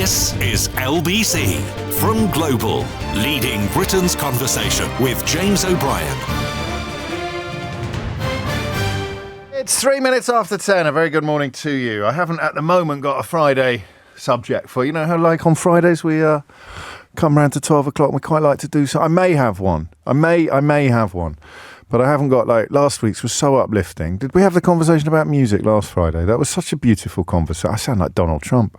This is LBC from Global, leading Britain's conversation with James O'Brien. It's 3 minutes after 10. A very good morning to you. I haven't at the moment got a Friday subject for you. Know how like on Fridays we come round to 12 o'clock and we quite like to do so. I may have one. I may have one. But I haven't got, like, last week's was so uplifting. Did we have the conversation about music last Friday? That was such a beautiful conversation. I sound like Donald Trump.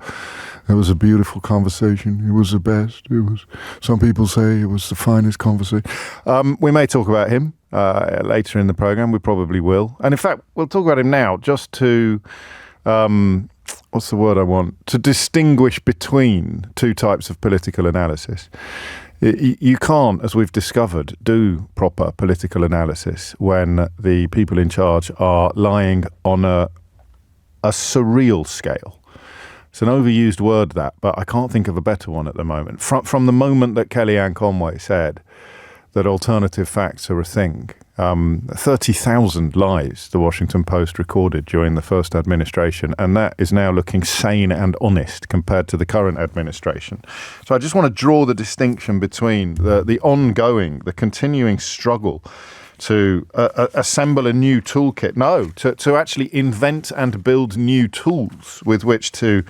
It was a beautiful conversation. It was the best. It was. Some people say it was the finest conversation. We may talk about him later in the programme. We probably will. And in fact, we'll talk about him now just to, what's the word I want? To distinguish between two types of political analysis. You can't, as we've discovered, do proper political analysis when the people in charge are lying on a surreal scale. It's an overused word, that, but I can't think of a better one at the moment. From the moment that Kellyanne Conway said that alternative facts are a thing, 30,000 lies the Washington Post recorded during the first administration, and that is now looking sane and honest compared to the current administration. So I just want to draw the distinction between the ongoing, the continuing struggle to assemble a new toolkit. No, to actually invent and build new tools with which to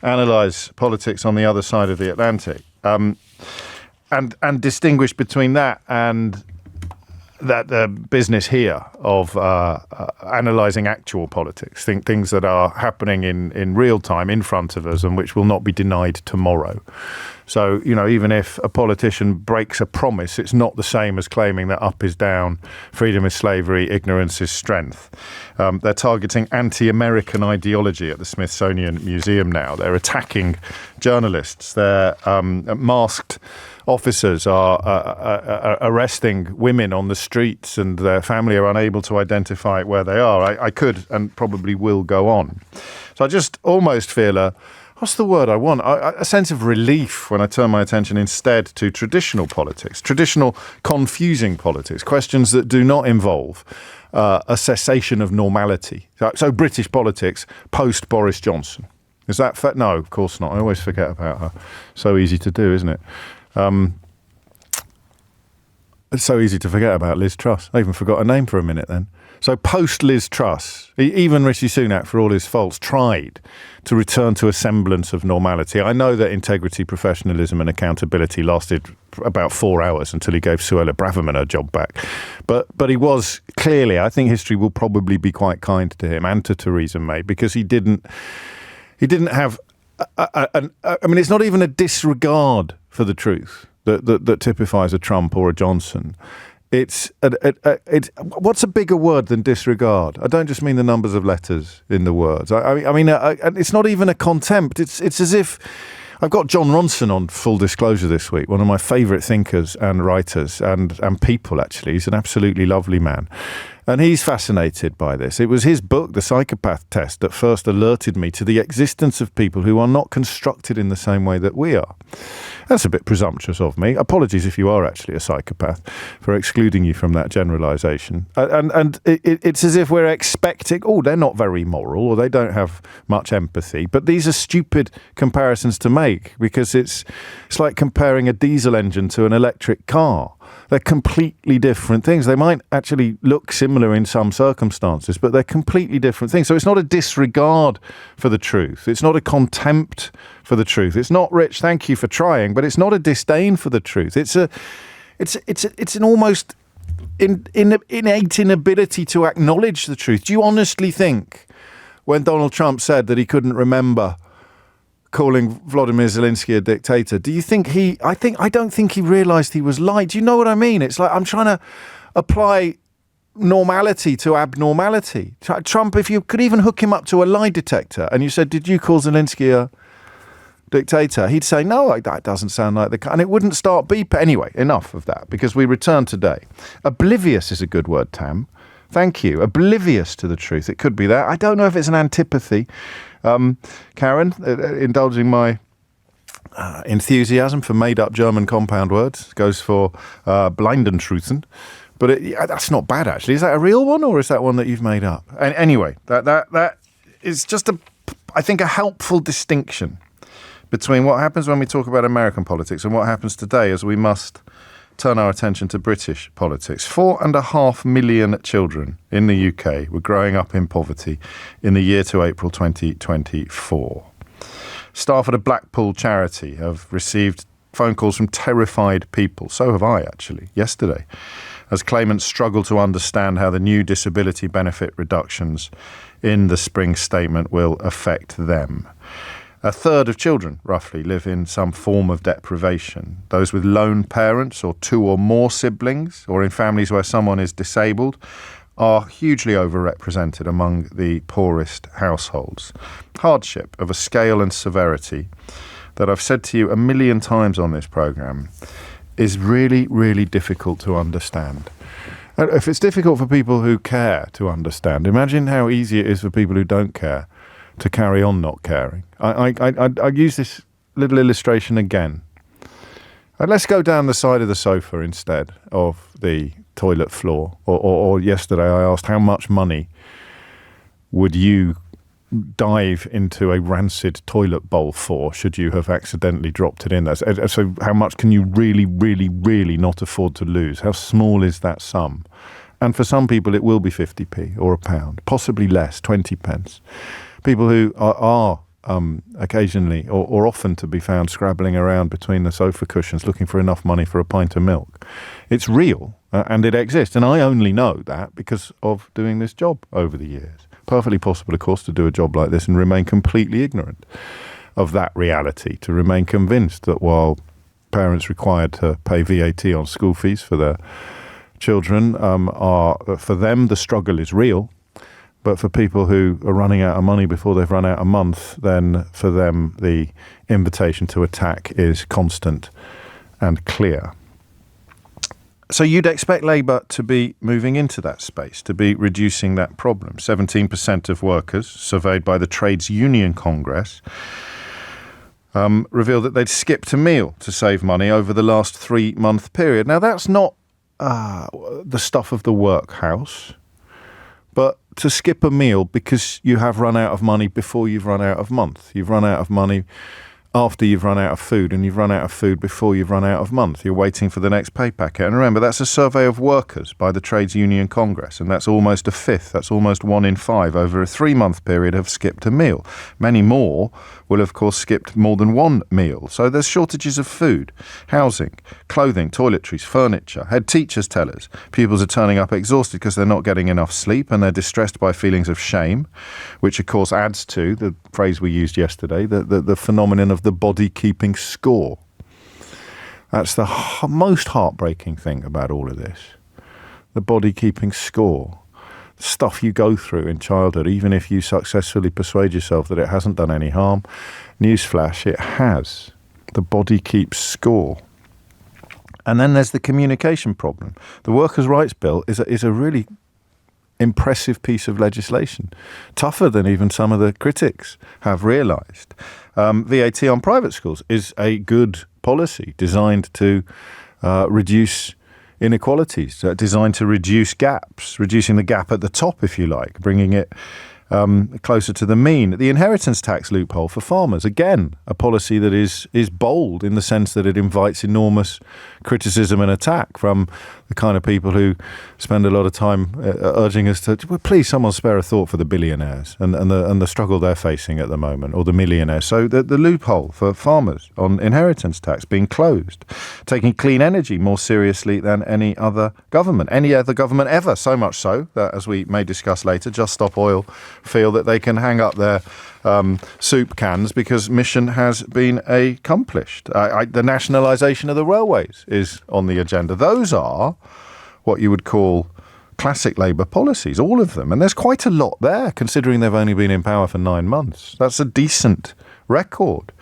analyse politics on the other side of the Atlantic. And distinguish between that and that business here of analysing actual politics, things that are happening in real time in front of us and which will not be denied tomorrow. So, you know, even if a politician breaks a promise, it's not the same as claiming that up is down, freedom is slavery, ignorance is strength. They're targeting anti-American ideology at the Smithsonian Museum now. They're attacking journalists. They're masked officers are arresting women on the streets and their family are unable to identify where they are. I could and probably will go on. So I just almost feel what's the word I want? A sense of relief when I turn my attention instead to traditional politics, traditional confusing politics, questions that do not involve a cessation of normality. So British politics post Boris Johnson. Is that fair? No, of course not. I always forget about her. So easy to do, isn't it? It's so easy to forget about Liz Truss. I even forgot her name for a minute then. So post Liz Truss, even Rishi Sunak, for all his faults, tried to return to a semblance of normality. I know that integrity, professionalism and accountability lasted about 4 hours until he gave Suella Braverman her job back. But he was clearly, I think history will probably be quite kind to him and to Theresa May, because he didn't have, it's not even a disregard for the truth that typifies a Trump or a Johnson. It's what's a bigger word than disregard? I don't just mean the numbers of letters in the words. I mean, it's not even a contempt. It's as if I've got John Ronson on Full Disclosure this week, one of my favourite thinkers and writers and people, actually. He's an absolutely lovely man. And he's fascinated by this. It was his book, The Psychopath Test, that first alerted me to the existence of people who are not constructed in the same way that we are. That's a bit presumptuous of me. Apologies if you are actually a psychopath for excluding you from that generalisation. And it's as if we're expecting, they're not very moral or they don't have much empathy. But these are stupid comparisons to make, because it's like comparing a diesel engine to an electric car. They're completely different things. They might actually look similar in some circumstances, but they're completely different things. So it's not a disregard for the truth. It's not a contempt for the truth. It's not, Rich, thank you for trying, but it's not a disdain for the truth. It's an almost innate inability to acknowledge the truth. Do you honestly think when Donald Trump said that he couldn't remember calling Vladimir Zelensky a dictator, do you think I don't think he realised he was lying. Do you know what I mean? It's like I'm trying to apply normality to abnormality. Trump, if you could even hook him up to a lie detector and you said, did you call Zelensky a dictator? He'd say, no, that doesn't sound like and it wouldn't start beeping. Anyway, enough of that, because we return today. Oblivious is a good word, Tam. Thank you. Oblivious to the truth. It could be that. I don't know if it's an antipathy. Karen, indulging my enthusiasm for made-up German compound words, goes for Blindentruthen. But that's not bad, actually. Is that a real one, or is that one that you've made up? And anyway, that is just I think, a helpful distinction between what happens when we talk about American politics and what happens today, as we must turn our attention to British politics. 4.5 million children in the UK were growing up in poverty in the year to April 2024. Staff at a Blackpool charity have received phone calls from terrified people. So have I, actually, yesterday, as claimants struggle to understand how the new disability benefit reductions in the spring statement will affect them. A third of children, roughly, live in some form of deprivation. Those with lone parents or two or more siblings, or in families where someone is disabled, are hugely overrepresented among the poorest households. Hardship of a scale and severity that I've said to you a million times on this programme is really, really difficult to understand. If it's difficult for people who care to understand, imagine how easy it is for people who don't care to carry on not caring. I use this little illustration again. Let's go down the side of the sofa instead of the toilet floor. Or yesterday I asked, how much money would you dive into a rancid toilet bowl for should you have accidentally dropped it in there? So how much can you really, really, really not afford to lose? How small is that sum? And for some people it will be 50p or £1, possibly less, 20 pence. People who are occasionally or often to be found scrabbling around between the sofa cushions looking for enough money for a pint of milk. It's real and it exists. And I only know that because of doing this job over the years. Perfectly possible, of course, to do a job like this and remain completely ignorant of that reality, to remain convinced that while parents required to pay VAT on school fees for their children, for them the struggle is real. But for people who are running out of money before they've run out a month, then for them the invitation to attack is constant and clear. So you'd expect Labour to be moving into that space, to be reducing that problem. 17% of workers surveyed by the Trades Union Congress revealed that they'd skipped a meal to save money over the last 3-month period. Now, that's not the stuff of the workhouse, but to skip a meal because you have run out of money before you've run out of month. You've run out of money after you've run out of food, and you've run out of food before you've run out of month. You're waiting for the next pay packet. And remember, that's a survey of workers by the Trades Union Congress, and that's almost a fifth. That's almost 1 in 5 over a 3-month period have skipped a meal. Many more will, of course, skipped more than one meal. So there's shortages of food, housing, clothing, toiletries, furniture. Head teachers tell us pupils are turning up exhausted because they're not getting enough sleep, and they're distressed by feelings of shame, which, of course, adds to the phrase we used yesterday, the phenomenon of the body-keeping score. That's the most heartbreaking thing about all of this. The body-keeping score. The stuff you go through in childhood, even if you successfully persuade yourself that it hasn't done any harm. Newsflash, it has. The body keeps score. And then there's the communication problem. The Workers' Rights Bill is a really impressive piece of legislation, tougher than even some of the critics have realised. VAT on private schools is a good policy designed to reduce inequalities, designed to reduce gaps, reducing the gap at the top, if you like, bringing it closer to the mean. The inheritance tax loophole for farmers, again, a policy that is bold in the sense that it invites enormous criticism and attack from the kind of people who spend a lot of time urging us to, well, please, someone spare a thought for the billionaires and the struggle they're facing at the moment, or the millionaires. So the loophole for farmers on inheritance tax being closed, taking clean energy more seriously than any other government ever, so much so that, as we may discuss later, Just Stop Oil feel that they can hang up their soup cans because mission has been accomplished. The nationalisation of the railways is on the agenda. Those are what you would call classic Labour policies, all of them. And there's quite a lot there, considering they've only been in power for 9 months. That's a decent record.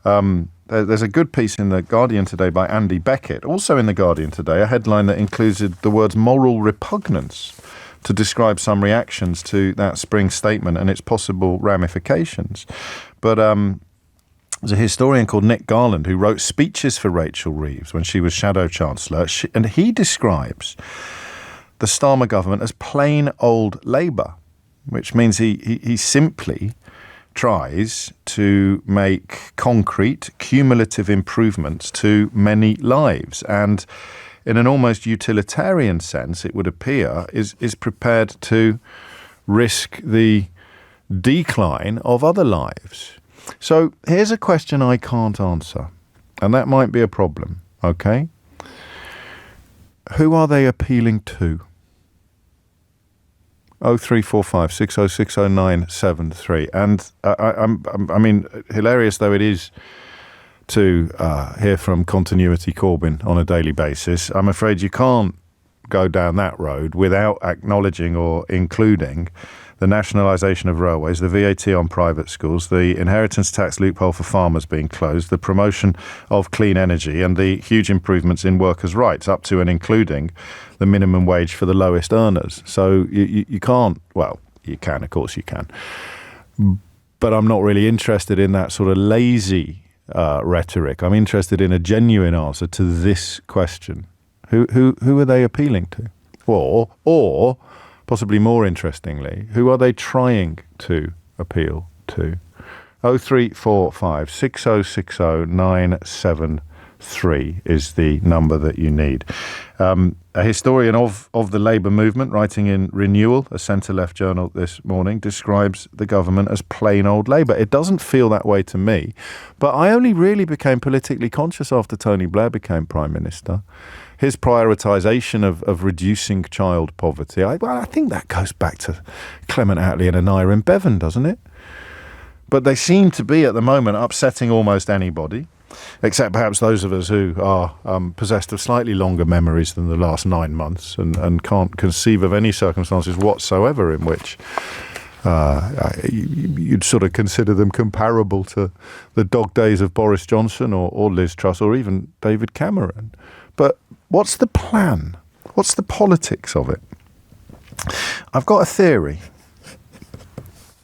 There's a good piece in The Guardian today by Andy Beckett, also in The Guardian today, a headline that included the words moral repugnance to describe some reactions to that spring statement and its possible ramifications. But there's a historian called Nick Garland who wrote speeches for Rachel Reeves when she was Shadow Chancellor, and he describes the Starmer government as plain old Labour, which means he simply tries to make concrete, cumulative improvements to many lives, and in an almost utilitarian sense, it would appear, is prepared to risk the decline of other lives. So here's a question I can't answer, and that might be a problem, okay? Who are they appealing to? 0345 6060 973. And I mean, hilarious though it is to hear from Continuity Corbyn on a daily basis, I'm afraid you can't go down that road without acknowledging or including the nationalisation of railways, the VAT on private schools, the inheritance tax loophole for farmers being closed, the promotion of clean energy, and the huge improvements in workers' rights, up to and including the minimum wage for the lowest earners. So you can't, well, you can, of course you can. But I'm not really interested in that sort of lazy rhetoric. I'm interested in a genuine answer to this question. Who are they appealing to? Or possibly more interestingly, who are they trying to appeal to? 0345 6060 973 is the number that you need. A historian of the Labour movement, writing in Renewal, a centre-left journal this morning, describes the government as plain old Labour. It doesn't feel that way to me, but I only really became politically conscious after Tony Blair became Prime Minister. His prioritisation of reducing child poverty, I think that goes back to Clement Attlee and Aneurin Bevan, doesn't it? But they seem to be, at the moment, upsetting almost anybody, except perhaps those of us who are possessed of slightly longer memories than the last 9 months and can't conceive of any circumstances whatsoever in which you'd sort of consider them comparable to the dog days of Boris Johnson or Liz Truss or even David Cameron. But what's the plan? What's the politics of it? I've got a theory,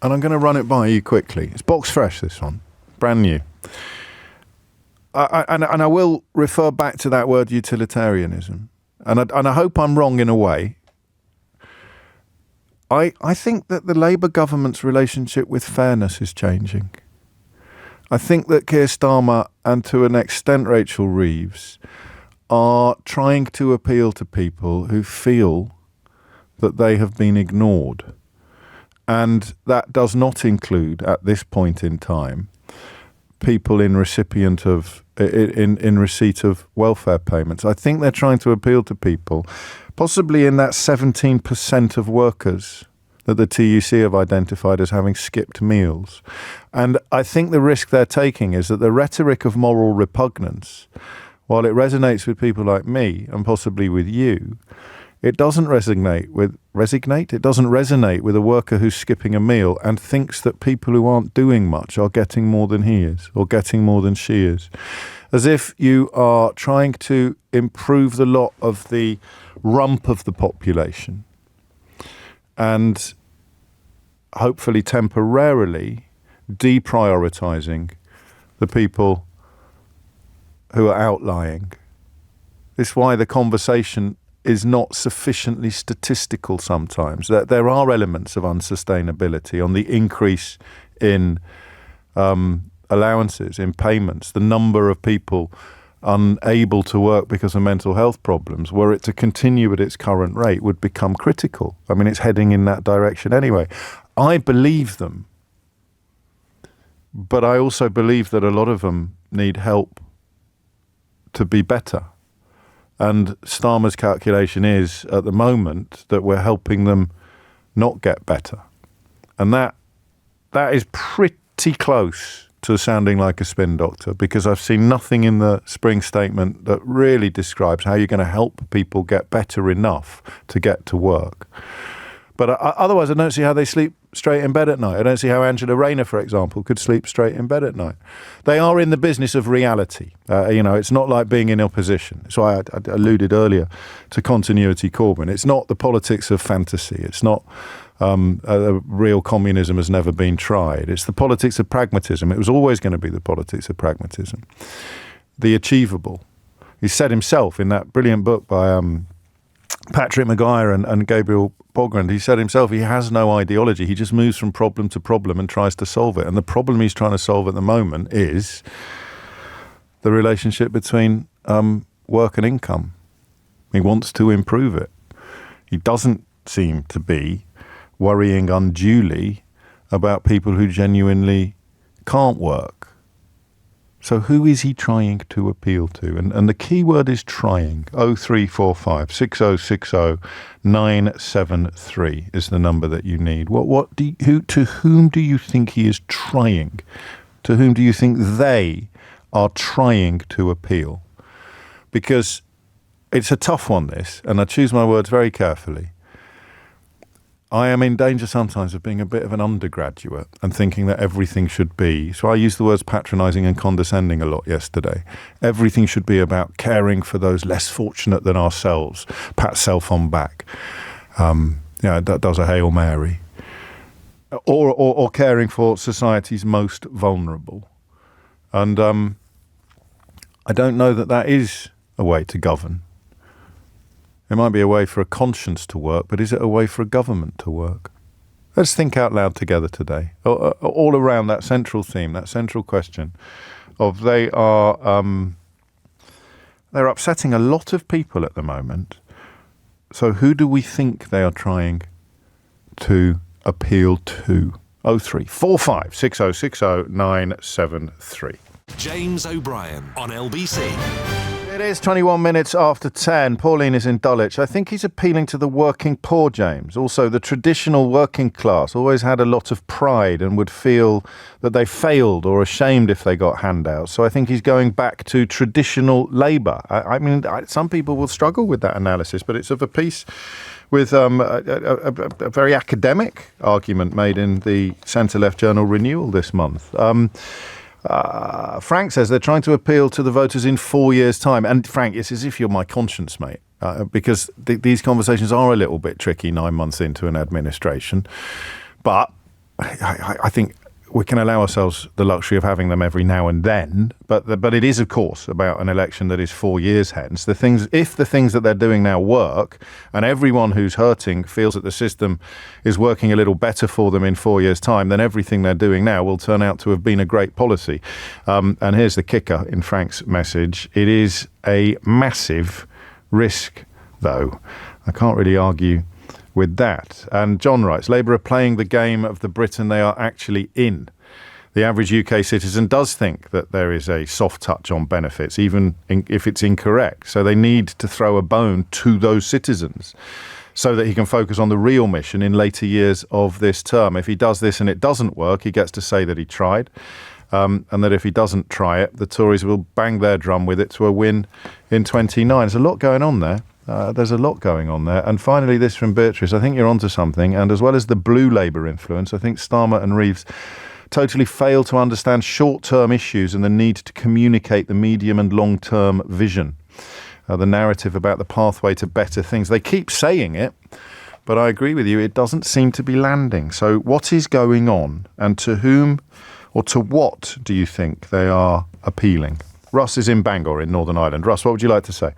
and I'm going to run it by you quickly. It's box fresh, this one, brand new. And I will refer back to that word utilitarianism, and I hope I'm wrong in a way. I think that the Labour government's relationship with fairness is changing. I think that Keir Starmer and to an extent Rachel Reeves are trying to appeal to people who feel that they have been ignored. And that does not include, at this point in time, people in receipt of welfare payments. I think they're trying to appeal to people, possibly in that 17% of workers that the TUC have identified as having skipped meals. And I think the risk they're taking is that the rhetoric of moral repugnance, while it resonates with people like me and possibly with you, it doesn't resonate with a worker who's skipping a meal and thinks that people who aren't doing much are getting more than he is or getting more than she is. As if you are trying to improve the lot of the rump of the population and hopefully temporarily deprioritising the people who are outlying. This is why the conversation is not sufficiently statistical sometimes. That there are elements of unsustainability on the increase in allowances, in payments, the number of people unable to work because of mental health problems. Were it to continue at its current rate would become critical. I mean, it's heading in that direction anyway. I believe them, but I also believe that a lot of them need help to be better. And Starmer's calculation is, at the moment, that we're helping them not get better. And that is pretty close to sounding like a spin doctor, because I've seen nothing in the spring statement that really describes how you're going to help people get better enough to get to work. But otherwise, I don't see how they sleep straight in bed at night. I don't see how Angela Rayner, for example, could sleep straight in bed at night. They are in the business of reality. It's not like being in opposition. That's why I alluded earlier to Continuity Corbyn. It's not the politics of fantasy. It's not real communism has never been tried. It's the politics of pragmatism. It was always going to be the politics of pragmatism. The achievable. He said himself in that brilliant book by Patrick Maguire and Gabriel Bogrand, he said himself he has no ideology. He just moves from problem to problem and tries to solve it. And the problem he's trying to solve at the moment is the relationship between work and income. He wants to improve it. He doesn't seem to be worrying unduly about people who genuinely can't work. So who is he trying to appeal to? And the key word is trying. 0345 6060 973 is the number that you need. To whom do you think he is trying? To whom do you think they are trying to appeal? Because it's a tough one, this, and I choose my words very carefully. I am in danger sometimes of being a bit of an undergraduate and thinking that everything should be, so I used the words patronising and condescending a lot yesterday. Everything should be about caring for those less fortunate than ourselves, pat self on back. That does a Hail Mary. Or caring for society's most vulnerable. And I don't know that is a way to govern. It might be a way for a conscience to work, but is it a way for a government to work? Let's think out loud together today, all around that central theme, that central question of they're upsetting a lot of people at the moment. So who do we think they are trying to appeal to? 0345 6060 973. James O'Brien on LBC. It is 21 minutes after 10. Pauline is in Dulwich. I think he's appealing to the working poor, James. Also, the traditional working class always had a lot of pride and would feel that they failed or ashamed if they got handouts. So I think he's going back to traditional labour. I mean, some people will struggle with that analysis, but it's of a piece with a very academic argument made in the centre-left journal Renewal this month. Frank says they're trying to appeal to the voters in 4 years' time. And Frank, it's as if you're my conscience, mate, because these conversations are a little bit tricky 9 months into an administration. But I think we can allow ourselves the luxury of having them every now and then. But it is, of course, about an election that is 4 years hence. If the things that they're doing now work, and everyone who's hurting feels that the system is working a little better for them in 4 years' time, then everything they're doing now will turn out to have been a great policy. And here's the kicker in Frank's message. It is a massive risk, though. I can't really argue with that. And John writes, Labour are playing the game of the Britain they are actually in. The average UK citizen does think that there is a soft touch on benefits, even if it's incorrect. So they need to throw a bone to those citizens so that he can focus on the real mission in later years of this term. If he does this and it doesn't work, he gets to say that he tried. And that if he doesn't try it, the Tories will bang their drum with it to a win in 29. There's a lot going on there. And finally, this from Beatrice. I think you're onto something. And as well as the blue Labour influence, I think Starmer and Reeves totally fail to understand short-term issues and the need to communicate the medium and long-term vision. The narrative about the pathway to better things. They keep saying it, but I agree with you, it doesn't seem to be landing. So what is going on, and to whom or to what do you think they are appealing? Russ is in Bangor in Northern Ireland. Russ, what would you like to say?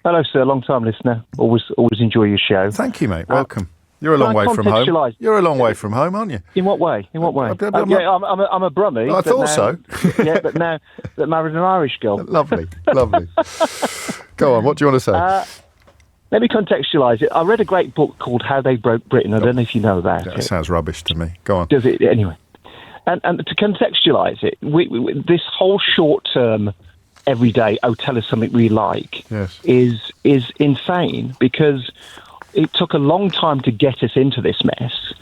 Hello, sir. Long-time listener. Always enjoy your show. Thank you, mate. Welcome. You're a long way from home. You're a long way from home, aren't you? In what way? I'm a Brummie. I thought so. Yeah, but now that married an Irish girl. Lovely. Go on. What do you want to say? Let me contextualise it. I read a great book called How They Broke Britain. I don't know if you know about it. That sounds rubbish to me. Go on. Does it? Anyway. And to contextualise it, this whole short-term, everyday, tell us something we like, yes, is insane, because it took a long time to get us into this mess.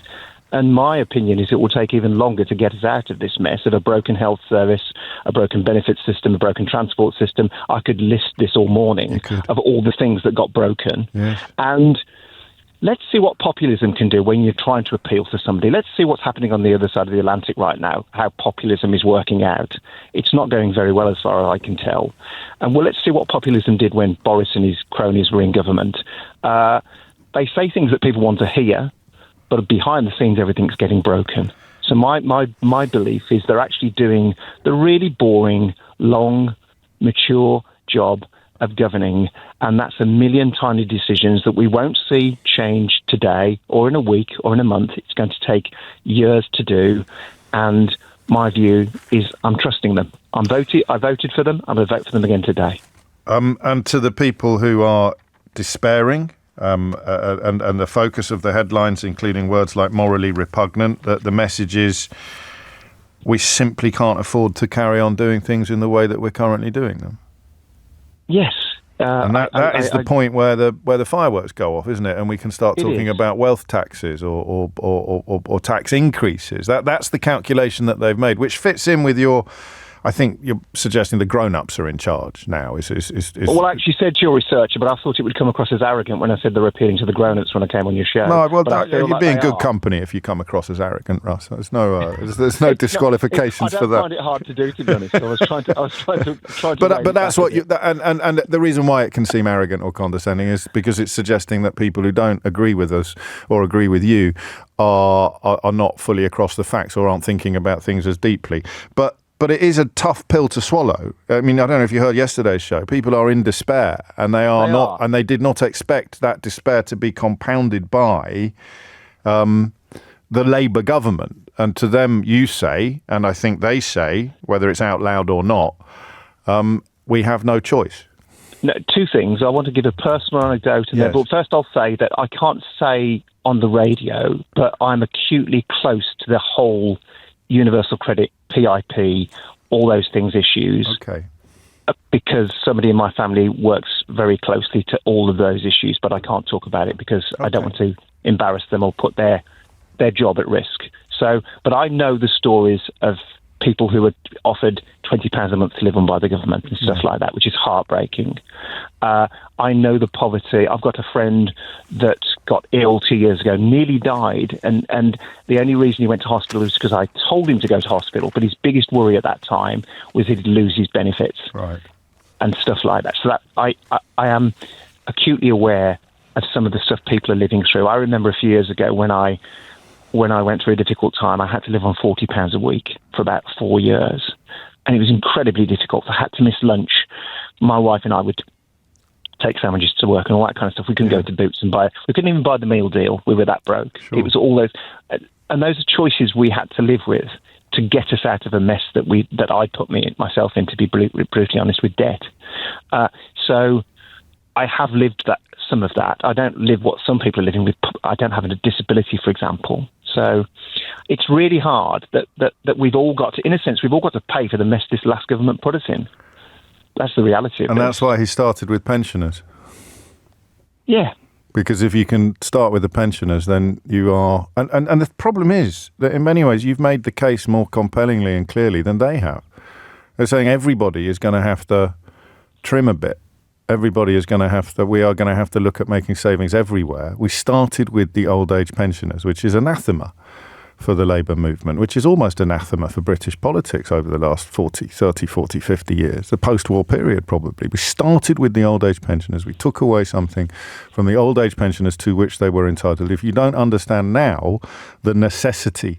And my opinion is it will take even longer to get us out of this mess of a broken health service, a broken benefit system, a broken transport system. I could list this all morning of all the things that got broken. Yes. And let's see what populism can do when you're trying to appeal to somebody. Let's see what's happening on the other side of the Atlantic right now, how populism is working out. It's not going very well as far as I can tell. And let's see what populism did when Boris and his cronies were in government. They say things that people want to hear, but behind the scenes, everything's getting broken. So my belief is they're actually doing the really boring, long, mature job of governing, and that's a million tiny decisions that we won't see change today or in a week or in a month. It's going to take years to do, and my view is I'm trusting them. I voted for them. I'm going to vote for them again today. And to the people who are despairing, and the focus of the headlines, including words like morally repugnant, that the message is we simply can't afford to carry on doing things in the way that we're currently doing them. Yes. And that is the point where the fireworks go off, isn't it? And we can start talking about wealth taxes or tax increases. That's the calculation that they've made, which fits in with your. I think you're suggesting the grown-ups are in charge now. Well, I actually said to your researcher, but I thought it would come across as arrogant when I said they're appealing to the grown-ups when I came on your show. No, well, you're being good company if you come across as arrogant, Russ. There's no disqualifications for that. I find it hard to do, to be honest. I was trying to. But that's what you and the reason why it can seem arrogant or condescending is because it's suggesting that people who don't agree with us or agree with you are not fully across the facts or aren't thinking about things as deeply. But it is a tough pill to swallow. I mean, I don't know if you heard yesterday's show. People are in despair, and and they did not expect that despair to be compounded by the Labour government. And to them, you say, and I think they say, whether it's out loud or not, we have no choice. No, two things. I want to give a personal anecdote. And but first I'll say that I can't say on the radio, but I'm acutely close to the whole universal credit, PIP, all those things issues. Okay. Because somebody in my family works very closely to all of those issues, but I can't talk about it because I don't want to embarrass them or put their job at risk. So, but I know the stories of people who were offered £20 a month to live on by the government and stuff like that, which is heartbreaking. I know the poverty. I've got a friend that got ill 2 years ago, nearly died, and the only reason he went to hospital was because I told him to go to hospital, but his biggest worry at that time was he'd lose his benefits and stuff like that. So that I am acutely aware of some of the stuff people are living through. I remember a few years ago when I went through a difficult time, I had to live on £40 a week for about 4 years. And it was incredibly difficult. I had to miss lunch. My wife and I would take sandwiches to work and all that kind of stuff. We couldn't go to Boots and we couldn't even buy the meal deal. We were that broke. Sure. It was all those, and those are choices we had to live with to get us out of a mess that I put myself in, to be brutally honest, with debt. So I have lived some of that. I don't live what some people are living with. I don't have a disability, for example. So it's really hard that we've all got to, in a sense, we've all got to pay for the mess this last government put us in. That's the reality of it. And that's why he started with pensioners. Yeah. Because if you can start with the pensioners, then you are... And the problem is that in many ways you've made the case more compellingly and clearly than they have. They're saying everybody is going to have to trim a bit. Everybody is going to have to... We are going to have to look at making savings everywhere. We started with the old age pensioners, which is anathema for the Labour movement, which is almost anathema for British politics over the last 40 years, the post-war period probably. We started with the old age pensioners. We took away something from the old age pensioners to which they were entitled. If you don't understand now the necessity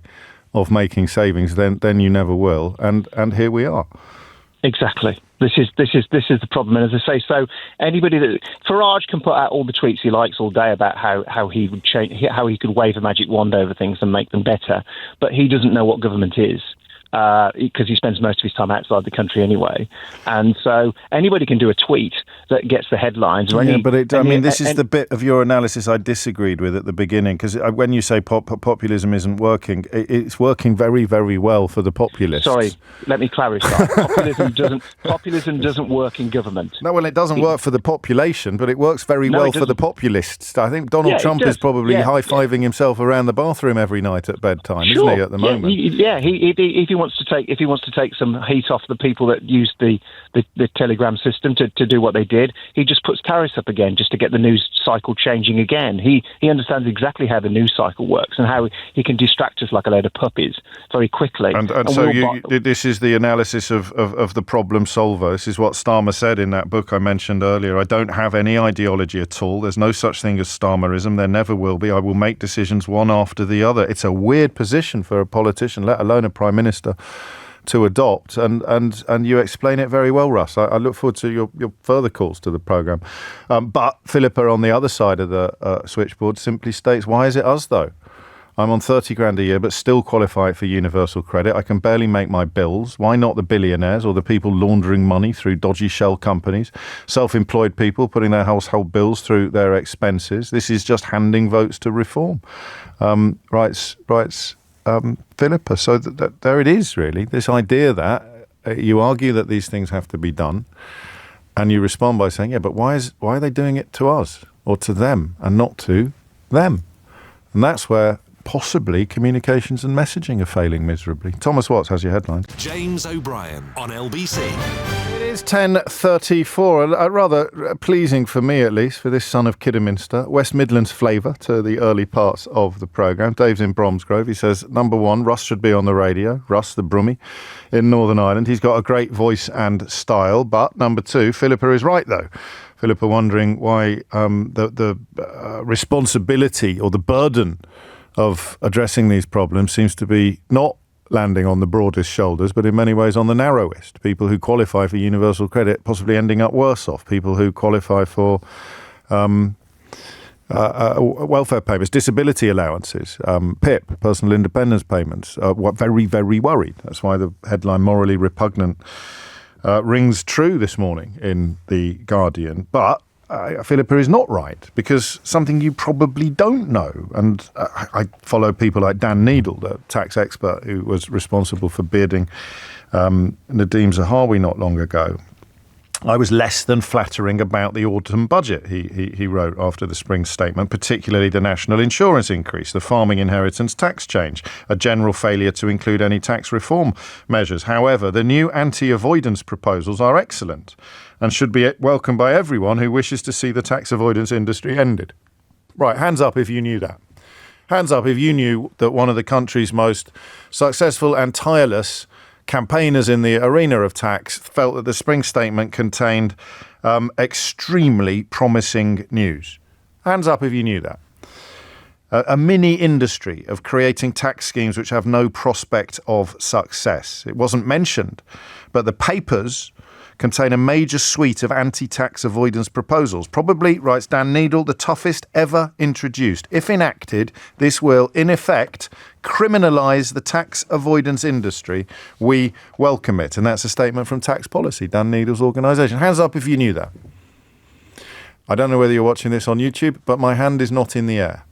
of making savings, then you never will. And here we are. Exactly. This is the problem. And as I say, so anybody that Farage can put out all the tweets he likes all day about how he would change, how he could wave a magic wand over things and make them better, but he doesn't know what government is. Because he spends most of his time outside the country anyway. And so anybody can do a tweet that gets the headlines. This is the bit of your analysis I disagreed with at the beginning, because when you say populism isn't working, it's working very, very well for the populists. Sorry, let me clarify. Populism doesn't work in government. No, well, it doesn't work for the population, but it works very well for the populists. I think Donald Trump is probably high-fiving himself around the bathroom every night at bedtime, isn't he, at the moment? If he wants to take some heat off the people that use the telegram system to do what they did, he just puts tariffs up again just to get the news cycle changing again. He understands exactly how the news cycle works and how he can distract us like a load of puppies very quickly. And so this is the analysis of the problem solver. This is what Starmer said in that book I mentioned earlier. I don't have any ideology at all. There's no such thing as Starmerism. There never will be. I will make decisions one after the other. It's a weird position for a politician, let alone a prime minister. to adopt, and you explain it very well, Russ. I look forward to your further calls to the programme. But Philippa on the other side of the switchboard simply states, why is it us though? I'm on 30 grand a year, but still qualify for universal credit. I can barely make my bills. Why not the billionaires or the people laundering money through dodgy shell companies? Self-employed people putting their household bills through their expenses. This is just handing votes to reform. Writes Philippa. So there it is, really. This idea that you argue that these things have to be done, and you respond by saying, yeah, but why are they doing it to us or to them and not to them? And that's where possibly communications and messaging are failing miserably. Thomas Watts has your headlines. James O'Brien on LBC. It is 10:34, rather pleasing for me at least, for this son of Kidderminster, West Midlands flavour to the early parts of the programme. Dave's in Bromsgrove. He says, number one, Russ should be on the radio. Russ, the Brummie, in Northern Ireland. He's got a great voice and style. But number two, Philippa is right though. Philippa wondering why the responsibility or the burden of addressing these problems seems to be not landing on the broadest shoulders, but in many ways on the narrowest. People who qualify for universal credit possibly ending up worse off. People who qualify for welfare payments, disability allowances, PIP, personal independence payments, very, very worried. That's why the headline morally repugnant rings true this morning in The Guardian. But Philippa is not right, because something you probably don't know, and I follow people like Dan Needle, the tax expert who was responsible for bearding Nadeem Zahawi not long ago. I was less than flattering about the autumn budget, he wrote after the spring statement, particularly the national insurance increase, the farming inheritance tax change, a general failure to include any tax reform measures. However, the new anti-avoidance proposals are excellent and should be welcomed by everyone who wishes to see the tax avoidance industry ended. Right, hands up if you knew that. Hands up if you knew that one of the country's most successful and tireless campaigners in the arena of tax felt that the spring statement contained extremely promising news. Hands up if you knew that. A mini industry of creating tax schemes which have no prospect of success. It wasn't mentioned, but the papers contain a major suite of anti-tax avoidance proposals. Probably, writes Dan Needle, the toughest ever introduced. If enacted, this will, in effect, criminalise the tax avoidance industry. We welcome it. And that's a statement from Tax Policy, Dan Needle's organisation. Hands up if you knew that. I don't know whether you're watching this on YouTube, but my hand is not in the air.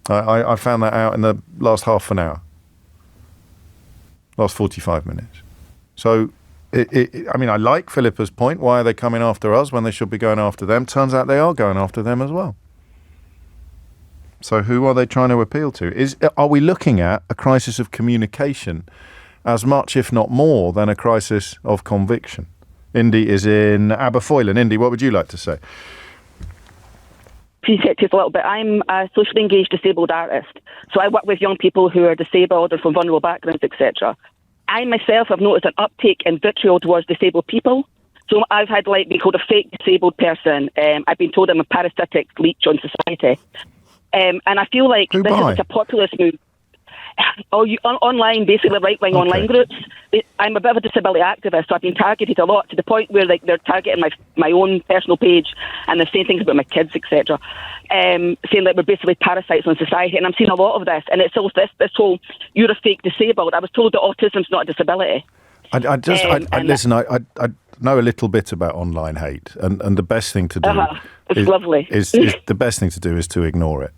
I found that out in the last half an hour. Last 45 minutes. So, I like Philippa's point. Why are they coming after us when they should be going after them? Turns out they are going after them as well. So who are they trying to appeal to? Are we looking at a crisis of communication as much, if not more, than a crisis of conviction? Indy is in Aberfoyle. Indy, what would you like to say? Perspective a little bit. I'm a socially engaged disabled artist, so I work with young people who are disabled or from vulnerable backgrounds, etc. I myself have noticed an uptake in vitriol towards disabled people. So I've had been called a fake disabled person. I've been told I'm a parasitic leech on society. And I feel like this is like a populist move. Online, basically right-wing online groups. I'm a bit of a disability activist, so I've been targeted a lot to the point where they're targeting my own personal page, and they're saying things about my kids, etc. Saying that we're basically parasites on society, and I'm seeing a lot of this. And it's all this whole "you're a fake disabled." I was told that autism's not a disability. I know a little bit about online hate, and the best thing to do is the best thing to do is to ignore it.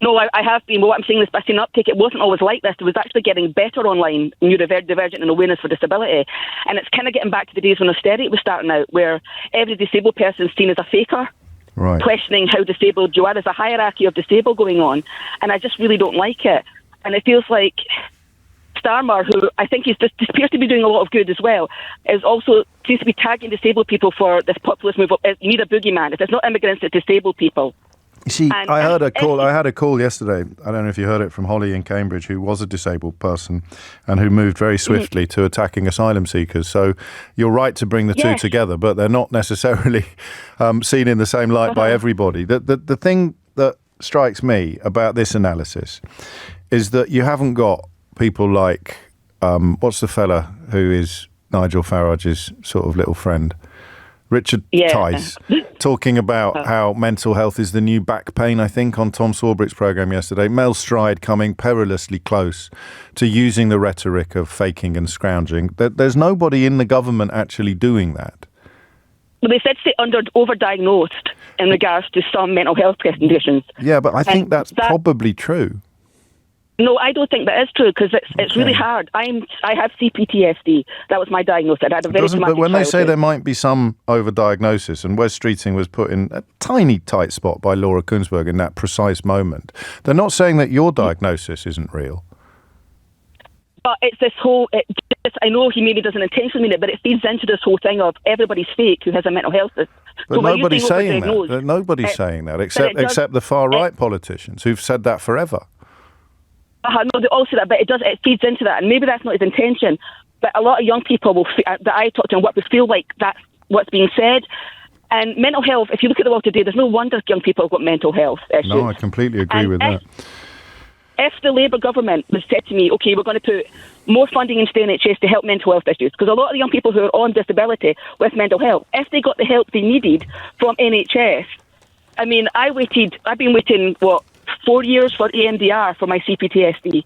No, I have been. But what I'm saying is, by seeing uptake, it wasn't always like this. It was actually getting better online, neurodivergent and awareness for disability. And it's kind of getting back to the days when austerity was starting out, where every disabled person is seen as a faker, right, questioning how disabled you are. There's a hierarchy of disabled going on, and I just really don't like it. And it feels like Starmer, who I think is just appears to be doing a lot of good as well, is also seems to be tagging disabled people for this populist move. You need a boogeyman. If it's not immigrants, it's disabled people. You see, I had a call yesterday. I don't know if you heard it, from Holly in Cambridge, who was a disabled person and who moved very swiftly to attacking asylum seekers. So you're right to bring the two together, but they're not necessarily seen in the same light by everybody. The thing that strikes me about this analysis is that you haven't got people like what's the fella who is Nigel Farage's sort of little friend? Richard Tice, talking about how mental health is the new back pain, I think, on Tom Swarbrick's programme yesterday. Mel Stride coming perilously close to using the rhetoric of faking and scrounging. There's nobody in the government actually doing that. Well, they said overdiagnosed in regards to some mental health conditions. Yeah, but I think that's probably true. No, I don't think that is true, because it's really hard. I have CPTSD. That was my diagnosis. I had a very traumatic But when they say childhood. there might be some overdiagnosis, and Wes Streeting was put in a tiny tight spot by Laura Kuenssberg in that precise moment, they're not saying that your diagnosis isn't real. But it's this whole... I know he maybe doesn't intentionally mean it, but it feeds into this whole thing of everybody's fake who has a mental health. But so nobody's saying that. Nobody's saying that, except the far-right politicians who've said that forever. No, they all say that, but it feeds into that, and maybe that's not his intention. But a lot of young people that I talk to and what would feel like that's what's being said. And mental health, if you look at the world today, there's no wonder young people have got mental health issues. No, I completely agree with that. If the Labour government was said to me, OK, we're going to put more funding into the NHS to help mental health issues, because a lot of the young people who are on disability with mental health, if they got the help they needed from NHS, I mean, I've been waiting, 4 years for EMDR for my CPTSD,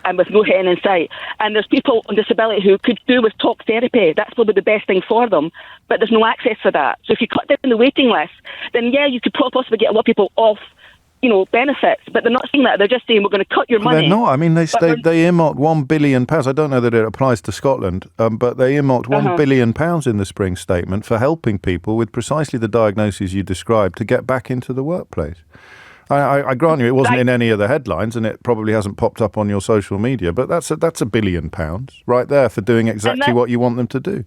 and with no end in sight. And there's people on disability who could do with talk therapy. That's probably the best thing for them, but there's no access for that. So if you cut down the waiting list, then you could possibly get a lot of people off, benefits. But they're not saying that. They're just saying we're going to cut your money. They're not. I mean, they earmarked £1 billion. I don't know that it applies to Scotland, but they earmarked £1 billion in the spring statement for helping people with precisely the diagnoses you described to get back into the workplace. I grant you it wasn't in any of the headlines, and it probably hasn't popped up on your social media, but that's £1 billion right there for doing exactly what you want them to do.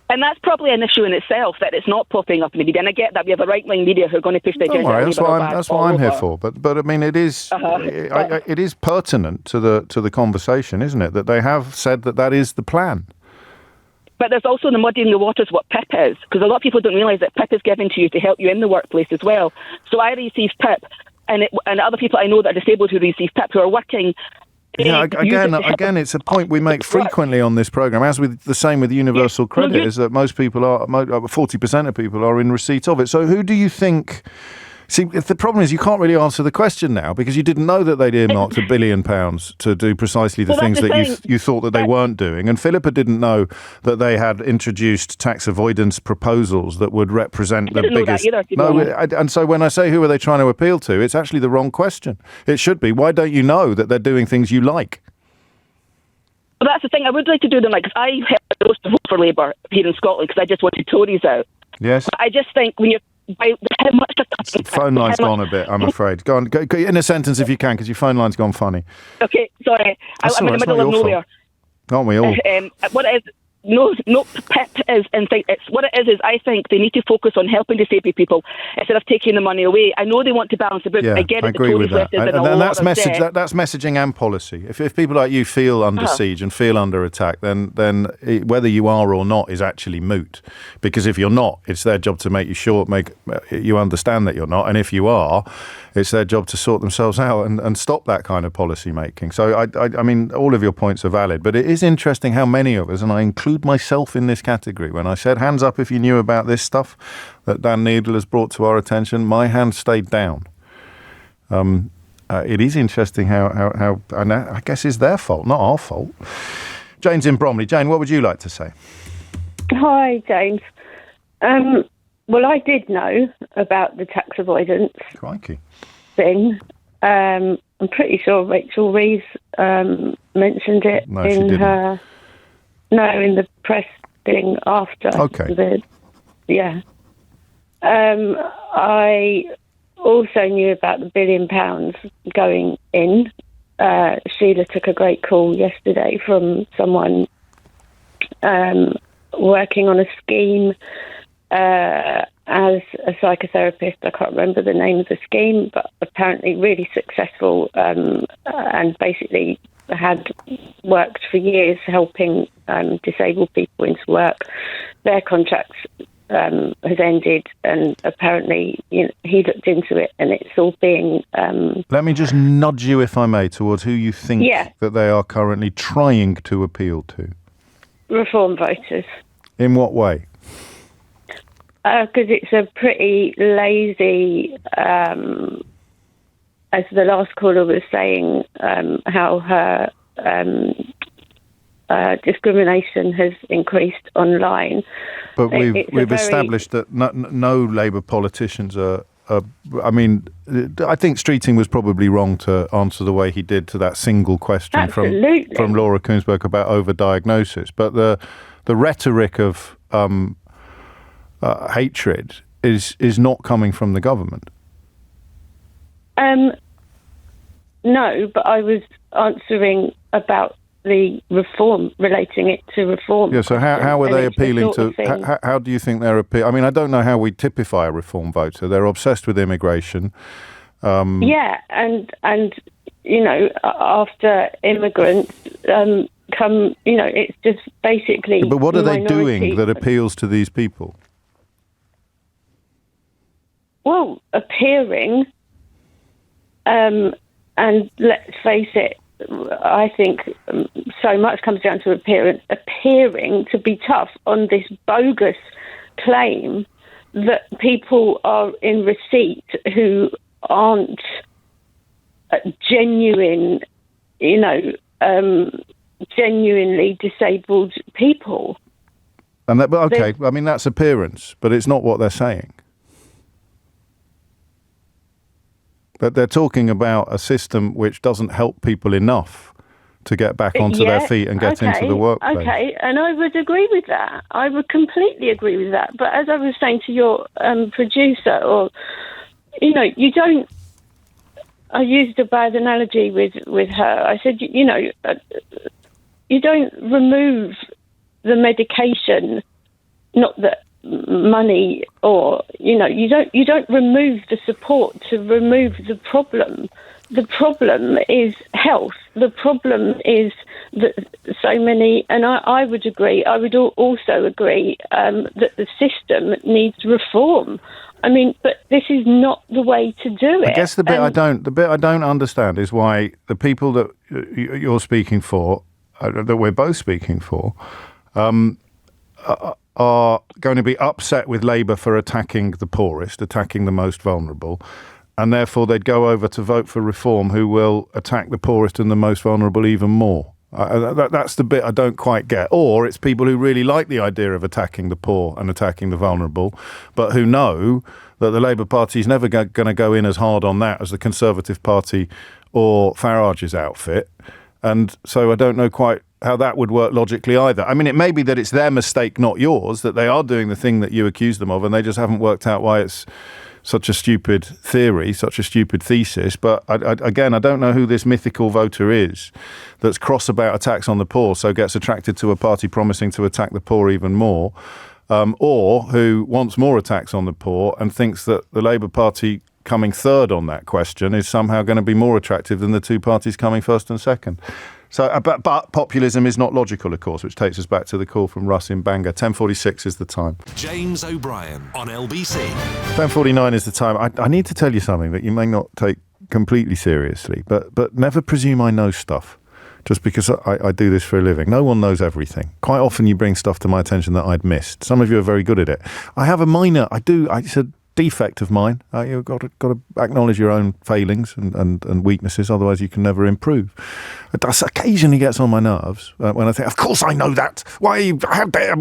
And that's probably an issue in itself, that it's not popping up in the media. And I get that we have a right-wing media who are going to push the agenda. Don't worry, that's what I'm here for. But I mean, it is it is pertinent to the conversation, isn't it? That they have said that is the plan. But there's also the muddying the waters what PIP is, because a lot of people don't realise that PIP is given to you to help you in the workplace as well. So I receive PIP, and other people I know that are disabled who receive PIP who are working. Yeah, again, it's a point we make frequently on this programme, as with the same with universal credit, is that most people 40% of people are in receipt of it. So who do you think... See, the problem is you can't really answer the question now because you didn't know that they'd earmarked £1 billion to do precisely the things that you thought that they weren't doing. And Philippa didn't know that they had introduced tax avoidance proposals that would represent the biggest... And so when I say who are they trying to appeal to, it's actually the wrong question. It should be, why don't you know that they're doing things you like? Well, that's the thing. I would like to do them, I chose to vote for Labour here in Scotland because I just wanted Tories out. Yes. But I just think when you're... How much the phone line's gone a bit, I'm afraid. Go on, go in a sentence if you can, because your phone line's gone funny. Okay, sorry. I'm in the middle of nowhere. Aren't we all? What it is, no, PIP is, and what it is I think they need to focus on helping disabled people instead of taking the money away. I know they want to balance the book. Yeah, I get it. I agree with that. And that's messaging and policy. If people like you feel under siege and feel under attack, then whether you are or not is actually moot. Because if you're not, it's their job to make you understand that you're not. And if you are, it's their job to sort themselves out and stop that kind of policy making. So I mean, all of your points are valid, but it is interesting how many of us, and I include myself in this category, when I said hands up if you knew about this stuff that Dan Needle has brought to our attention, my hand stayed down. It is interesting how and I guess it's their fault, not our fault. Jane's in Bromley. Jane, what would you like to say? Hi, James. Well, I did know about the tax avoidance thing. I'm pretty sure Rachel Reeves mentioned it in the press thing after. Okay. I also knew about the £1 billion going in. Sheila took a great call yesterday from someone working on a scheme as a psychotherapist. I can't remember the name of the scheme, but apparently really successful and basically had worked for years helping disabled people into work. Their contracts has ended, and apparently he looked into it, and it's all being... Let me just nudge you, if I may, towards who you think that they are currently trying to appeal to. Reform voters. In what way? Because it's a pretty lazy, as the last caller was saying, how her discrimination has increased online. But we've established that no Labour politicians are. I mean, I think Streeting was probably wrong to answer the way he did to that single question from Laura Kuenssberg about overdiagnosis. But the rhetoric of hatred is not coming from the government. No, but I was answering about the reform, relating it to reform. Yeah, so how are they appealing to... How do you think they're appealing? I mean, I don't know how we typify a reform voter. They're obsessed with immigration. Yeah, and after immigrants come, it's just basically... But what are they doing that appeals to these people? Well, appearing, and let's face it, I think so much comes down to appearing to be tough on this bogus claim that people are in receipt who aren't genuinely disabled people. And I mean, that's appearance, but it's not what they're saying. But they're talking about a system which doesn't help people enough to get back onto their feet and get into the workplace. Okay, and I would agree with that. I would completely agree with that. But as I was saying to your producer, you don't... I used a bad analogy with her. I said, you don't remove the medication, not that money, or you don't remove the support to remove the problem. The problem is health. The problem is that so many, and I would agree. I would also agree that the system needs reform. I mean, but this is not the way to do it. I guess the bit I don't understand is why the people that you're speaking for, that we're both speaking for, are going to be upset with Labour for attacking the poorest, attacking the most vulnerable, and therefore they'd go over to vote for Reform, who will attack the poorest and the most vulnerable even more. That's the bit I don't quite get. Or it's people who really like the idea of attacking the poor and attacking the vulnerable, but who know that the Labour Party is never going to go in as hard on that as the Conservative Party or Farage's outfit. And so I don't know quite how that would work logically either. I mean, it may be that it's their mistake, not yours, that they are doing the thing that you accuse them of, and they just haven't worked out why it's such a stupid theory, such a stupid thesis. But again, I don't know who this mythical voter is that's cross about attacks on the poor, so gets attracted to a party promising to attack the poor even more, or who wants more attacks on the poor and thinks that the Labour Party coming third on that question is somehow going to be more attractive than the two parties coming first and second. So, but populism is not logical, of course, which takes us back to the call from Russ in Bangor. 10:46 is the time. James O'Brien on LBC. 10:49 is the time. I need to tell you something that you may not take completely seriously, but never presume I know stuff just because I do this for a living. No one knows everything. Quite often you bring stuff to my attention that I'd missed. Some of you are very good at it. I have a minor, it's a defect of mine. You've got to acknowledge your own failings and weaknesses, otherwise you can never improve. It occasionally gets on my nerves when I think, of course I know that. How dare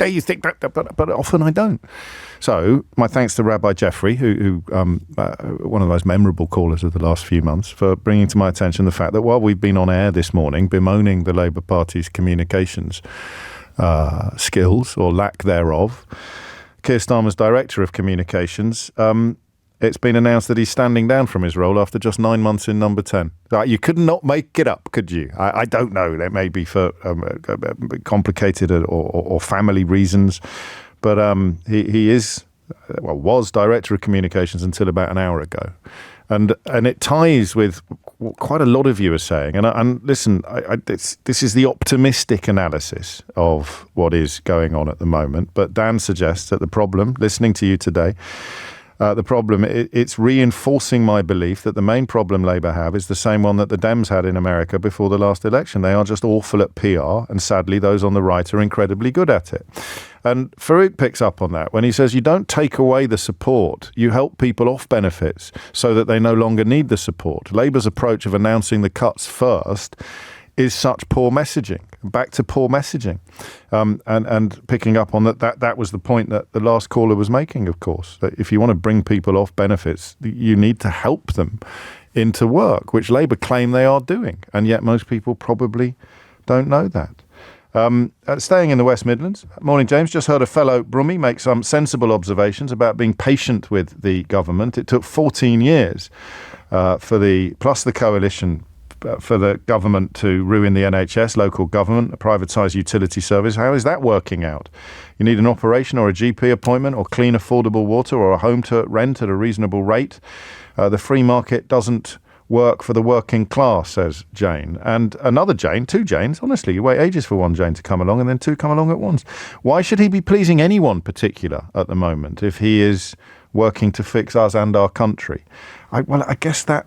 you think that? But often I don't. So my thanks to Rabbi Jeffrey, who one of the most memorable callers of the last few months, for bringing to my attention the fact that while we've been on air this morning bemoaning the Labour Party's communications skills or lack thereof, Keir Starmer's Director of Communications, it's been announced that he's standing down from his role after just 9 months in Number 10. You could not make it up, could you? I don't know. It may be for complicated or family reasons, but he was Director of Communications until about an hour ago. And it ties with quite a lot of you are saying, and listen, this is the optimistic analysis of what is going on at the moment. But Dan suggests that the problem, listening to you today, it's reinforcing my belief that the main problem Labour have is the same one that the Dems had in America before the last election. They are just awful at PR, and sadly those on the right are incredibly good at it. And Farouk picks up on that when he says you don't take away the support, you help people off benefits so that they no longer need the support. Labour's approach of announcing the cuts first is such poor messaging, back to poor messaging. And picking up on that was the point that the last caller was making, of course, that if you want to bring people off benefits, you need to help them into work, which Labour claim they are doing. And yet most people probably don't know that. Staying in the West Midlands. Morning, James. Just heard a fellow Brummie make some sensible observations about being patient with the government. It took 14 years plus the coalition for the government to ruin the NHS, local government, a privatised utility service. How is that working out? You need an operation or a GP appointment or clean, affordable water or a home to rent at a reasonable rate. The free market doesn't work for the working class, says Jane. And another Jane, two Janes, honestly, you wait ages for one Jane to come along and then two come along at once. Why should he be pleasing anyone particular at the moment if he is working to fix us and our country? I guess that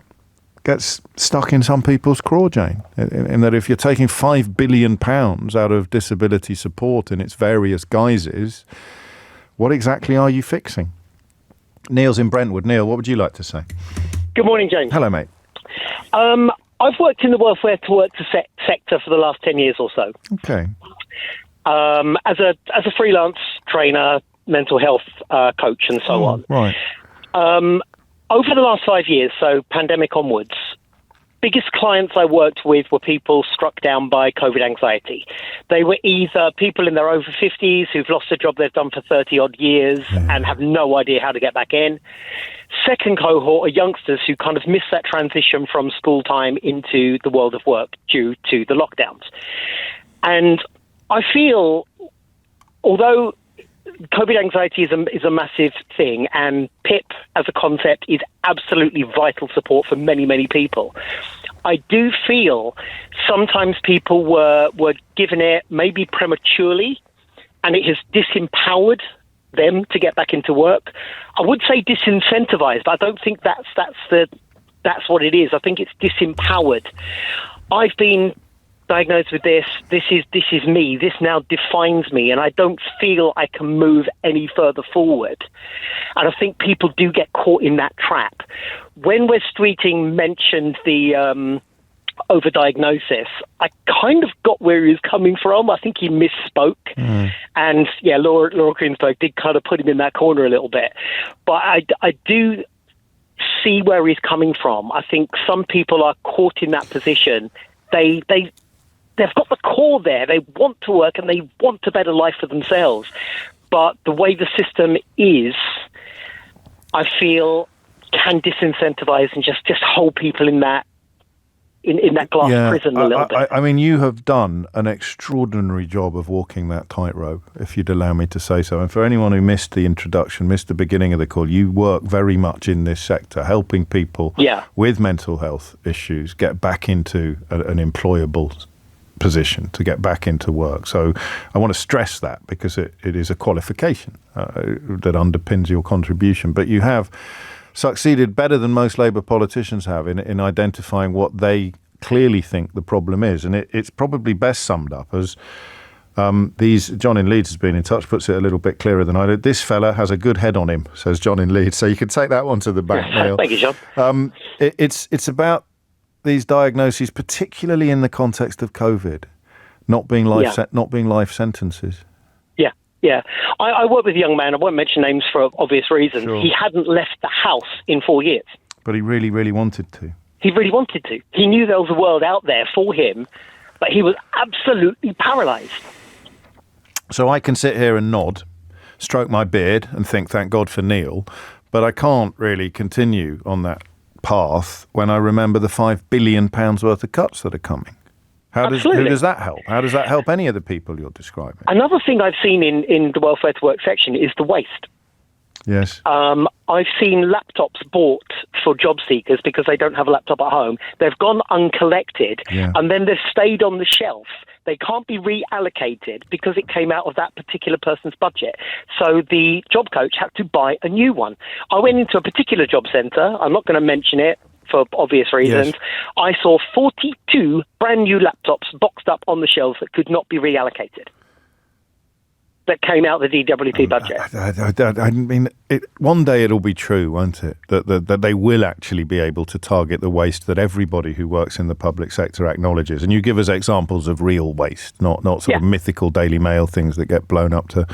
gets stuck in some people's craw, Jane, in that if you're taking £5 billion out of disability support in its various guises, what exactly are you fixing? Neil's in Brentwood. Neil, what would you like to say? Good morning, James. Hello, mate. I've worked in the welfare to work sector for the last 10 years or so. Okay. As a freelance trainer, mental health coach, and so on. Right. Over the last 5 years, so pandemic onwards, biggest clients I worked with were people struck down by COVID anxiety. They were either people in their over 50s who've lost a job they've done for 30 odd years and have no idea how to get back in. Second cohort are youngsters who kind of missed that transition from school time into the world of work due to the lockdowns. And I feel, although COVID anxiety is a massive thing, and PIP as a concept is absolutely vital support for many, many people, I do feel sometimes people were given it maybe prematurely, and it has disempowered them to get back into work. I would say disincentivized, but I don't think that's what it is. I think it's disempowered. I've been diagnosed with this is me, this now defines me, and I don't feel I can move any further forward. And I think people do get caught in that trap. When Wes Streeting mentioned the overdiagnosis, I kind of got where he was coming from. I think he misspoke. And yeah, Laura Greensberg did kind of put him in that corner a little bit. But I do see where he's coming from. I think some people are caught in that position. They've got the core there. They want to work and they want a better life for themselves. But the way the system is, I feel, can disincentivize and just hold people in that glass prison a little bit. I mean, you have done an extraordinary job of walking that tightrope, if you'd allow me to say so. And for anyone who missed the introduction, missed the beginning of the call, you work very much in this sector, helping people with mental health issues get back into an employable position, to get back into work. So I want to stress that because it is a qualification that underpins your contribution. But you have succeeded better than most Labour politicians have in identifying what they clearly think the problem is. And it's probably best summed up as John in Leeds has been in touch, puts it a little bit clearer than I did. This fella has a good head on him, says John in Leeds. So you can take that one to the bank, Neil. Thank you, John. It's about these diagnoses, particularly in the context of COVID, not being life sentences. Yeah. I work with a young man, I won't mention names for obvious reasons. Sure. He hadn't left the house in 4 years. But he really, really wanted to. He really wanted to. He knew there was a world out there for him, but he was absolutely paralysed. So I can sit here and nod, stroke my beard and think, thank God for Neil, but I can't really continue on that path when I remember the £5 billion worth of cuts that are coming. Who does that help? How does that help any of the people you're describing? Another thing I've seen in the welfare to work section is the waste. Yes. I've seen laptops bought for job seekers because they don't have a laptop at home. They've gone uncollected, and then they've stayed on the shelf. They can't be reallocated because it came out of that particular person's budget. So the job coach had to buy a new one. I went into a particular job centre. I'm not going to mention it for obvious reasons. Yes. I saw 42 brand new laptops boxed up on the shelves that could not be reallocated. That came out of the DWP budget. I mean, one day it'll be true, won't it? That they will actually be able to target the waste that everybody who works in the public sector acknowledges. And you give us examples of real waste, not sort of mythical Daily Mail things that get blown up to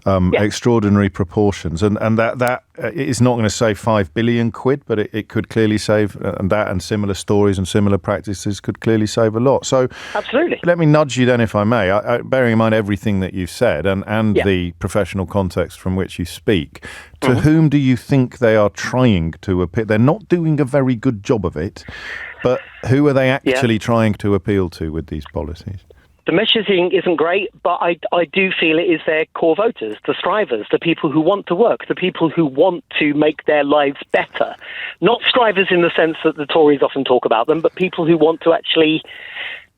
extraordinary proportions. And that is not going to save £5 billion, but it could clearly save, and that and similar stories and similar practices could clearly save a lot. So absolutely. Let me nudge you then, if I may, bearing in mind everything that you've said and the professional context from which you speak, to whom do you think they are trying to appeal? They're not doing a very good job of it, but who are they actually trying to appeal to with these policies? The messaging isn't great, but I do feel it is their core voters, the strivers, the people who want to work, the people who want to make their lives better. Not strivers in the sense that the Tories often talk about them, but people who want to actually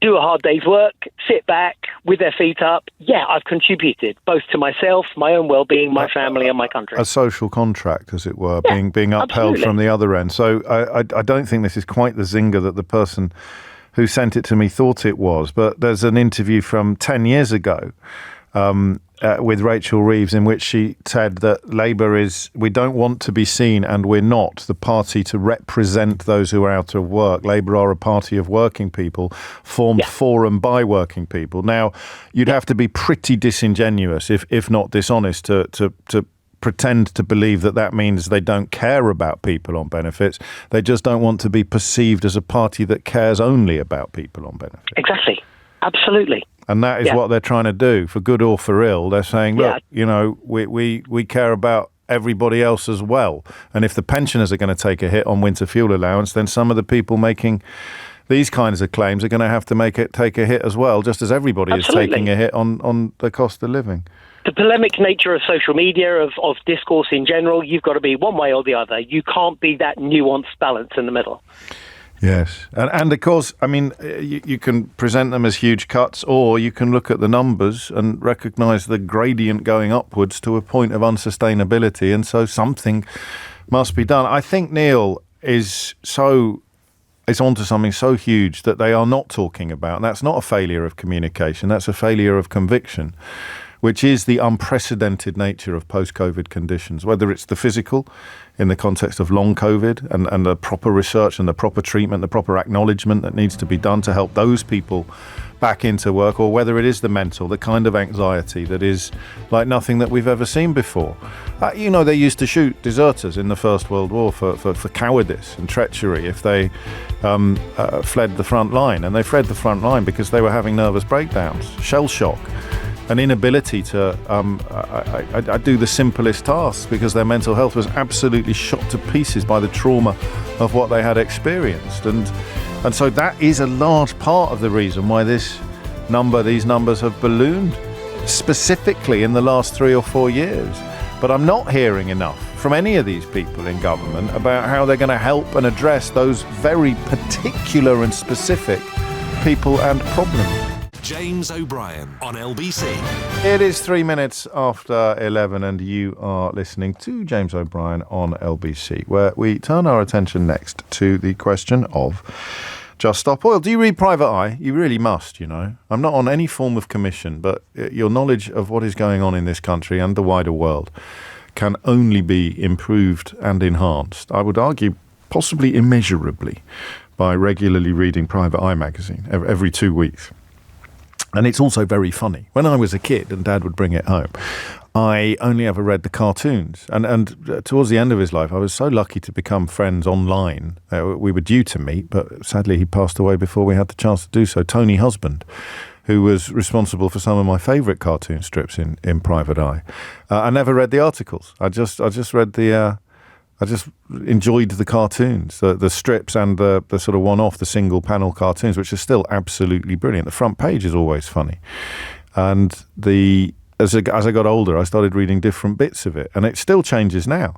do a hard day's work, sit back with their feet up. Yeah, I've contributed both to myself, my own well-being, my family and my country. A social contract, as it were, being upheld from the other end. So I don't think this is quite the zinger that the person who sent it to me thought it was, but there's an interview from 10 years ago with Rachel Reeves in which she said that Labour we don't want to be seen, and we're not, the party to represent those who are out of work. Labour are a party of working people, formed for and by working people. Now, you'd have to be pretty disingenuous, if not dishonest, to pretend to believe that means they don't care about people on benefits. They just don't want to be perceived as a party that cares only about people on benefits. Exactly. Absolutely. And that is what they're trying to do, for good or for ill. They're saying, look, we care about everybody else as well. And if the pensioners are going to take a hit on winter fuel allowance, then some of the people making these kinds of claims are going to have to take a hit as well, just as everybody is taking a hit on the cost of living. The polemic nature of social media, of discourse in general, you've got to be one way or the other. You can't be that nuanced balance in the middle. Yes. And of course, I mean, you can present them as huge cuts, or you can look at the numbers and recognise the gradient going upwards to a point of unsustainability. And so something must be done. I think Neil is onto something so huge that they are not talking about. And that's not a failure of communication. That's a failure of conviction, which is the unprecedented nature of post-COVID conditions, whether it's the physical in the context of long COVID and the proper research and the proper treatment, the proper acknowledgement that needs to be done to help those people back into work, or whether it is the mental, the kind of anxiety that is like nothing that we've ever seen before. They used to shoot deserters in the First World War for cowardice and treachery if they fled the front line. And they fled the front line because they were having nervous breakdowns, shell shock, an inability to do the simplest tasks because their mental health was absolutely shot to pieces by the trauma of what they had experienced. And so that is a large part of the reason why these numbers have ballooned, specifically in the last 3 or 4 years. But I'm not hearing enough from any of these people in government about how they're going to help and address those very particular and specific people and problems. James O'Brien on LBC. It is 3 minutes after 11 and you are listening to James O'Brien on LBC, where we turn our attention next to the question of Just Stop Oil. Do you read Private Eye? You really must, I'm not on any form of commission, but your knowledge of what is going on in this country and the wider world can only be improved and enhanced, I would argue, possibly immeasurably, by regularly reading Private Eye magazine every 2 weeks. And it's also very funny. When I was a kid and Dad would bring it home, I only ever read the cartoons. And towards the end of his life, I was so lucky to become friends online. We were due to meet, but sadly he passed away before we had the chance to do so. Tony Husband, who was responsible for some of my favourite cartoon strips in Private Eye. I never read the articles. I just read I just enjoyed the cartoons, the strips and the sort of one-off, the single panel cartoons, which are still absolutely brilliant. The front page is always funny. And the as I got older, I started reading different bits of it, and it still changes now.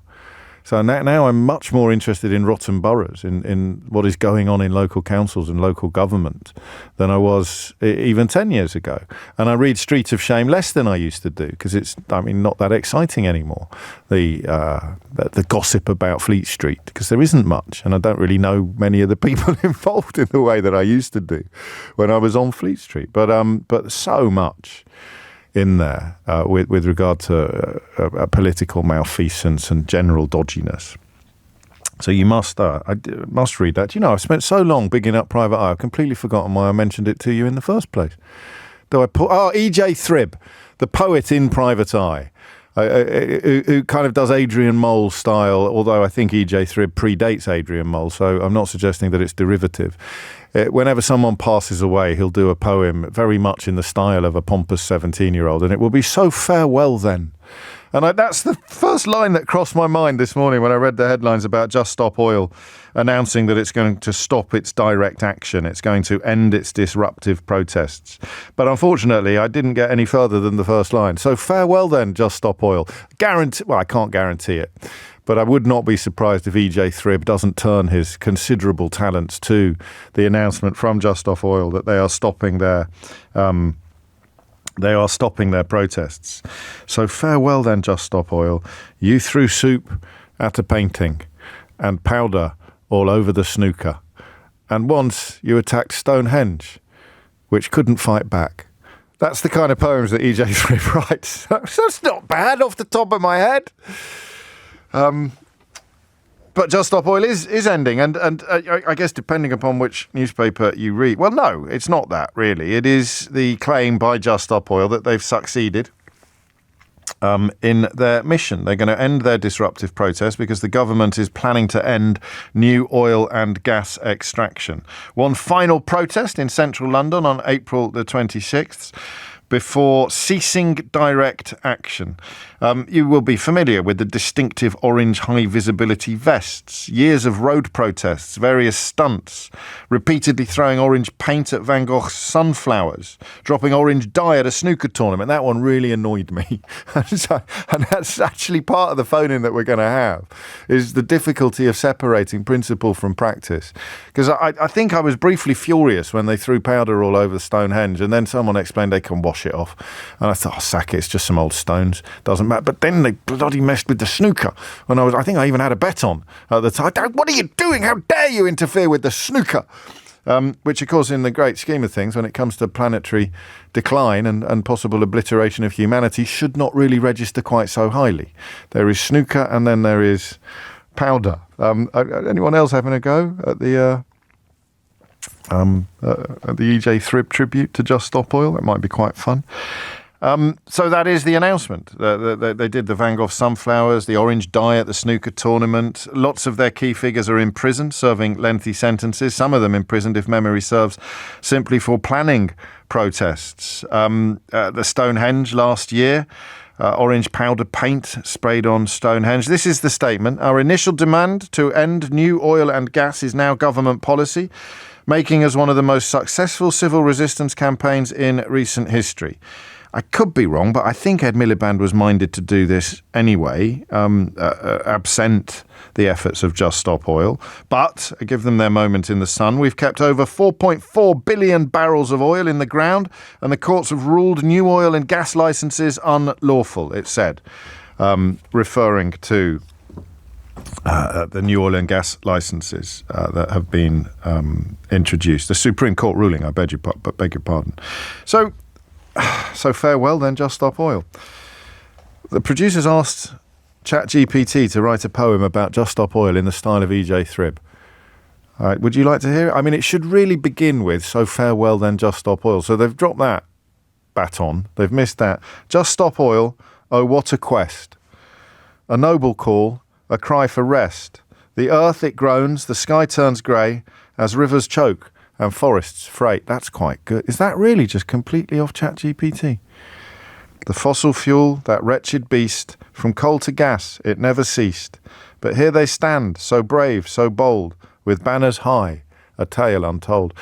So now I'm much more interested in rotten boroughs, in what is going on in local councils and local government than I was even 10 years ago. And I read Street of Shame less than I used to do because it's, not that exciting anymore. The gossip about Fleet Street, because there isn't much, and I don't really know many of the people involved in the way that I used to do when I was on Fleet Street. But so much in there with regard to political malfeasance and general dodginess. So you must read that. I've spent so long bigging up Private Eye, I've completely forgotten why I mentioned it to you in the first place. E.J. Thribb, the poet in Private Eye, who kind of does Adrian Mole style, although I think E.J. Thribb predates Adrian Mole, so I'm not suggesting that it's derivative. Whenever someone passes away, he'll do a poem very much in the style of a pompous 17-year-old, and it will be so farewell then. And that's the first line that crossed my mind this morning when I read the headlines about Just Stop Oil announcing that it's going to stop its direct action. It's going to end its disruptive protests. But unfortunately, I didn't get any further than the first line. So farewell then, Just Stop Oil. I can't guarantee it. But I would not be surprised if E.J. Thribb doesn't turn his considerable talents to the announcement from Just Stop Oil that they are stopping their protests. So farewell then, Just Stop Oil. You threw soup at a painting and powder all over the snooker. And once you attacked Stonehenge, which couldn't fight back. That's the kind of poems that E.J. Thribb writes. That's not bad off the top of my head. But Just Stop Oil is ending, and I guess depending upon which newspaper you read, well, no, it's not that really. It is the claim by Just Stop Oil that they've succeeded in their mission. They're going to end their disruptive protest because the government is planning to end new oil and gas extraction. One final protest in central London on April the 26th. Before ceasing direct action. You will be familiar with the distinctive orange high-visibility vests, years of road protests, various stunts, repeatedly throwing orange paint at Van Gogh's sunflowers, dropping orange dye at a snooker tournament. That one really annoyed me. And that's actually part of the phone-in that we're going to have, is the difficulty of separating principle from practice. Because I think I was briefly furious when they threw powder all over Stonehenge, and then someone explained they can wash it off. And I thought, sack it, it's just some old stones. Doesn't matter. But then they bloody messed with the snooker. When I think I even had a bet on at the time. What are you doing? How dare you interfere with the snooker? Which, of course, in the great scheme of things, when it comes to planetary decline and possible obliteration of humanity, should not really register quite so highly. There is snooker and then there is powder. Anyone else having a go at the E.J. Thribb tribute to Just Stop Oil? That might be quite fun. So that is the announcement. They did the Van Gogh sunflowers, the orange dye at the snooker tournament. Lots of their key figures are in prison, serving lengthy sentences. Some of them imprisoned, if memory serves, simply for planning protests. The Stonehenge last year, orange powder paint sprayed on Stonehenge. This is the statement. Our initial demand to end new oil and gas is now government policy, making us one of the most successful civil resistance campaigns in recent history. I could be wrong, but I think Ed Miliband was minded to do this anyway, absent the efforts of Just Stop Oil. But I give them their moment in the sun. We've kept over 4.4 billion barrels of oil in the ground, and the courts have ruled new oil and gas licenses unlawful, it said, referring to the new oil and gas licenses that have been introduced. The Supreme Court ruling, I beg your pardon. So farewell then, Just Stop Oil. The producers asked ChatGPT to write a poem about Just Stop Oil in the style of E.J. Thribb. All right, would you like to hear it? I mean, it should really begin with, so farewell then, Just Stop Oil. So they've dropped that baton. They've missed that. Just Stop Oil, oh what a quest. A noble call, a cry for rest. The earth it groans, the sky turns grey, as rivers choke and forests freight. That's quite good. Is that really just completely off ChatGPT? The fossil fuel, that wretched beast, from coal to gas, it never ceased. But here they stand, so brave, so bold, with banners high, a tale untold.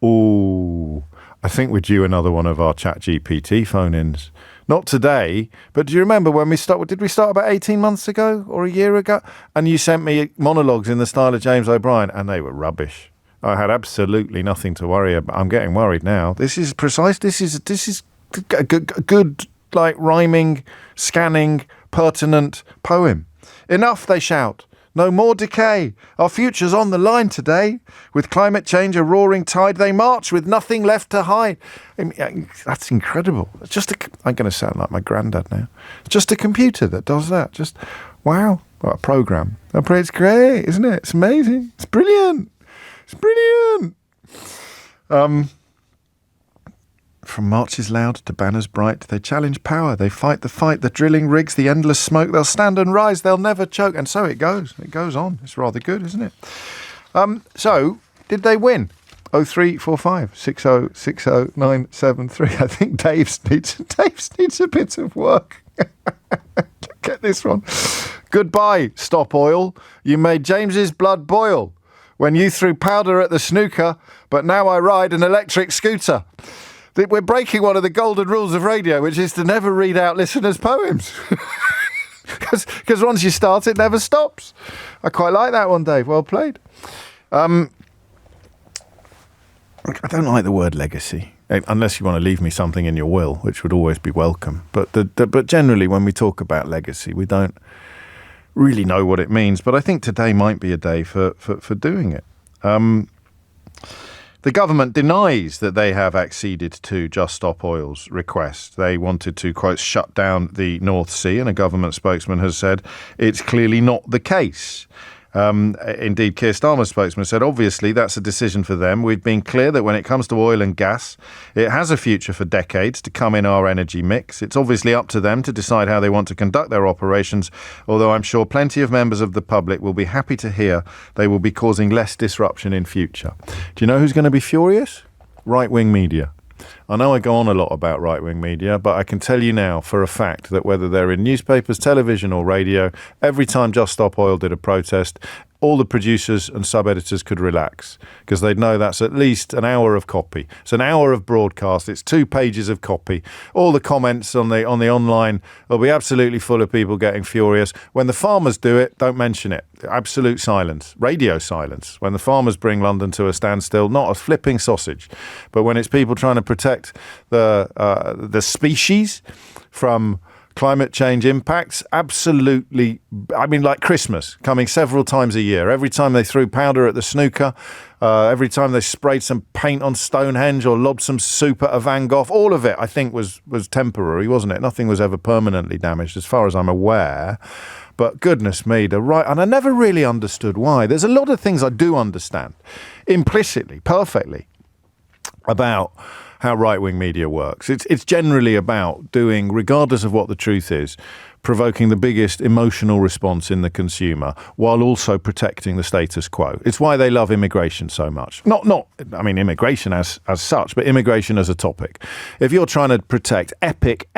Ooh, I think we're due another one of our ChatGPT phone-ins. Not today, but do you remember when we started? Did we start about 18 months ago or a year ago? And you sent me monologues in the style of James O'Brien, and they were rubbish. I had absolutely nothing to worry about. I'm getting worried now. This is precise. This is a good, like, rhyming, scanning, pertinent poem. Enough, they shout. No more decay. Our future's on the line today. With climate change a roaring tide, they march with nothing left to hide. I mean, that's incredible. It's just I'm going to sound like my granddad now. It's just a computer that does that. Just, wow. What a program. It's great, isn't it? It's amazing. It's brilliant. It's brilliant. From marches loud to banners bright, they challenge power, they fight the fight, the drilling rigs, the endless smoke, they'll stand and rise, they'll never choke. And so it goes on. It's rather good, isn't it? So, did they win? 0345 6060 973. I think Dave's needs a bit of work. Get this one. Goodbye, Stop Oil. You made James's blood boil when you threw powder at the snooker, but now I ride an electric scooter. We're breaking one of the golden rules of radio, which is to never read out listeners' poems. Because once you start, it never stops. I quite like that one, Dave. Well played. I don't like the word legacy, unless you want to leave me something in your will, which would always be welcome. But generally, when we talk about legacy, we don't really know what it means. But I think today might be a day for doing it. The government denies that they have acceded to Just Stop Oil's request. They wanted to, quote, shut down the North Sea, and a government spokesman has said it's clearly not the case. Indeed, Keir Starmer's spokesman said, obviously, that's a decision for them. We've been clear that when it comes to oil and gas, it has a future for decades to come in our energy mix. It's obviously up to them to decide how they want to conduct their operations, although I'm sure plenty of members of the public will be happy to hear they will be causing less disruption in future. Do you know who's going to be furious? Right-wing media. I know I go on a lot about right-wing media, but I can tell you now for a fact that whether they're in newspapers, television or radio, every time Just Stop Oil did a protest, all the producers and sub-editors could relax because they'd know that's at least an hour of copy. It's an hour of broadcast. It's 2 pages of copy. All the comments on the online will be absolutely full of people getting furious. When the farmers do it, don't mention it. Absolute silence. Radio silence. When the farmers bring London to a standstill, not a flipping sausage. But when it's people trying to protect the species from climate change impacts, absolutely. I mean, like Christmas, coming several times a year. Every time they threw powder at the snooker, every time they sprayed some paint on Stonehenge or lobbed some soup at a Van Gogh, all of it, I think, was temporary, wasn't it? Nothing was ever permanently damaged, as far as I'm aware. But goodness me, and I never really understood why. There's a lot of things I do understand, implicitly, perfectly, about how right-wing media works. It's generally about doing, regardless of what the truth is, provoking the biggest emotional response in the consumer while also protecting the status quo. It's why they love immigration so much. I mean, immigration as such, but immigration as a topic. If you're trying to protect epic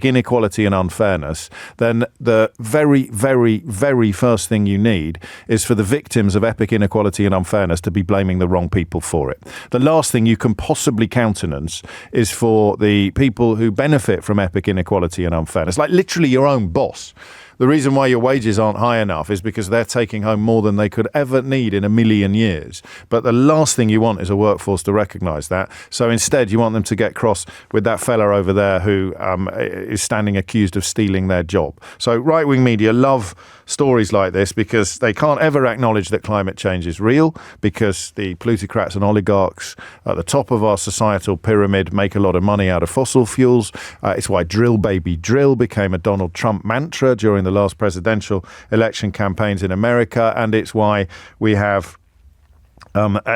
inequality and unfairness, then the very, very, very first thing you need is for the victims of epic inequality and unfairness to be blaming the wrong people for it. The last thing you can possibly countenance is for the people who benefit from epic inequality and unfairness, like literally your own boss. The reason why your wages aren't high enough is because they're taking home more than they could ever need in a million years. But the last thing you want is a workforce to recognise that. So instead, you want them to get cross with that fella over there who is standing accused of stealing their job. So right-wing media love stories like this because they can't ever acknowledge that climate change is real, because the plutocrats and oligarchs at the top of our societal pyramid make a lot of money out of fossil fuels. It's why drill baby drill became a Donald Trump mantra during the last presidential election campaigns in America, and it's why we have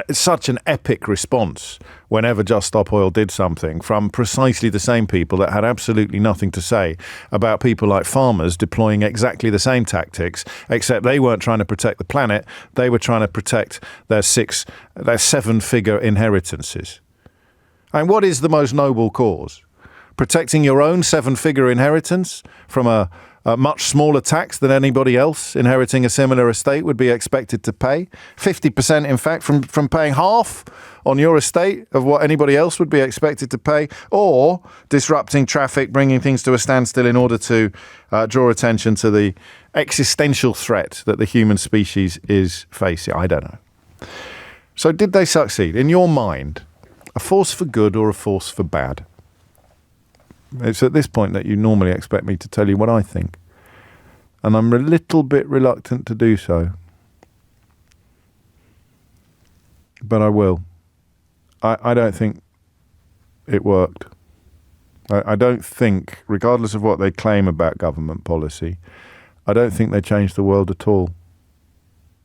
such an epic response whenever Just Stop Oil did something from precisely the same people that had absolutely nothing to say about people like farmers deploying exactly the same tactics, except they weren't trying to protect the planet, they were trying to protect their 7-figure inheritances. And what is the most noble cause? Protecting your own 7-figure inheritance from a much smaller tax than anybody else inheriting a similar estate would be expected to pay. 50%, in fact, from paying half on your estate of what anybody else would be expected to pay, or disrupting traffic, bringing things to a standstill in order to draw attention to the existential threat that the human species is facing. I don't know. So did they succeed? In your mind, a force for good or a force for bad? It's at this point that you normally expect me to tell you what I think. And I'm a little bit reluctant to do so. But I will. I don't think it worked. I don't think, regardless of what they claim about government policy, I don't think they changed the world at all.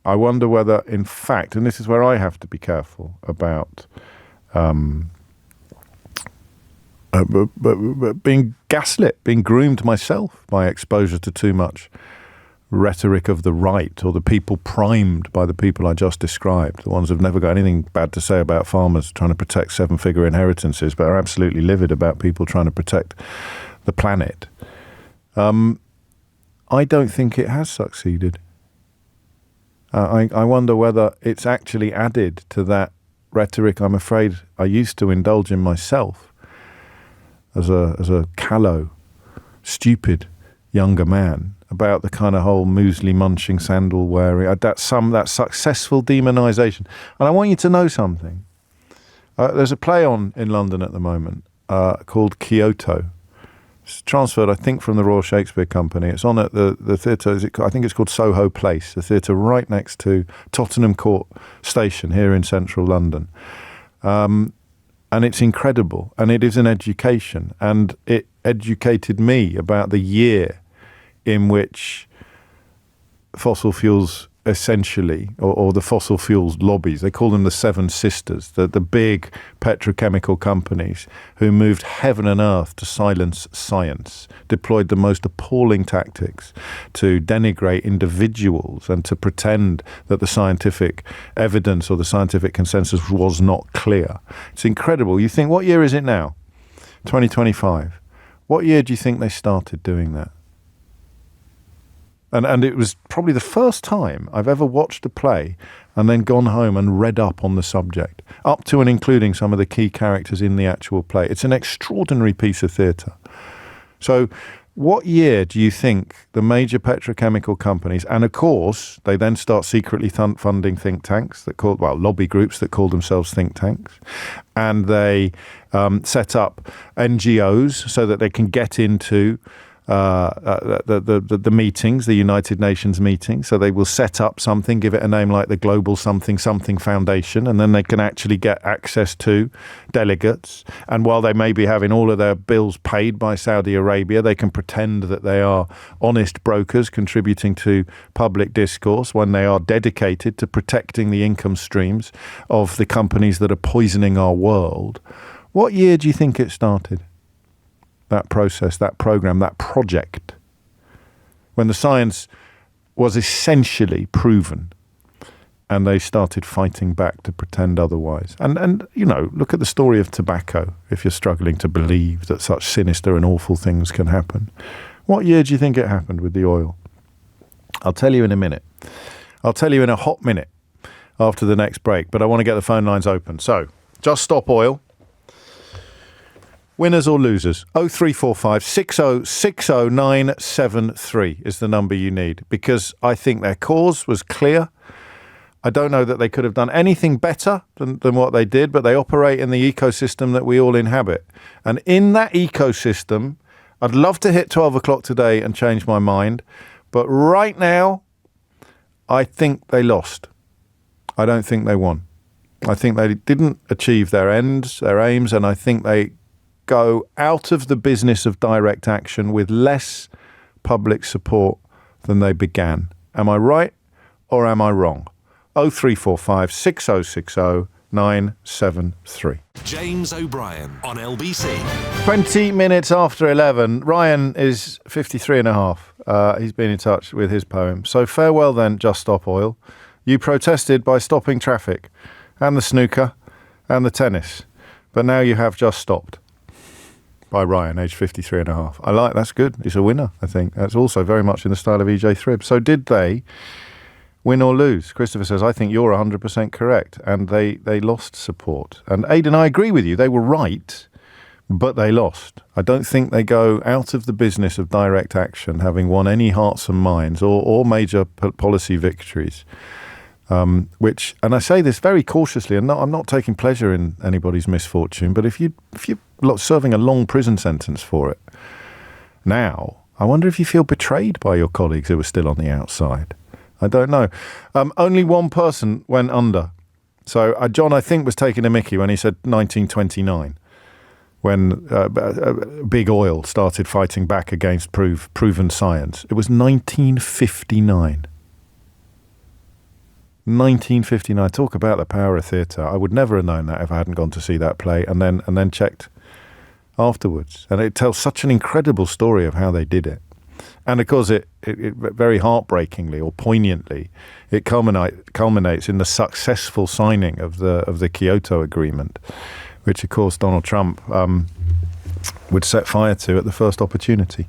I wonder whether, in fact, and this is where I have to be careful about being gaslit, being groomed myself by exposure to too much rhetoric of the right, or the people primed by the people I just described, the ones who've never got anything bad to say about farmers trying to protect seven-figure inheritances, but are absolutely livid about people trying to protect the planet. I don't think it has succeeded. I wonder whether it's actually added to that rhetoric I'm afraid I used to indulge in myself as a callow, stupid younger man, about the kind of whole muesli munching, sandal wearing, that successful demonization. And I want you to know something. There's a play on in London at the moment called Kyoto. It's transferred, I think, from the Royal Shakespeare Company. It's on at the theatre, I think it's called Soho Place, the theatre right next to Tottenham Court Station here in central London. And it's incredible, and it is an education, and it educated me about the year in which fossil fuels essentially, or the fossil fuels lobbies, they call them the Seven Sisters, the big petrochemical companies who moved heaven and earth to silence science, deployed the most appalling tactics to denigrate individuals and to pretend that the scientific evidence or the scientific consensus was not clear. It's incredible. You think, what year is it now? 2025. What year do you think they started doing that? And it was probably the first time I've ever watched a play and then gone home and read up on the subject, up to and including some of the key characters in the actual play. It's an extraordinary piece of theatre. So what year do you think the major petrochemical companies, and of course they then start secretly funding think tanks lobby groups that call themselves think tanks, and they set up NGOs so that they can get into the meetings, the United Nations meetings. So they will set up something, give it a name like the Global Something Something Foundation, and then they can actually get access to delegates. And while they may be having all of their bills paid by Saudi Arabia, they can pretend that they are honest brokers contributing to public discourse when they are dedicated to protecting the income streams of the companies that are poisoning our world. What year do you think it started? That process, that program, that project, when the science was essentially proven and they started fighting back to pretend otherwise. And you know, look at the story of tobacco, if you're struggling to believe that such sinister and awful things can happen. What year do you think it happened with the oil? I'll tell you in a minute. I'll tell you in a hot minute after the next break, but I want to get the phone lines open. So, Just Stop Oil. Winners or losers? 0345 6060 973 is the number you need, because I think their cause was clear. I don't know that they could have done anything better than what they did, but they operate in the ecosystem that we all inhabit. And in that ecosystem, I'd love to hit 12 o'clock today and change my mind. But right now, I think they lost. I don't think they won. I think they didn't achieve their ends, their aims, and I think they go out of the business of direct action with less public support than they began. Am I right or am I wrong? 0345 6060 973. James O'Brien on LBC. 20 minutes after 11. Ryan is 53 and a half. He's been in touch with his poem. So farewell then, Just Stop Oil. You protested by stopping traffic and the snooker and the tennis, but now you have just stopped. by Ryan, aged 53 and a half. That's good. It's a winner, I think. That's also very much in the style of EJ Thrib. So did they win or lose? Christopher says, I think you're 100% correct. And they lost support. And Aidan, I agree with you. They were right, but they lost. I don't think they go out of the business of direct action, having won any hearts and minds or major policy victories. And I say this very cautiously, and I'm not taking pleasure in anybody's misfortune, but if you're serving a long prison sentence for it now, I wonder if you feel betrayed by your colleagues who are still on the outside. I don't know. Only one person went under. So John, I think, was taking a mickey when he said 1929, when big oil started fighting back against proven science. It was 1959. 1959. Talk about the power of theatre. I would never have known that if I hadn't gone to see that play and then checked afterwards. And it tells such an incredible story of how they did it. And of course, it very heartbreakingly or poignantly, it culminates in the successful signing of the Kyoto Agreement, which of course Donald Trump would set fire to at the first opportunity.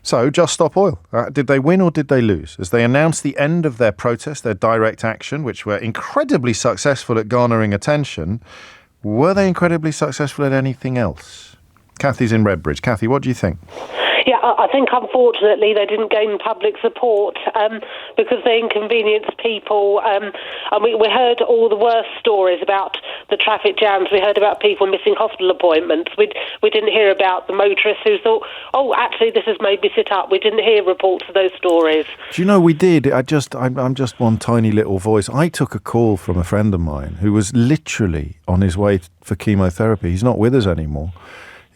So, Just Stop Oil. Did they win or did they lose? As they announced the end of their protest, their direct action, which were incredibly successful at garnering attention, were they incredibly successful at anything else? Kathy's in Redbridge. Kathy, what do you think? Yeah, I think unfortunately they didn't gain public support because they inconvenienced people. And we heard all the worst stories about the traffic jams. We heard about people missing hospital appointments. We didn't hear about the motorists who thought, oh, actually this has made me sit up. We didn't hear reports of those stories. Do you know, we did. I'm just one tiny little voice. I took a call from a friend of mine who was literally on his way for chemotherapy. He's not with us anymore.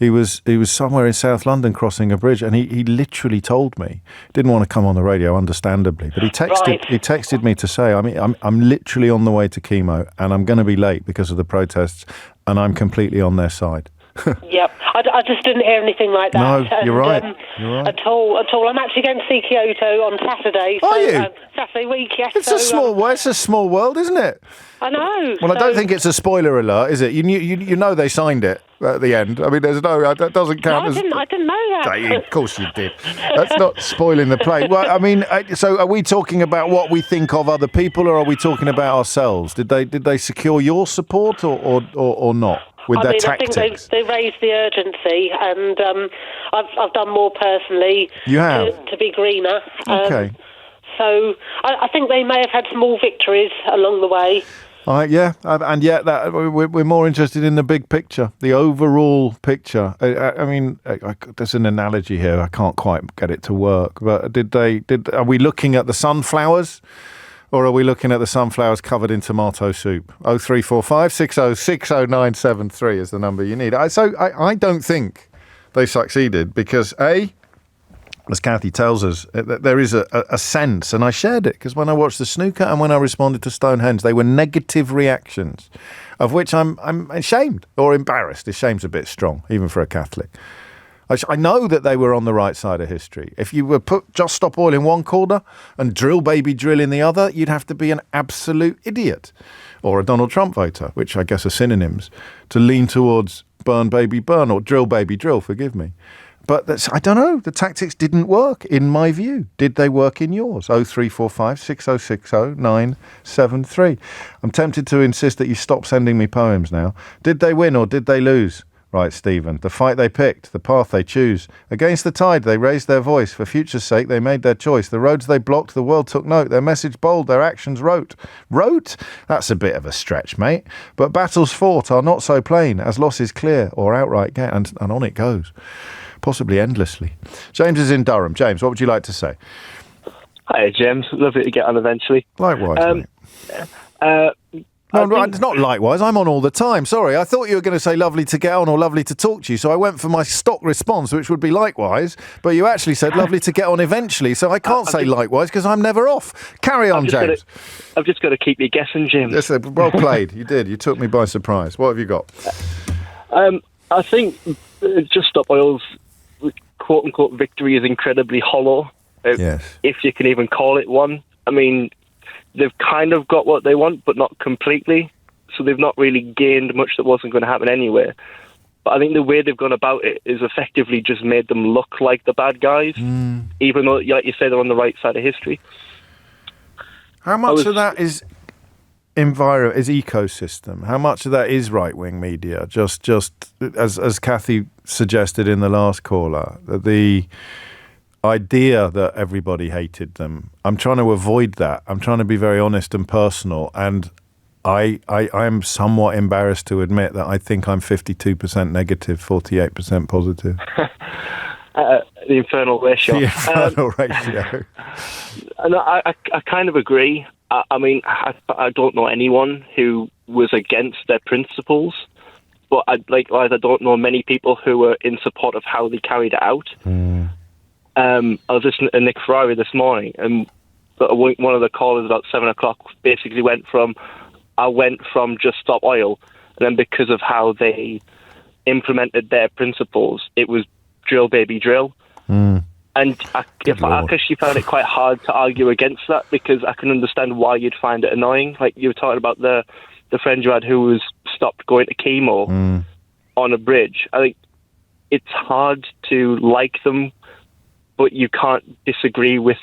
He was somewhere in South London crossing a bridge, and he literally told me, didn't want to come on the radio, understandably, but he texted me to say, I'm literally on the way to chemo, and I'm going to be late because of the protests, and I'm completely on their side. Yep, I just didn't hear anything like that. No, you're right. At all. I'm actually going to see Kyoto on Saturday. Are you? Saturday week, yes. It's a small world, isn't it? I know. Well, I don't think it's a spoiler alert, is it? You know they signed it at the end. I mean, that doesn't count as... I didn't know that. Of course you did. That's not spoiling the play. Well, I mean, so are we talking about what we think of other people, or are we talking about ourselves? Did they secure your support or not? With their tactics. I think they raised the urgency, and I've done more personally. You have? To be greener. Okay. So I think they may have had small victories along the way. Yeah, and yet that we're more interested in the big picture, the overall picture. I mean, there's an analogy here. I can't quite get it to work. But are we looking at the sunflowers? Or are we looking at the sunflowers covered in tomato soup? 0345 6060 is the number you need. So I don't think they succeeded because, A, as Kathy tells us, there is a sense, and I shared it, because when I watched the snooker and when I responded to Stonehenge, they were negative reactions, of which I'm ashamed or embarrassed. Ashamed's a bit strong, even for a Catholic. I know that they were on the right side of history. If you were put Just Stop Oil in one corner and Drill Baby Drill in the other, you'd have to be an absolute idiot, or a Donald Trump voter, which I guess are synonyms, to lean towards Burn Baby Burn or Drill Baby Drill, forgive me. But I don't know, the tactics didn't work in my view. Did they work in yours? 0345 6060 973. I'm tempted to insist that you stop sending me poems now. Did they win or did they lose? Right, Stephen. The fight they picked, the path they choose. Against the tide, they raised their voice. For future's sake, they made their choice. The roads they blocked, the world took note. Their message bold, their actions wrote. Wrote? That's a bit of a stretch, mate. But battles fought are not so plain, as loss is clear or outright gain. And on it goes. Possibly endlessly. James is in Durham. James, what would you like to say? Hi, James. Lovely to get on eventually. Likewise, mate. No, it's not likewise. I'm on all the time. Sorry, I thought you were going to say lovely to get on or lovely to talk to you, so I went for my stock response, which would be likewise, but you actually said lovely to get on eventually, so I can't say likewise because I'm never off. Carry on, James. I've just got to keep you guessing, Jim. Yes, well played. You did. You took me by surprise. What have you got? I think Just Stop Oil's quote-unquote victory is incredibly hollow, yes. If you can even call it one. I mean, they've kind of got what they want, but not completely. So they've not really gained much that wasn't going to happen anyway. But I think the way they've gone about it is effectively just made them look like the bad guys, even though, like you say, they're on the right side of history. How much of that is ecosystem? How much of that is right-wing media? Just as Kathy suggested in the last caller, the idea that everybody hated them. I'm trying to avoid that. I'm trying to be very honest and personal, and I am somewhat embarrassed to admit that I think I'm 52% negative, 48% positive. The infernal ratio. The infernal ratio. And I kind of agree. I mean, I don't know anyone who was against their principles, but I don't know many people who were in support of how they carried it out. I was listening to Nick Ferrari this morning, and one of the callers about 7 o'clock basically went from just stop oil, and then because of how they implemented their principles, it was drill baby drill. And I actually found it quite hard to argue against that, because I can understand why you'd find it annoying. Like you were talking about the friend you had who was stopped going to chemo on a bridge. I think it's hard to like them, but you can't disagree with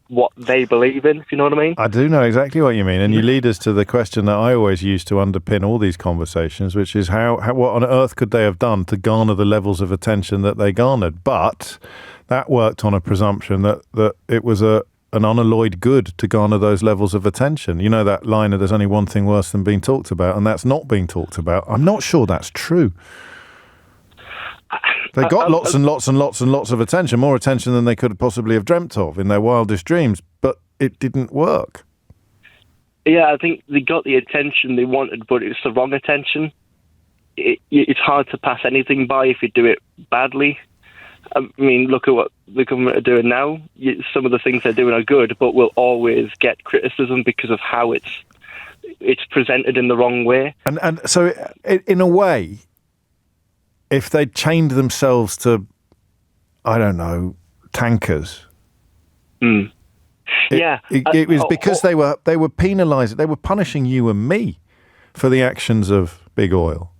what they believe in, if you know what I mean. I do know exactly what you mean, and you lead us to the question that I always use to underpin all these conversations, which is how what on earth could they have done to garner the levels of attention that they garnered? But that worked on a presumption that it was an unalloyed good to garner those levels of attention. You know that line of "there's only one thing worse than being talked about," and that's not being talked about. I'm not sure that's true. They got lots and lots and lots and lots of attention, more attention than they could possibly have dreamt of in their wildest dreams, but it didn't work. Yeah, I think they got the attention they wanted, but it's the wrong attention. It's hard to pass anything by if you do it badly. I mean, look at what the government are doing now. Some of the things they're doing are good, but will always get criticism because of how it's presented in the wrong way. And so, in a way, if they'd chained themselves to, I don't know, tankers. It was because they were penalising, they were punishing you and me for the actions of big oil.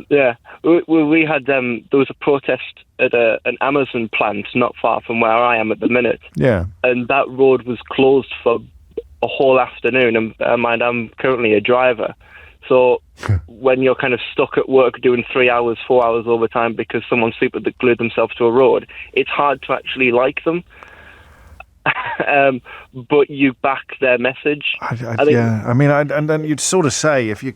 Yeah, we had there was a protest at an Amazon plant not far from where I am at the minute. Yeah, and that road was closed for a whole afternoon. And mind, I'm currently a driver. So when you're kind of stuck at work doing 3 hours, 4 hours overtime because someone stupid that glued themselves to a road, it's hard to actually like them. But you back their message. And then you'd sort of say if you're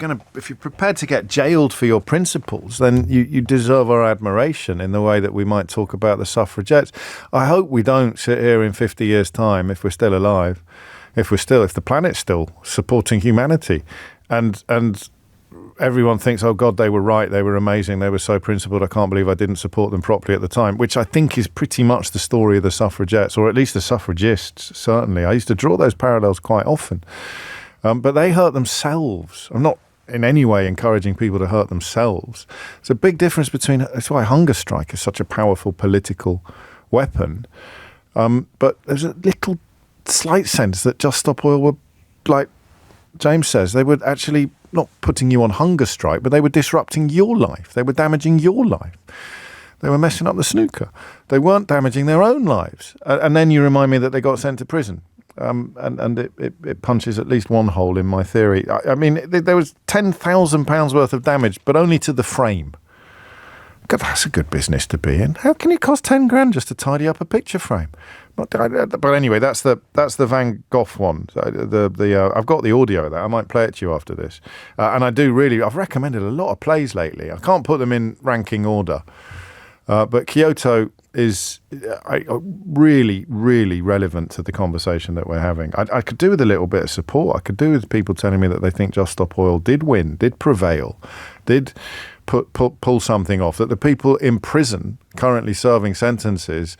prepared to get jailed for your principles, then you deserve our admiration in the way that we might talk about the suffragettes. I hope we don't sit here in 50 years' time, if we're still alive, if the planet's still supporting humanity. And everyone thinks, oh God, they were right, they were amazing, they were so principled, I can't believe I didn't support them properly at the time, which I think is pretty much the story of the suffragettes, or at least the suffragists, certainly. I used to draw those parallels quite often. But they hurt themselves. I'm not in any way encouraging people to hurt themselves. There's a big difference between, that's why hunger strike is such a powerful political weapon. But there's a little slight sense that Just Stop Oil were, like James says, they were actually not putting you on hunger strike, but they were disrupting your life. They were damaging your life. They were messing up the snooker. They weren't damaging their own lives. And then you remind me that they got sent to prison. And it punches at least one hole in my theory. I mean, there was £10,000 worth of damage, but only to the frame. God, that's a good business to be in. How can it cost 10 grand just to tidy up a picture frame? But anyway, that's the Van Gogh one. I've got the audio of that. I might play it to you after this. And I've recommended a lot of plays lately. I can't put them in ranking order. But Kyoto is really, really relevant to the conversation that we're having. I could do with a little bit of support. I could do with people telling me that they think Just Stop Oil did win, did prevail, did pull something off, that the people in prison currently serving sentences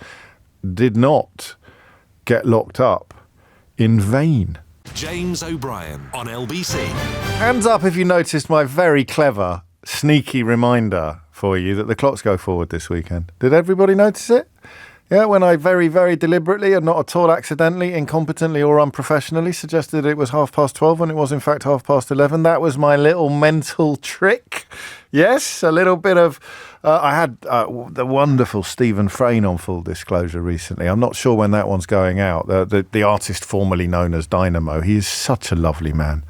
did not get locked up in vain. James O'Brien on LBC. Hands up if you noticed my very clever, sneaky reminder for you that the clocks go forward this weekend. Did everybody notice it? Yeah, when I very, very deliberately and not at all accidentally, incompetently or unprofessionally suggested it was 12:30 when it was in fact 11:30. That was my little mental trick. Yes, a little bit of... I had the wonderful Stephen Frayne on Full Disclosure recently. I'm not sure when that one's going out. The artist formerly known as Dynamo. He is such a lovely man.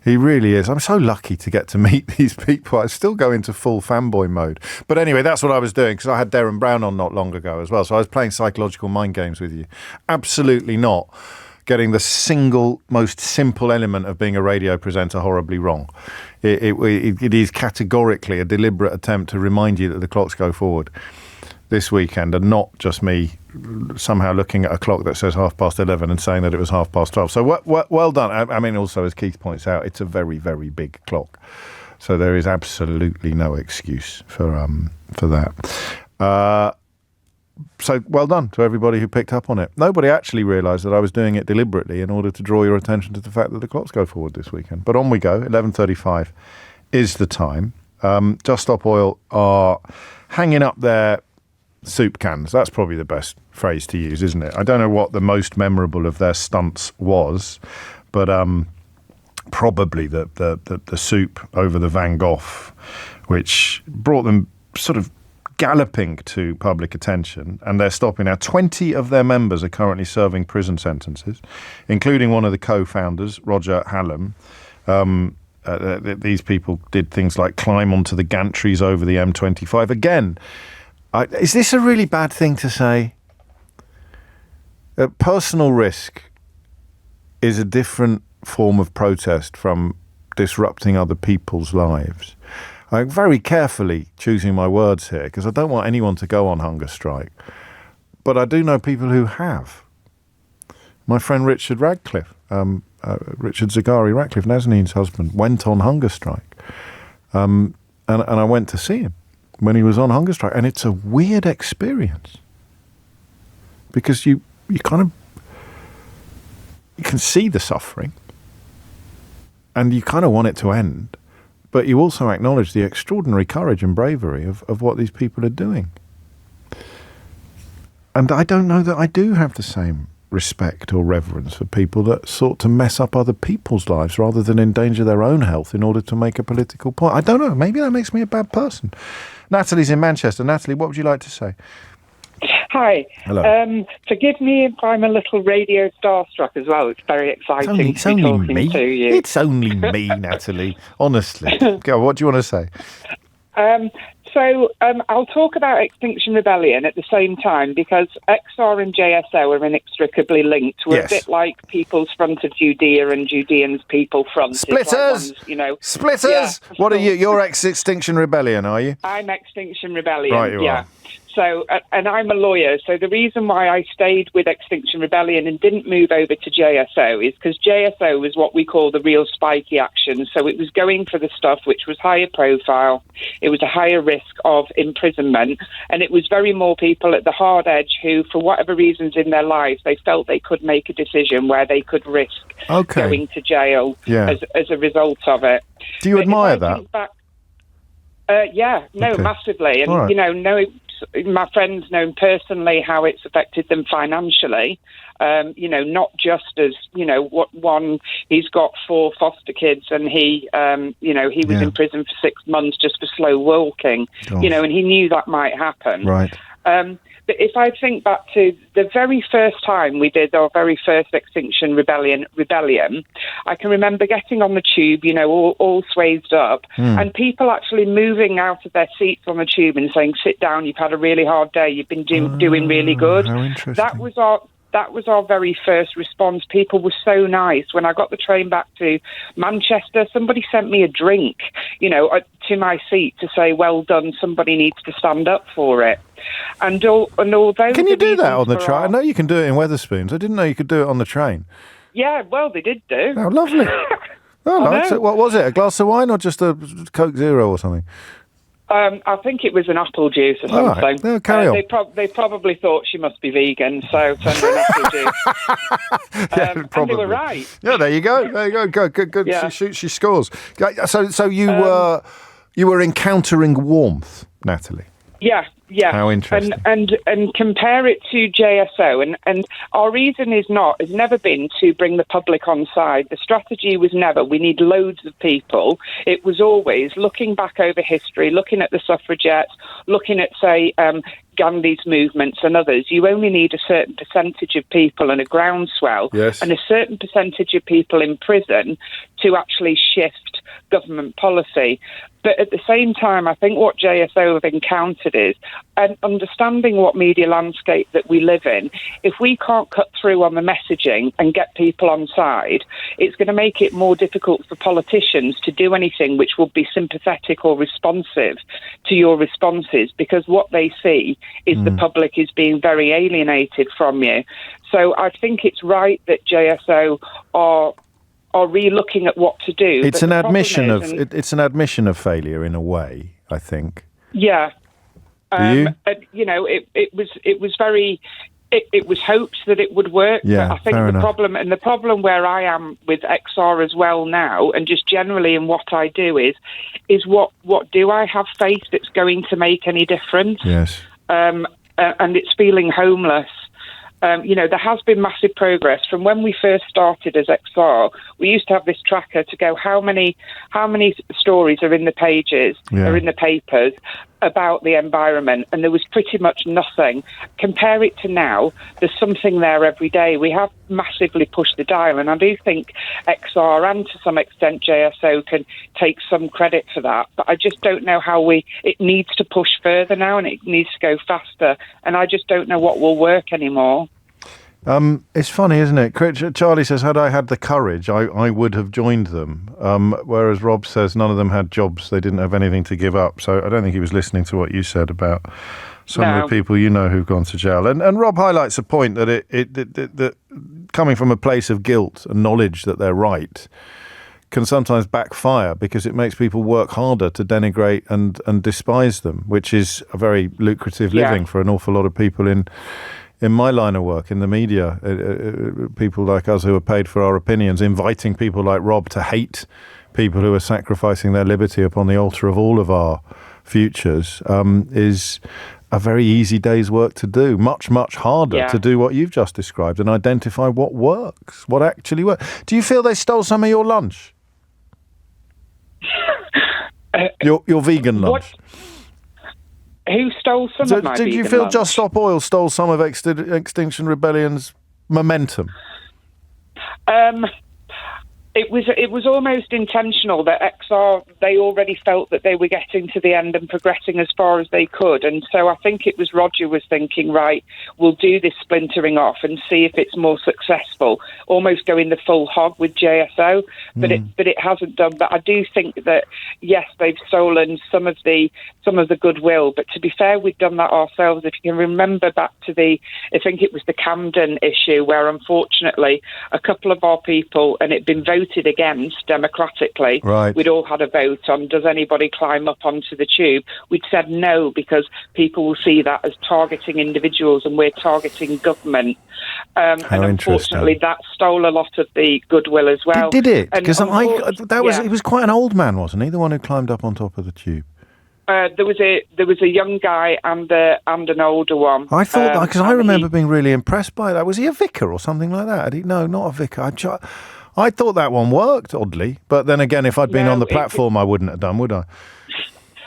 He really is. I'm so lucky to get to meet these people. I still go into full fanboy mode. But anyway, that's what I was doing because I had Darren Brown on not long ago as well. So I was playing psychological mind games with you. Absolutely not getting the single most simple element of being a radio presenter horribly wrong. It is categorically a deliberate attempt to remind you that the clocks go forward this weekend, and not just me somehow looking at a clock that says 11:30 and saying that it was 12:30. So well done. I mean, also, as Keith points out, it's a very, very big clock. So there is absolutely no excuse for that. So well done to everybody who picked up on it. Nobody actually realised that I was doing it deliberately in order to draw your attention to the fact that the clocks go forward this weekend. But on we go. 11:35 is the time. Just Stop Oil are hanging up their soup cans. That's probably the best phrase to use, isn't it? I don't know what the most memorable of their stunts was, but probably the soup over the Van Gogh, which brought them sort of galloping to public attention, and they're stopping now. 20 of their members are currently serving prison sentences, including one of the co-founders, Roger Hallam. These people did things like climb onto the gantries over the M25. Again, is this a really bad thing to say? Personal risk is a different form of protest from disrupting other people's lives. I'm very carefully choosing my words here because I don't want anyone to go on hunger strike. But I do know people who have. My friend Richard Radcliffe, Richard Zagari Radcliffe, Nazanin's husband, went on hunger strike. And I went to see him when he was on hunger strike. And it's a weird experience because you can see the suffering and you kind of want it to end. But you also acknowledge the extraordinary courage and bravery of what these people are doing. And I don't know that I do have the same respect or reverence for people that sought to mess up other people's lives rather than endanger their own health in order to make a political point. I don't know. Maybe that makes me a bad person. Natalie's in Manchester. Natalie, what would you like to say? Hi. Hello. Forgive me if I'm a little radio starstruck as well. It's very exciting to be talking to you. It's only me, Natalie. Honestly. Go on, what do you want to say? I'll talk about Extinction Rebellion at the same time because XR and JSO are inextricably linked. We're a bit like People's Front of Judea and Judeans People Front. Splitters! Splitters! Yeah. What are you? You're Extinction Rebellion, are you? I'm Extinction Rebellion, right, you are. So, and I'm a lawyer, so the reason why I stayed with Extinction Rebellion and didn't move over to JSO is because JSO was what we call the real spiky action. So it was going for the stuff which was higher profile, it was a higher risk of imprisonment, and it was very more people at the hard edge who, for whatever reasons in their lives, they felt they could make a decision where they could risk going to jail as a result of it. Do you admire that? Massively. And, my friends know personally how it's affected them financially. Not just as, he's got 4 foster kids and he was in prison for 6 months just for slow walking, and he knew that might happen. Right. But if I think back to the very first time we did our very first Extinction Rebellion, I can remember getting on the tube, all swathed up, and people actually moving out of their seats on the tube and saying, "Sit down, you've had a really hard day, you've been doing really good." How interesting. That was our very first response. People were so nice. When I got the train back to Manchester, somebody sent me a drink, to my seat to say, "Well done, somebody needs to stand up for it." And although... Can you do that on the train? I know you can do it in Wetherspoons. I didn't know you could do it on the train. Yeah, well, they did do. Oh, lovely. What was it, a glass of wine or just a Coke Zero or something? I think it was an apple juice or something. Right. No, carry on. They probably thought she must be vegan, so sent her an apple juice. And they were right. Yeah, there you go. Good. Yeah. She scores. So you were encountering warmth, Natalie. Yeah. How interesting. And compare it to JSO. And our reason has never been to bring the public on side. The strategy was never, we need loads of people. It was always looking back over history, looking at the suffragettes, looking at, say, Gandhi's movements and others. You only need a certain percentage of people and a groundswell and a certain percentage of people in prison to actually shift government policy. But at the same time, I think what JSO have encountered is an understanding what media landscape that we live in. If we can't cut through on the messaging and get people on side, it's going to make it more difficult for politicians to do anything which will be sympathetic or responsive to your responses, because what they see is the public is being very alienated from you. So I think it's right that JSO are re-looking at what to do. It's an admission of failure in a way, I think. Yeah. It was hoped that it would work. Yeah, but I think the problem where I am with XR as well now, and just generally in what I do is what do I have faith that's going to make any difference? Yes. And it's feeling homeless. There has been massive progress from when we first started as XR. We used to have this tracker to go how many stories are in the pages, are in the papers about the environment, and there was pretty much nothing. Compare it to now, there's something there every day. We have massively pushed the dial, and I do think XR and to some extent JSO can take some credit for that, but I just don't know how it needs to push further now, and it needs to go faster, and I just don't know what will work anymore. It's funny, isn't it? Charlie says, had I had the courage, I would have joined them. Whereas Rob says none of them had jobs. They didn't have anything to give up. So I don't think he was listening to what you said about some of the people who've gone to jail. And Rob highlights a point that that coming from a place of guilt and knowledge that they're right can sometimes backfire, because it makes people work harder to denigrate and despise them, which is a very lucrative living for an awful lot of people in my line of work, in the media, people like us who are paid for our opinions. Inviting people like Rob to hate people who are sacrificing their liberty upon the altar of all of our futures is a very easy day's work to do. Much, much harder to do what you've just described and identify what works, what actually works. Do you feel they stole some of your lunch? Your vegan lunch? Who stole some of my vegan lunch? Did you feel Just Stop Oil stole some of Extinction Rebellion's momentum? It was almost intentional that XR, they already felt that they were getting to the end and progressing as far as they could. And so I think it was Roger was thinking, right, we'll do this splintering off and see if it's more successful, almost going the full hog with JSO. But it hasn't done. But I do think that, yes, they've stolen some of the goodwill. But to be fair, we've done that ourselves. If you can remember back to I think it was the Camden issue, where unfortunately a couple of our people, and it'd been voted against democratically. Right. We'd all had a vote on, does anybody climb up onto the tube? We'd said no, because people will see that as targeting individuals, and we're targeting government. And unfortunately, that stole a lot of the goodwill as well. Did it? Because he was quite an old man, wasn't he? The one who climbed up on top of the tube. There was a young guy and an older one. I thought that, because I remember being really impressed by that. Was he a vicar or something like that? No, not a vicar. I thought that one worked, oddly. But then again, if I'd been on the platform, I wouldn't have done, would I?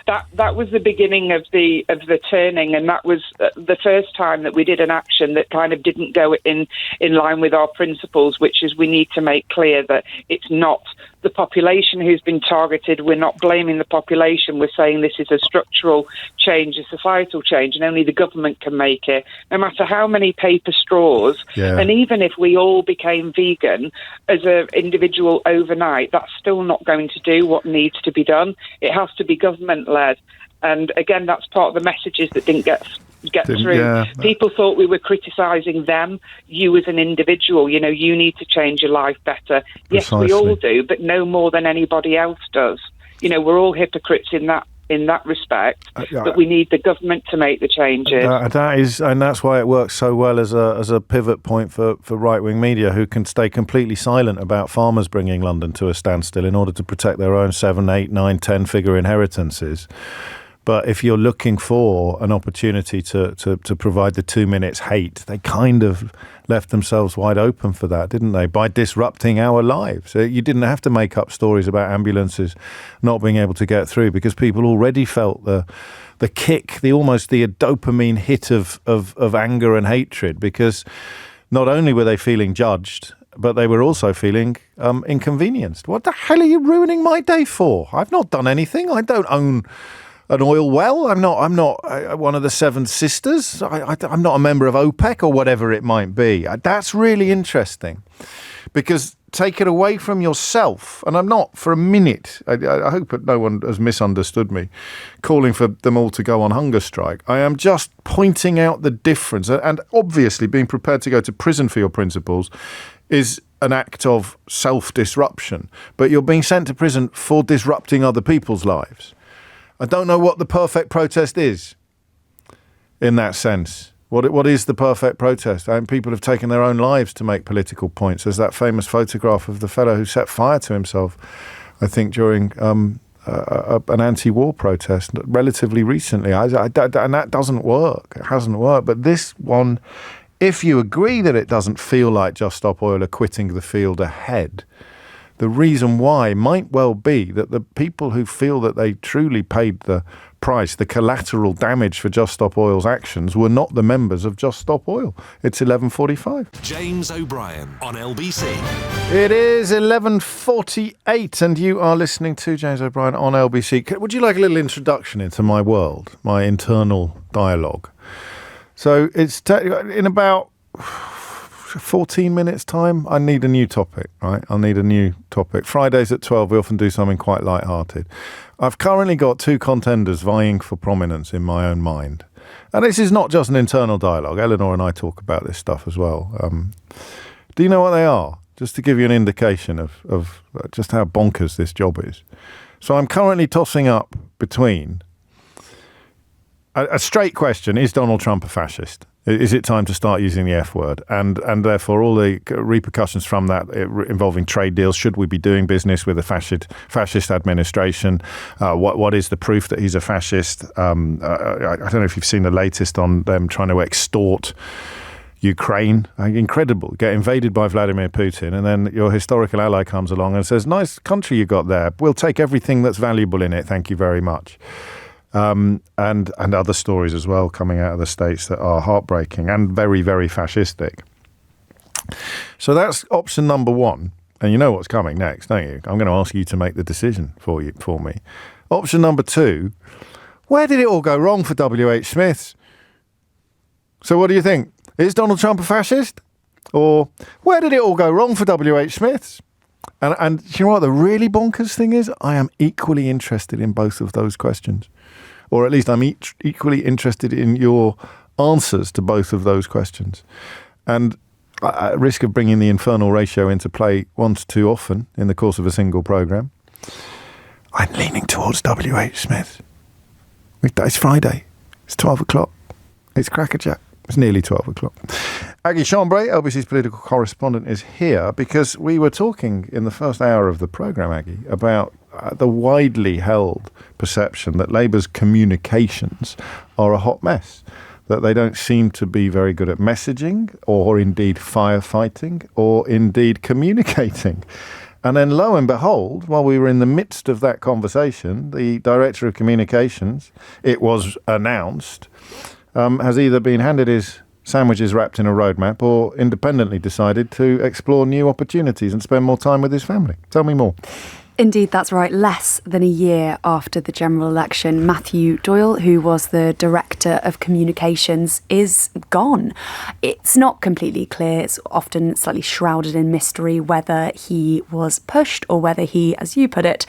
That was the beginning of the turning, and that was the first time that we did an action that kind of didn't go in line with our principles, which is we need to make clear that it's not the population who's been targeted. We're not blaming the population. We're saying this is a structural change, a societal change, and only the government can make it, no matter how many paper straws. Yeah. And even if we all became vegan as an individual overnight, that's still not going to do what needs to be done. It has to be government-led. And again, that's part of the messages that didn't get through. Yeah. People thought we were criticising them, you as an individual. You need to change your life better. Yes, Precisely. we all do, but no more than anybody else does. We're all hypocrites in that respect, but we need the government to make the changes. And that's why it works so well as a pivot point for right-wing media, who can stay completely silent about farmers bringing London to a standstill in order to protect their own 7, 8, 9, 10 figure inheritances. But if you're looking for an opportunity to provide the 2 minutes hate, they kind of left themselves wide open for that, didn't they? By disrupting our lives. You didn't have to make up stories about ambulances not being able to get through, because people already felt the kick, the dopamine hit of anger and hatred, because not only were they feeling judged, but they were also feeling inconvenienced. What the hell are you ruining my day for? I've not done anything. I don't own an oil well. I'm not one of the Seven Sisters. I'm not a member of OPEC or whatever it might be. That's really interesting, because take it away from yourself. And I'm not for a minute, I hope that no one has misunderstood me, calling for them all to go on hunger strike. I am just pointing out the difference. And obviously being prepared to go to prison for your principles is an act of self-disruption. But you're being sent to prison for disrupting other people's lives. I don't know what the perfect protest is in that sense. What is the perfect protest? People have taken their own lives to make political points. There's that famous photograph of the fellow who set fire to himself, I think, during an anti-war protest relatively recently. And that doesn't work. It hasn't worked. But this one, if you agree that it doesn't feel like Just Stop Oil are quitting the field ahead, the reason why might well be that the people who feel that they truly paid the price, the collateral damage for Just Stop Oil's actions, were not the members of Just Stop Oil. It's 11:45. James O'Brien on LBC. It is 11:48 and you are listening to James O'Brien on LBC. Would you like a little introduction into my world, my internal dialogue? So it's in about 14 minutes time, I need a new topic, right? I'll need a new topic. Fridays at 12, we often do something quite light-hearted. I've currently got two contenders vying for prominence in my own mind. And this is not just an internal dialogue. Eleanor and I talk about this stuff as well. Do you know what they are? Just to give you an indication of just how bonkers this job is. So I'm currently tossing up between a straight question: is Donald Trump a fascist? Is it time to start using the F word? And therefore all the repercussions from that involving trade deals. Should we be doing business with a fascist administration? What is the proof that he's a fascist? I don't know if you've seen the latest on them trying to extort Ukraine. Incredible. Get invaded by Vladimir Putin, and then your historical ally comes along and says, nice country you got there. We'll take everything that's valuable in it. Thank you very much. And other stories as well coming out of the States that are heartbreaking and very, very fascistic. So that's option number one. And you know what's coming next, don't you? I'm going to ask you to make the decision for me. Option number two: where did it all go wrong for W.H. Smiths? So what do you think? Is Donald Trump a fascist? Or where did it all go wrong for W.H. Smiths? And you know what the really bonkers thing is? I am equally interested in both of those questions. Or at least I'm equally interested in your answers to both of those questions. And at risk of bringing the infernal ratio into play once too often in the course of a single programme, I'm leaning towards W.H. Smith. It's Friday. It's 12 o'clock. It's crackerjack. It's nearly 12 o'clock. Aggie Chambray, LBC's political correspondent, is here because we were talking in the first hour of the programme, Aggie, about the widely held perception that Labour's communications are a hot mess, that they don't seem to be very good at messaging or indeed firefighting or indeed communicating. And then lo and behold, while we were in the midst of that conversation, the Director of Communications, it was announced, has either been handed his sandwiches wrapped in a roadmap or independently decided to explore new opportunities and spend more time with his family. Tell me more. Indeed, that's right. Less than a year after the general election, Matthew Doyle, who was the Director of Communications, is gone. It's not completely clear. It's often slightly shrouded in mystery whether he was pushed or whether he, as you put it,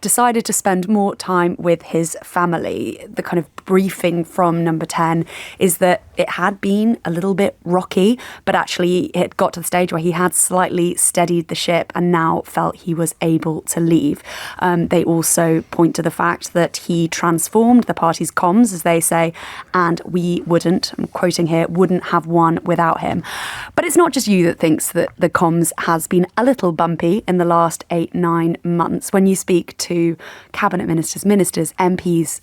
decided to spend more time with his family. The kind of briefing from Number 10 is that it had been a little bit rocky, but actually it got to the stage where he had slightly steadied the ship and now felt he was able to to leave. They also point to the fact that he transformed the party's comms, as they say, and we wouldn't, I'm quoting here, wouldn't have won without him. But it's not just you that thinks that the comms has been a little bumpy in the last 8-9 months. When you speak to cabinet ministers, MPs,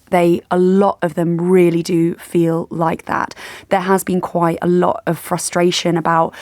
a lot of them really do feel like that. There has been quite a lot of frustration about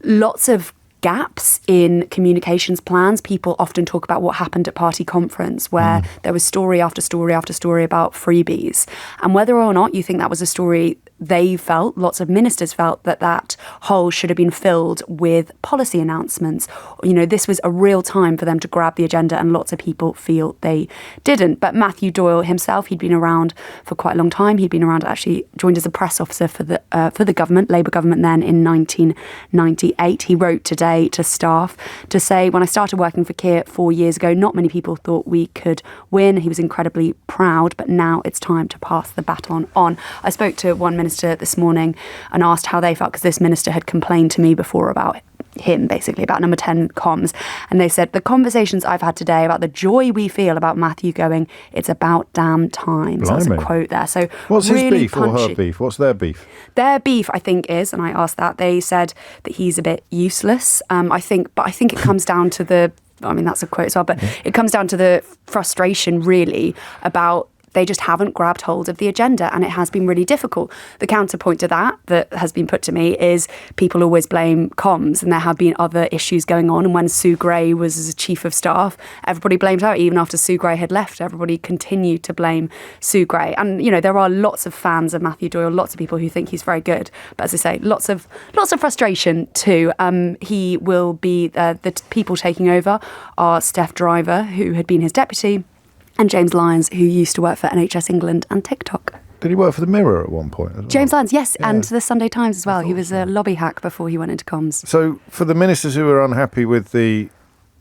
lots of gaps in communications plans. People often talk about what happened at party conference, where there was story after story after story about freebies. And whether or not you think that was a story they felt, lots of ministers felt, that hole should have been filled with policy announcements. You know, this was a real time for them to grab the agenda, and lots of people feel they didn't. But Matthew Doyle himself, he'd been around for quite a long time. He'd been around, actually joined as a press officer for the government, Labour government then, in 1998. He wrote today to staff to say, when I started working for Keir 4 years ago, not many people thought we could win. He was incredibly proud, but now it's time to pass the baton on. I spoke to one minister this morning and asked how they felt, because this minister had complained to me before about him, basically about number 10 comms, and they said, the conversations I've had today about the joy we feel about Matthew going, it's about damn time. So that's a quote there. So what's really his beef punchy. or her beef? What's their beef? Their beef, I think, is, and I asked that, they said that he's a bit useless. I think it comes down to that's a quote as well, but it comes down to the frustration really about they just haven't grabbed hold of the agenda, and it has been really difficult. The counterpoint to that has been put to me is people always blame comms, and there have been other issues going on. And when Sue Gray was as chief of staff, everybody blamed her. Even after Sue Gray had left, everybody continued to blame Sue Gray. And, you know, there are lots of fans of Matthew Doyle, lots of people who think he's very good. But as I say, lots of frustration too. He will be, the people taking over are Steph Driver, who had been his deputy, and James Lyons, who used to work for NHS England and TikTok. Did he work for the Mirror at one point as well? James Lyons, yes, yeah. And the Sunday Times as well. He was a lobby hack before he went into comms. So for the ministers who are unhappy with the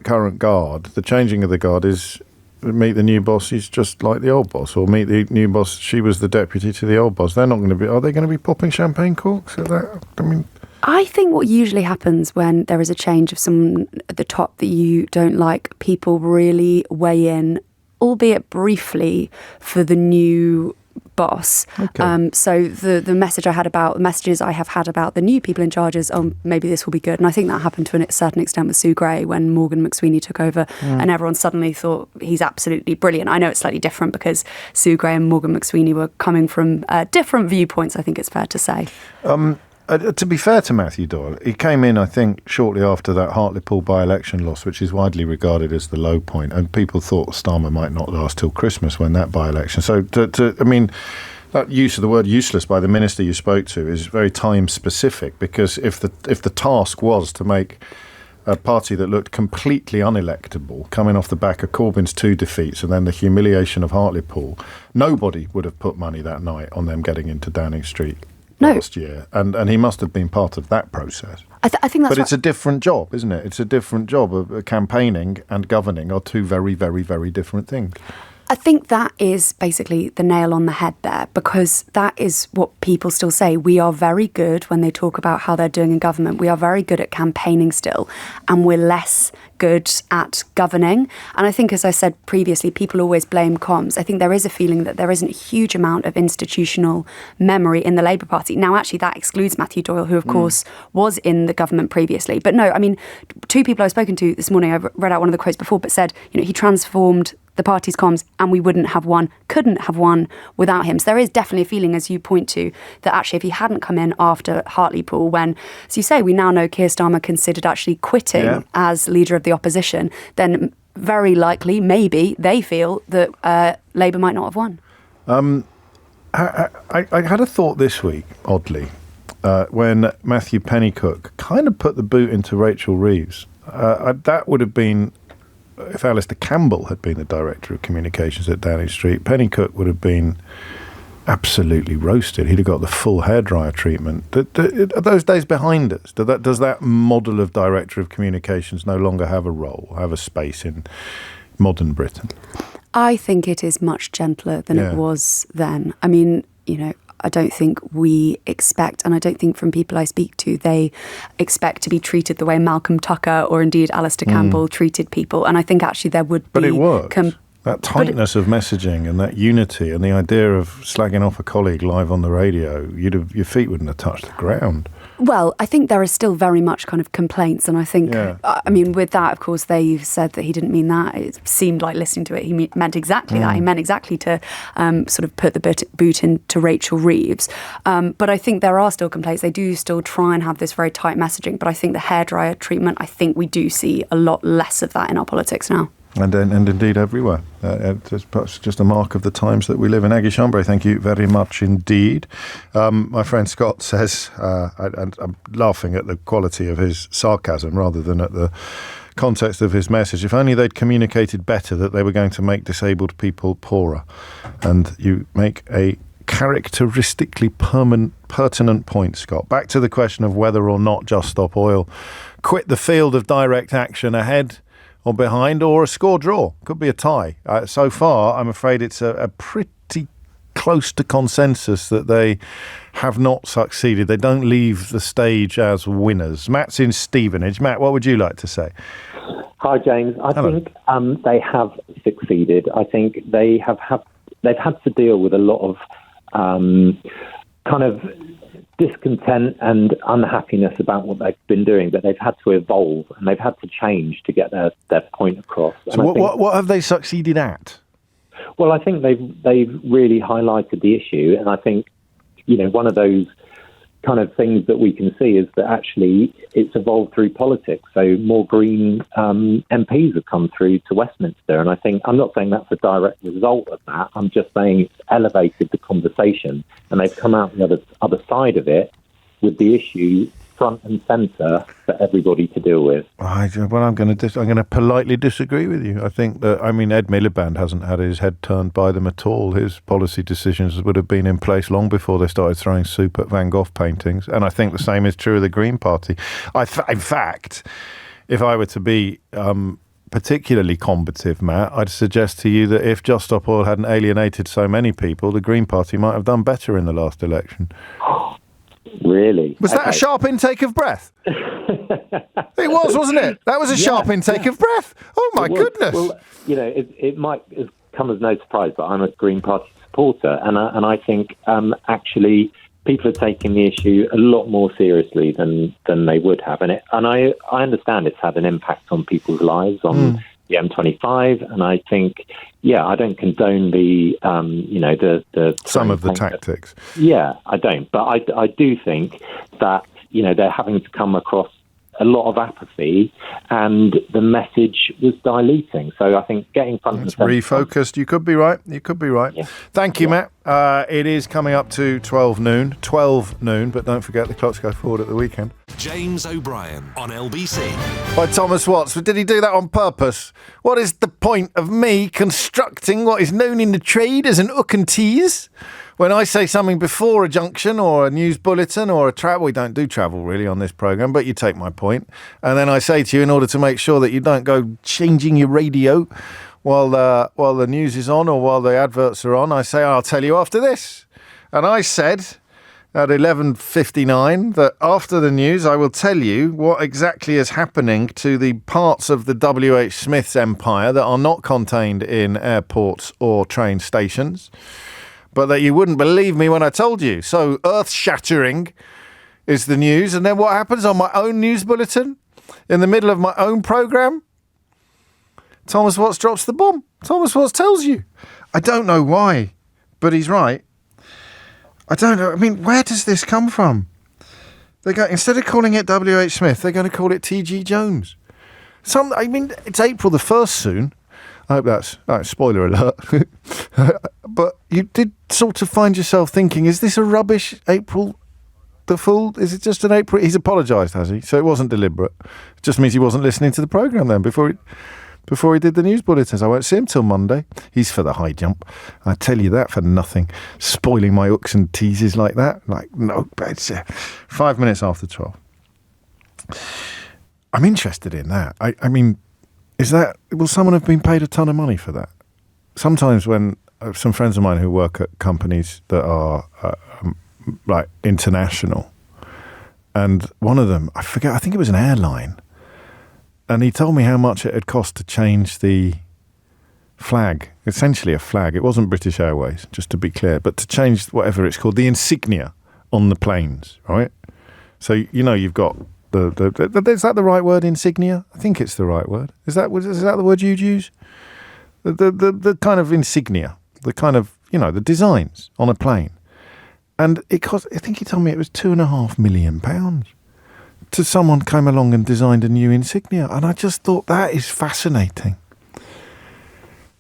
current guard, the changing of the guard is meet the new boss, he's just like the old boss, or meet the new boss, she was the deputy to the old boss. Are they going to be popping champagne corks at that? I think what usually happens when there is a change of someone at the top that you don't like, people really weigh in, albeit briefly, for the new boss. Okay. So the messages I have had about the new people in charge is, maybe this will be good. And I think that happened to a certain extent with Sue Gray when Morgan McSweeney took over, and everyone suddenly thought he's absolutely brilliant. I know it's slightly different because Sue Gray and Morgan McSweeney were coming from different viewpoints, I think it's fair to say. To be fair to Matthew Doyle, he came in, I think, shortly after that Hartlepool by-election loss, which is widely regarded as the low point, and people thought Starmer might not last till Christmas when that by-election. So, that use of the word useless by the minister you spoke to is very time-specific, because if the task was to make a party that looked completely unelectable, coming off the back of Corbyn's 2 defeats and then the humiliation of Hartlepool, nobody would have put money that night on them getting into Downing Street last year, and he must have been part of that process. I think that's. But it's a different job, isn't it? It's a different job. Of campaigning and governing are two very, very, very different things. I think that is basically the nail on the head there, because that is what people still say. We are very good when they talk about how they're doing in government. We are very good at campaigning still, and we're less good at governing. And I think, as I said previously, people always blame comms. I think there is a feeling that there isn't a huge amount of institutional memory in the Labour Party. Now, actually, that excludes Matthew Doyle, who, of course, was in the government previously. But no, I mean, 2 people I've spoken to this morning, I've read out one of the quotes before, but said, he transformed the party's comms, and we couldn't have won without him. So there is definitely a feeling, as you point to, that actually if he hadn't come in after Hartlepool, when, as you say, we now know Keir Starmer considered actually quitting as leader of the opposition, then very likely, maybe, they feel that Labour might not have won. I had a thought this week, oddly, when Matthew Pennycook kind of put the boot into Rachel Reeves. That would have been, if Alistair Campbell had been the director of communications at Downing Street, Pennycook would have been absolutely roasted. He'd have got the full hairdryer treatment. Are those days behind us? Does that model of director of communications no longer have a role, have a space in modern Britain? I think it is much gentler than it was then. I mean, I don't think we expect, and I don't think from people I speak to, they expect to be treated the way Malcolm Tucker or indeed Alistair Campbell treated people. And I think actually there would be... But it works. That tightness of messaging and that unity and the idea of slagging off a colleague live on the radio, your feet wouldn't have touched the ground. Well, I think there are still very much kind of complaints, and I think, I mean, with that, of course, they said that he didn't mean that. It seemed like listening to it, he meant exactly that. He meant exactly to sort of put the boot into Rachel Reeves. But I think there are still complaints. They do still try and have this very tight messaging, but I think the hairdryer treatment, I think we do see a lot less of that in our politics now. And indeed everywhere. It's perhaps just a mark of the times that we live in. Aggie Chambray, thank you very much indeed. My friend Scott says, and I'm laughing at the quality of his sarcasm rather than at the context of his message. If only they'd communicated better that they were going to make disabled people poorer. And you make a characteristically pertinent point, Scott. Back to the question of whether or not Just Stop Oil quit the field of direct action ahead or behind, or a score draw. Could be a tie. So far, I'm afraid it's a pretty close to consensus that they have not succeeded. They don't leave the stage as winners. Matt's in Stevenage. Matt, what would you like to say? Hi, James. I think they have succeeded. I think they've had to deal with a lot of kind of discontent and unhappiness about what they've been doing, but they've had to evolve and they've had to change to get their point across. So what have they succeeded at? Well, I think they've really highlighted the issue, and I think, you know, one of those kind of things that we can see is that actually it's evolved through politics. So more Green MPs have come through to Westminster, and I think, I'm not saying that's a direct result of that, I'm just saying it's elevated the conversation, and they've come out the other side of it with the issue front and centre for everybody to deal with. Well, I'm going to politely disagree with you. I think that, Ed Miliband hasn't had his head turned by them at all. His policy decisions would have been in place long before they started throwing soup at Van Gogh paintings. And I think the same is true of the Green Party. In fact, if I were to be particularly combative, Matt, I'd suggest to you that if Just Stop Oil hadn't alienated so many people, the Green Party might have done better in the last election. Really? Was that a sharp intake of breath? It was, wasn't it? That was a sharp intake of breath. Oh, my goodness. Well, you know, it might come as no surprise, but I'm a Green Party supporter, and I think actually people are taking the issue a lot more seriously than they would have. And I understand it's had an impact on people's lives, on the M25, and I think, I don't condone the some of the tactics. I don't, but I do think that, you know, they're having to come across a lot of apathy, and the message was diluting. So I think getting front and centre. Refocused. You could be right. Yeah. Thank you, Matt. It is coming up to 12 noon, but don't forget the clocks go forward at the weekend. James O'Brien on LBC. By Thomas Watts. Did he do that on purpose? What is the point of me constructing what is known in the trade as an hook and tease? When I say something before a junction or a news bulletin or a travel, we don't do travel really on this programme, but you take my point. And then I say to you, in order to make sure that you don't go changing your radio while the news is on or while the adverts are on, I say, I'll tell you after this. And I said at 11:59 that after the news, I will tell you what exactly is happening to the parts of the W.H. Smith's empire that are not contained in airports or train stations, but that you wouldn't believe me when I told you. So earth-shattering is the news. And then what happens on my own news bulletin in the middle of my own programme? Thomas Watts drops the bomb. Thomas Watts tells you. I don't know why, but he's right. I don't know. I mean, where does this come from? Instead of calling it W.H. Smith, they're going to call it T.G. Jones. It's April the 1st soon. I hope that's spoiler alert. But you did sort of find yourself thinking, is this a rubbish April the Fool? Is it just an April? He's apologised, has he? So it wasn't deliberate. It just means he wasn't listening to the programme then before he did the news bulletins. I won't see him till Monday. He's for the high jump. I tell you that for nothing. Spoiling my hooks and teases like that. No, but it's 5 minutes after 12. I'm interested in that. I mean, will someone have been paid a ton of money for that? Sometimes when some friends of mine who work at companies that are like international, and one of them, I forget, I think it was an airline, and he told me how much it had cost to change the flag, essentially a flag. It wasn't British Airways, just to be clear, but to change whatever it's called, the insignia on the planes, right? So, you've got the is that the right word, insignia? I think it's the right word. Is that the word you'd use? The kind of insignia, the kind of, the designs on a plane. And it cost, I think he told me it was £2.5 million to someone came along and designed a new insignia. And I just thought that is fascinating.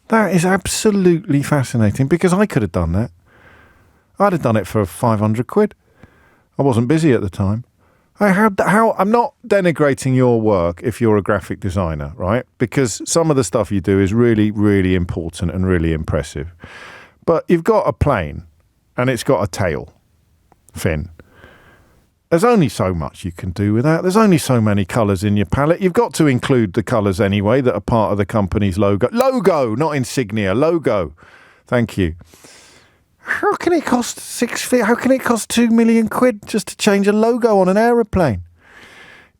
That is absolutely fascinating, because I could have done that. I'd have done it for 500 quid. I wasn't busy at the time. I'm not denigrating your work if you're a graphic designer, right? Because some of the stuff you do is really, really important and really impressive. But you've got a plane and it's got a tail fin. There's only so much you can do with that. There's only so many colours in your palette. You've got to include the colours anyway that are part of the company's logo. Logo, not insignia. Logo. Thank you. How can it cost How can it cost 2 million quid just to change a logo on an aeroplane?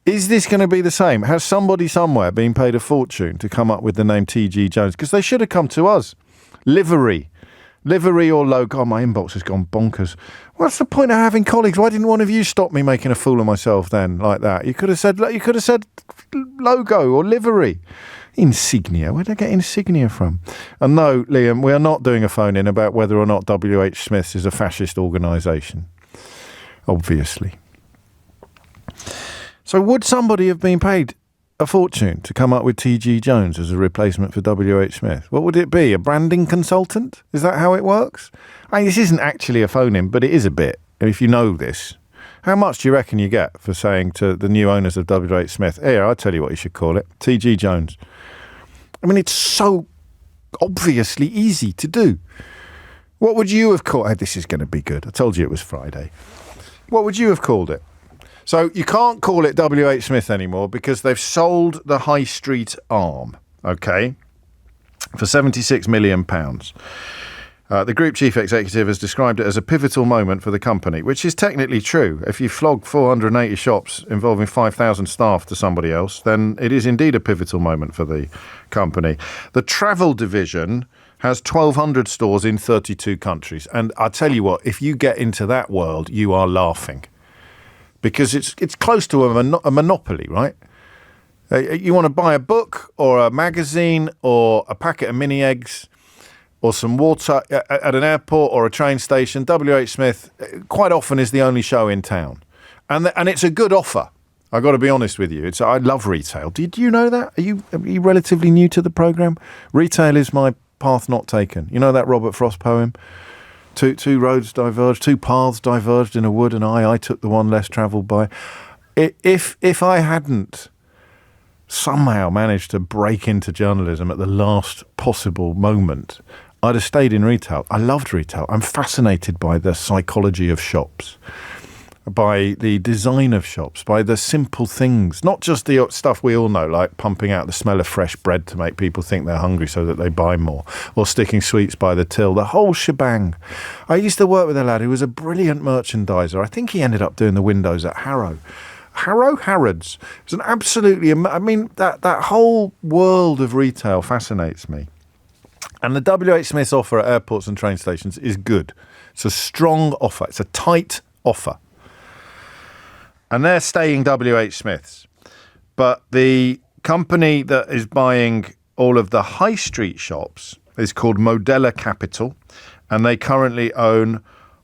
Is this going to be the same? Has somebody somewhere been paid a fortune to come up with the name T.G. Jones? Because they should have come to us. Livery or logo. Oh, my inbox has gone bonkers. What's the point of having colleagues? Why didn't one of you stop me making a fool of myself then, like that? You could have said logo or livery. Insignia. Where did I get insignia from? And no, Liam, we are not doing a phone-in about whether or not W.H. Smith's is a fascist organisation. Obviously. So would somebody have been paid a fortune to come up with T.G. Jones as a replacement for W.H. Smith? What would it be? A branding consultant? Is that how it works? I mean, this isn't actually a phone-in, but it is a bit, if you know this. How much do you reckon you get for saying to the new owners of W.H. Smith, here, I'll tell you what you should call it, T.G. Jones? I mean, it's so obviously easy to do. What would you have called... Oh, this is going to be good. I told you it was Friday. What would you have called it? So you can't call it W.H. Smith anymore because they've sold the high street arm, okay, for £76 million. The group chief executive has described it as a pivotal moment for the company, which is technically true. If you flog 480 shops involving 5,000 staff to somebody else, then it is indeed a pivotal moment for the company. The travel division has 1,200 stores in 32 countries. And I tell you what, if you get into that world, you are laughing. Because it's close to a monopoly, right? You want to buy a book or a magazine or a packet of mini eggs or some water at an airport or a train station, W.H. Smith quite often is the only show in town. And it's a good offer. I've got to be honest with you. I love retail. Did you know that? Are you relatively new to the programme? Retail is my path not taken. You know that Robert Frost poem? Two roads diverged, two paths diverged in a wood, and I took the one less travelled by. If I hadn't somehow managed to break into journalism at the last possible moment, I'd have stayed in retail. I loved retail. I'm fascinated by the psychology of shops, by the design of shops, by the simple things, not just the stuff we all know, like pumping out the smell of fresh bread to make people think they're hungry so that they buy more, or sticking sweets by the till, the whole shebang. I used to work with a lad who was a brilliant merchandiser. I think he ended up doing the windows at Harrods. It's an absolutely, that whole world of retail fascinates me. And the W.H. Smith offer at airports and train stations is good. It's a strong offer. It's a tight offer. And they're staying W.H. Smith's. But the company that is buying all of the high street shops is called Modella Capital, and they currently own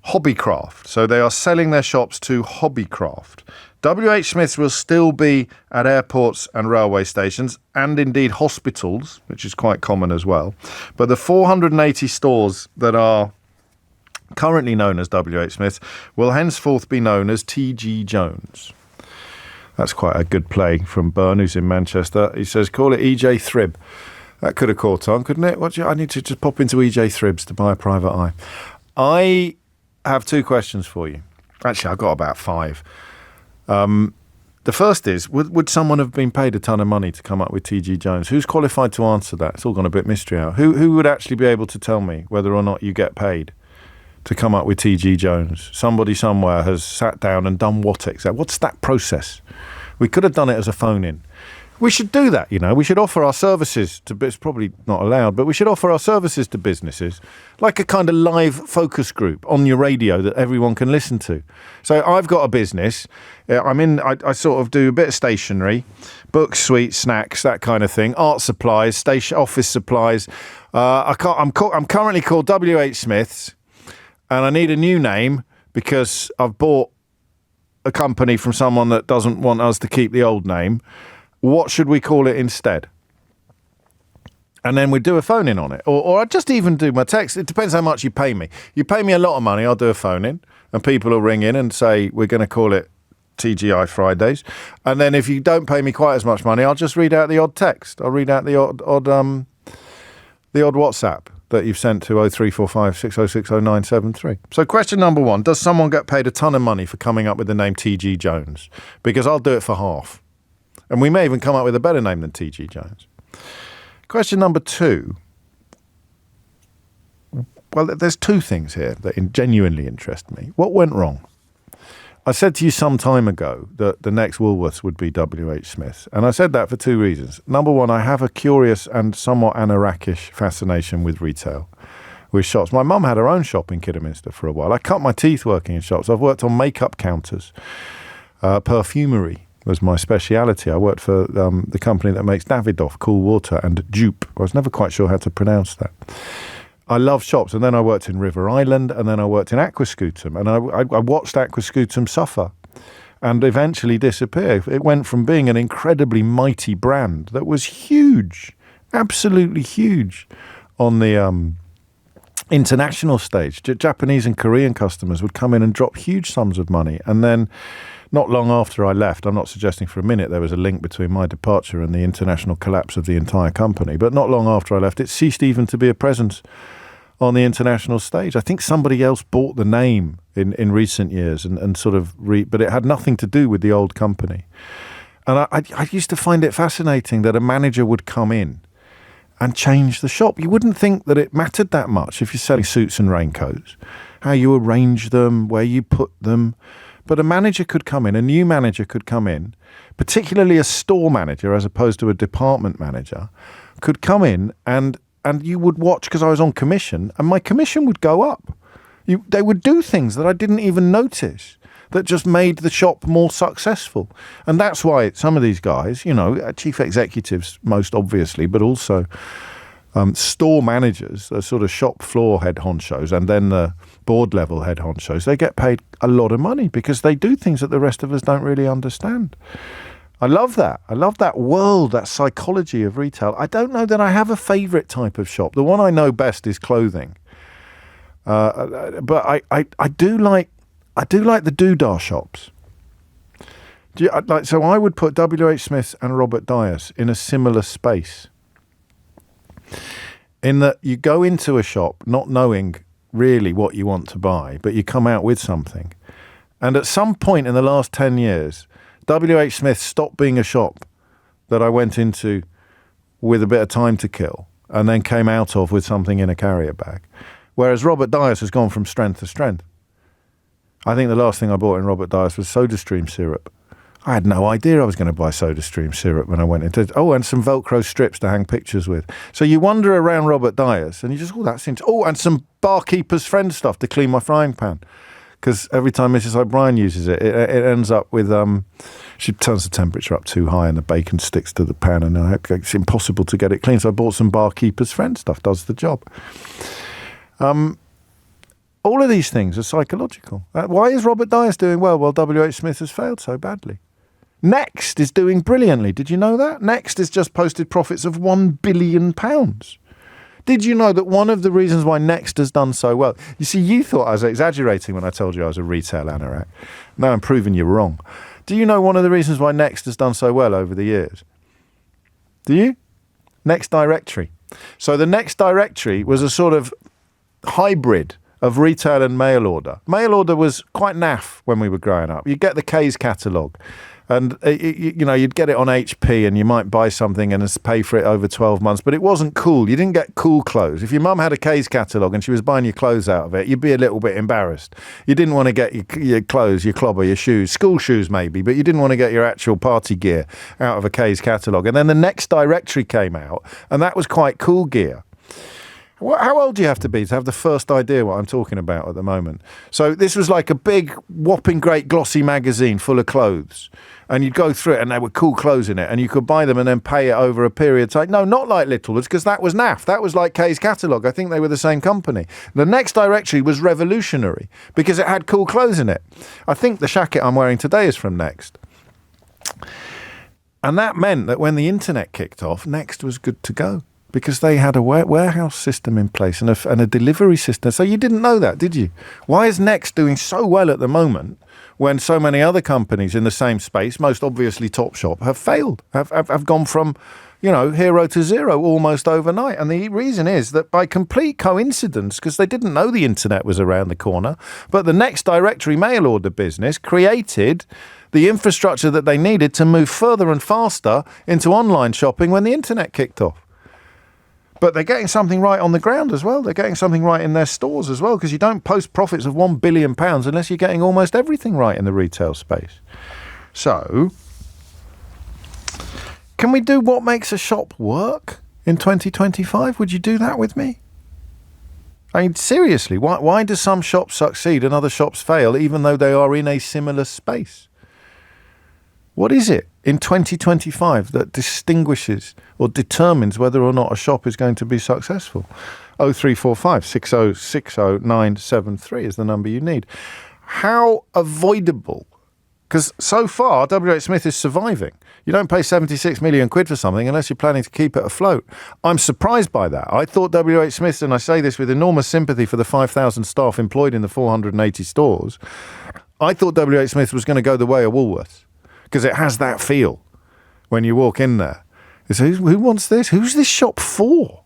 Hobbycraft. So they are selling their shops to Hobbycraft. W.H. Smith's will still be at airports and railway stations, and indeed hospitals, which is quite common as well. But the 480 stores that are currently known as W.H. Smith will henceforth be known as T.G. Jones. That's quite a good play from Byrne, who's in Manchester. He says, call it E.J. Thrib. That could have caught on, couldn't it? I need to just pop into E.J. Thrib's to buy a private eye. I have two questions for you. Actually, I've got about 5. The first is, would someone have been paid a ton of money to come up with T.G. Jones? Who's qualified to answer that? It's all gone a bit mystery out. Who would actually be able to tell me whether or not you get paid to come up with T.G. Jones? Somebody somewhere has sat down and done what exactly? What's that process? We could have done it as a phone-in. We should do that, you know. We should offer our services to, it's probably not allowed, but we should offer our services to businesses, like a kind of live focus group on your radio that everyone can listen to. So I've got a business. I sort of do a bit of stationery, books, sweets, snacks, that kind of thing, art supplies, office supplies. I'm currently called W.H. Smith's, and I need a new name because I've bought a company from someone that doesn't want us to keep the old name. What should we call it instead? And then we do a phone-in on it. Or I just even do my text. It depends how much you pay me. You pay me a lot of money, I'll do a phone-in, and people will ring in and say, we're going to call it TGI Fridays. And then if you don't pay me quite as much money, I'll just read out the odd text. I'll read out the odd WhatsApp that you've sent to 0345 606 0973. So question number one, does someone get paid a ton of money for coming up with the name T.G. Jones? Because I'll do it for half. And we may even come up with a better name than T.G. Jones. Question number two. Well, there's two things here that genuinely interest me. What went wrong? I said to you some time ago that the next Woolworths would be W.H. Smith. And I said that for two reasons. Number one, I have a curious and somewhat anorakish fascination with retail, with shops. My mum had her own shop in Kidderminster for a while. I cut my teeth working in shops. I've worked on makeup counters, perfumery was my speciality. I worked for the company that makes Davidoff, Cool Water, and Jupe. I was never quite sure how to pronounce that. I love shops, and then I worked in River Island, and then I worked in Aquascutum, and I watched Aquascutum suffer and eventually disappear. It went from being an incredibly mighty brand that was huge, absolutely huge, on the international stage. Japanese and Korean customers would come in and drop huge sums of money, and then not long after I left, I'm not suggesting for a minute there was a link between my departure and the international collapse of the entire company, but not long after I left, it ceased even to be a presence on the international stage. I think somebody else bought the name in recent years and sort of, but it had nothing to do with the old company. And I used to find it fascinating that a manager would come in and change the shop. You wouldn't think that it mattered that much if you're selling suits and raincoats, how you arrange them, where you put them. But a manager could come in, a new manager could come in, particularly a store manager as opposed to a department manager, could come in and you would watch, because I was on commission, and my commission would go up. They would do things that I didn't even notice that just made the shop more successful. And that's why some of these guys, you know, chief executives most obviously, but also store managers, the sort of shop floor head honchos, and then the board level head honchos, they get paid a lot of money because they do things that the rest of us don't really understand. I love that. I love that world, that psychology of retail. I don't know that I have a favourite type of shop. The one I know best is clothing. But I do like the doodah shops. So I would put W.H. Smith and Robert Dyas in a similar space, in that you go into a shop not knowing really what you want to buy, but you come out with something. And at some point in the last 10 years, W.H. Smith stopped being a shop that I went into with a bit of time to kill and then came out of with something in a carrier bag. Whereas Robert Dyas has gone from strength to strength. I think the last thing I bought in Robert Dyas was SodaStream syrup. I had no idea I was going to buy SodaStream syrup when I went into it. Oh, and some Velcro strips to hang pictures with. So you wander around Robert Dyas and you just, that's interesting. Oh, and some Barkeeper's Friend stuff to clean my frying pan. Because every time Mrs. O'Brien uses it, it ends up with, she turns the temperature up too high and the bacon sticks to the pan and it's impossible to get it clean. So I bought some Barkeeper's Friend stuff, does the job. All of these things are psychological. Why is Robert Dyas doing well while W.H. Smith has failed so badly? Next is doing brilliantly. Did you know that? Next has just posted profits of £1 billion. Did you know that one of the reasons why Next has done so well... You see, you thought I was exaggerating when I told you I was a retail anorak. Now I'm proving you wrong. Do you know one of the reasons why Next has done so well over the years? Do you? Next Directory. So the Next Directory was a sort of hybrid of retail and mail order. Mail order was quite naff when we were growing up. You get the K's catalogue And, you'd get it on HP and you might buy something and pay for it over 12 months, but it wasn't cool. You didn't get cool clothes. If your mum had a K's catalogue and she was buying your clothes out of it, you'd be a little bit embarrassed. You didn't want to get your clothes, your clobber, your shoes, school shoes maybe, but you didn't want to get your actual party gear out of a K's catalogue. And then the next directory came out, and that was quite cool gear. How old do you have to be to have the first idea what I'm talking about at the moment? So this was like a big, whopping, great, glossy magazine full of clothes. And you'd go through it and there were cool clothes in it. And you could buy them and then pay it over a period of time. No, not like Littlewoods, because that was naff. That was like K's catalogue. I think they were the same company. The next directory was revolutionary because it had cool clothes in it. I think the jacket I'm wearing today is from Next. And that meant that when the internet kicked off, Next was good to go. Because they had a warehouse system in place and a delivery system. So you didn't know that, did you? Why is Next doing so well at the moment when so many other companies in the same space, most obviously Topshop, have failed, have gone from, hero to zero almost overnight? And the reason is that by complete coincidence, because they didn't know the internet was around the corner, but the Next directory mail order business created the infrastructure that they needed to move further and faster into online shopping when the internet kicked off. But they're getting something right on the ground as well. They're getting something right in their stores as well, because you don't post profits of £1 billion unless you're getting almost everything right in the retail space. So, can we do what makes a shop work in 2025? Would you do that with me? I mean, seriously, why do some shops succeed and other shops fail, even though they are in a similar space? What is it in 2025 that distinguishes or determines whether or not a shop is going to be successful? 0345 6060 973 is the number you need. How avoidable? Because so far, WH Smith is surviving. You don't pay 76 million quid for something unless you're planning to keep it afloat. I'm surprised by that. I thought WH Smith, and I say this with enormous sympathy for the 5,000 staff employed in the 480 stores, I thought WH Smith was going to go the way of Woolworths. Because it has that feel when you walk in there. It's, who wants this? Who's this shop for?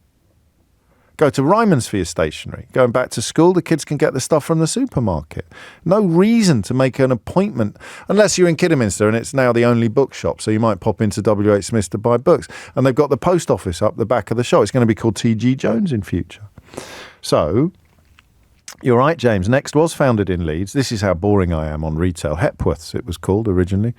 Go to Ryman's for your stationery. Going back to school, the kids can get the stuff from the supermarket. No reason to make an appointment, unless you're in Kidderminster and it's now the only bookshop, so you might pop into WH Smith to buy books. And they've got the post office up the back of the shop. It's going to be called T.G. Jones in future. So, you're right, James. Next was founded in Leeds. This is how boring I am on retail. Hepworth's, it was called originally.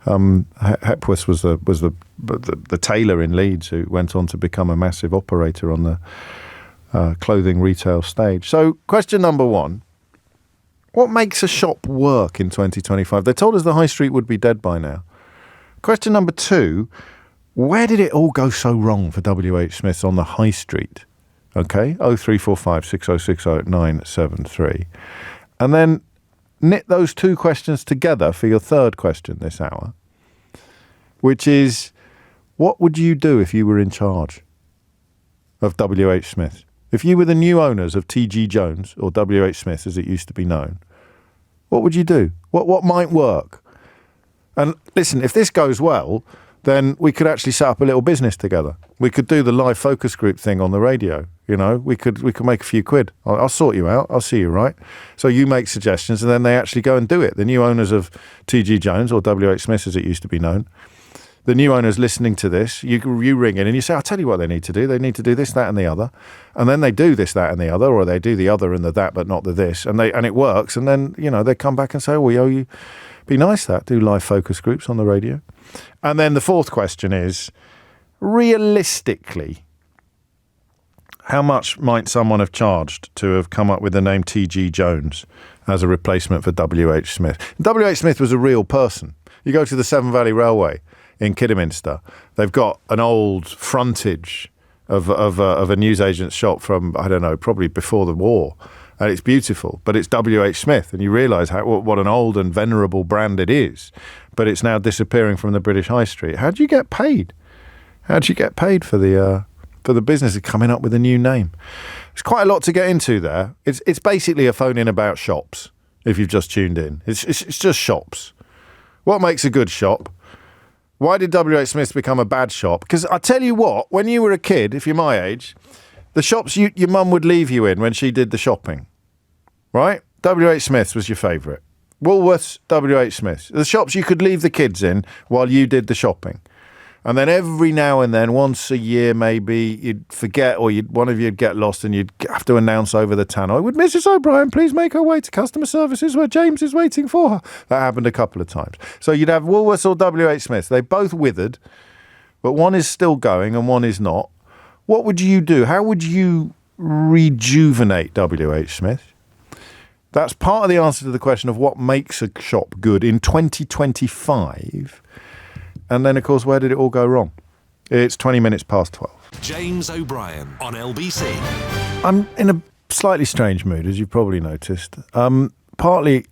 Hepworth's was the tailor in Leeds who went on to become a massive operator on the clothing retail stage. So, question number one: what makes a shop work in 2025? They told us the high street would be dead by now. Question number two: where did it all go so wrong for WH Smith on the high street? Okay, 0345 6060 973. And then knit those two questions together for your third question this hour, which is, what would you do if you were in charge of WH Smith? If you were the new owners of T.G. Jones, or WH Smith as it used to be known, what would you do? What might work? And listen, if this goes well, then we could actually set up a little business together. We could do the live focus group thing on the radio. We could make a few quid. I'll sort you out. I'll see you, right? So you make suggestions and then they actually go and do it. The new owners of T.G. Jones, or WH Smith as it used to be known, the new owners listening to this, you ring in and you say, I'll tell you what they need to do. They need to do this, that and the other. And then they do this, that and the other, or they do the other and the that but not the this. And it works. And then, they come back and say, we owe you. Be nice that. Do live focus groups on the radio. And then the fourth question is, realistically, how much might someone have charged to have come up with the name T.G. Jones as a replacement for W.H. Smith? W.H. Smith was a real person. You go to the Severn Valley Railway in Kidderminster, they've got an old frontage of a newsagent's shop from, I don't know, probably before the war. And it's beautiful, but it's W.H. Smith, and you realise what an old and venerable brand it is. But it's now disappearing from the British High Street. How do you get paid? How do you get paid for the business of coming up with a new name? There's quite a lot to get into there. It's basically a phone-in about shops, if you've just tuned in. It's just shops. What makes a good shop? Why did W.H. Smith become a bad shop? Because I tell you what, when you were a kid, if you're my age, the shops your mum would leave you in when she did the shopping, right? W.H. Smith's was your favourite. Woolworths, WH Smiths, the shops you could leave the kids in while you did the shopping. And then every now and then, once a year maybe, you'd forget, or one of you'd get lost and you'd have to announce over the tannoy, would Mrs. O'Brien please make her way to customer services where James is waiting for her? That happened a couple of times. So you'd have Woolworths or WH Smith. They both withered, but one is still going and one is not. What would you do? How would you rejuvenate WH Smith? That's part of the answer to the question of what makes a shop good in 2025. And then, of course, where did it all go wrong? It's 20 minutes past 12. James O'Brien on LBC. I'm in a slightly strange mood, as you've probably noticed. Partly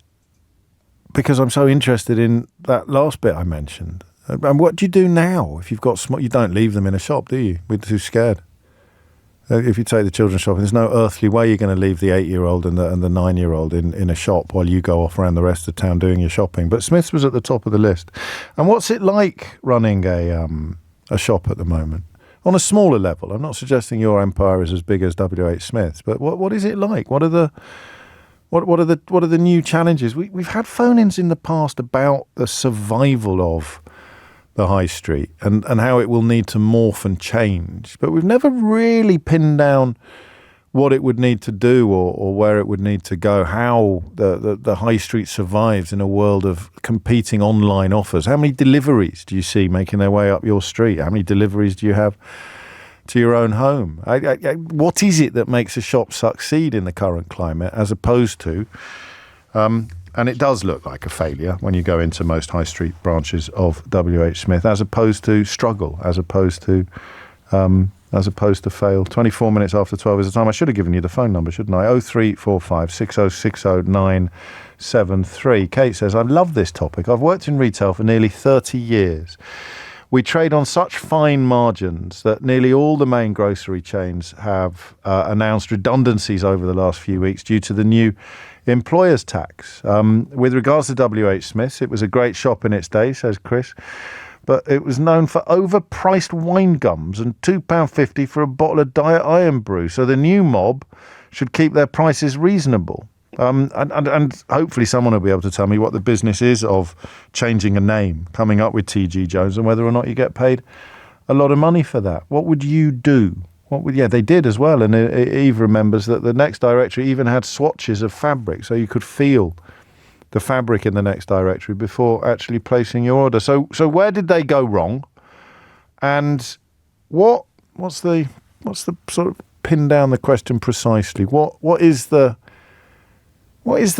because I'm so interested in that last bit I mentioned. And what do you do now if you've got you don't leave them in a shop, do you? We're too scared. If you take the children shopping, there's no earthly way you're going to leave the 8-year-old and the 9-year-old in a shop while you go off around the rest of town doing your shopping. But Smith's was at the top of the list. And what's it like running a shop at the moment? On a smaller level, I'm not suggesting your empire is as big as WH Smith's, but what is it like? What are the new challenges? We've had phone-ins in the past about the survival of the high street and how it will need to morph and change. But we've never really pinned down what it would need to do or where it would need to go, how the high street survives in a world of competing online offers. How many deliveries do you see making their way up your street? How many deliveries do you have to your own home? What is it that makes a shop succeed in the current climate as opposed to... and it does look like a failure when you go into most high street branches of WH Smith, as opposed to struggle, as opposed to fail. 24 minutes after 12 is the time. I should have given you the phone number, shouldn't I? 0345 6060 973. Kate says, I love this topic. I've worked in retail for nearly 30 years. We trade on such fine margins that nearly all the main grocery chains have announced redundancies over the last few weeks due to the new employer's tax. With regards to WH Smith's, it was a great shop in its day, says Chris, but it was known for overpriced wine gums and £2.50 for a bottle of Diet Iron Brew. So the new mob should keep their prices reasonable. And hopefully someone will be able to tell me what the business is of changing a name, coming up with T.G. Jones, and whether or not you get paid a lot of money for that. What would you do? They did as well, and Eve remembers that the next directory even had swatches of fabric, so you could feel the fabric in the next directory before actually placing your order. So where did they go wrong? And what's the sort of pin down the question precisely? What is the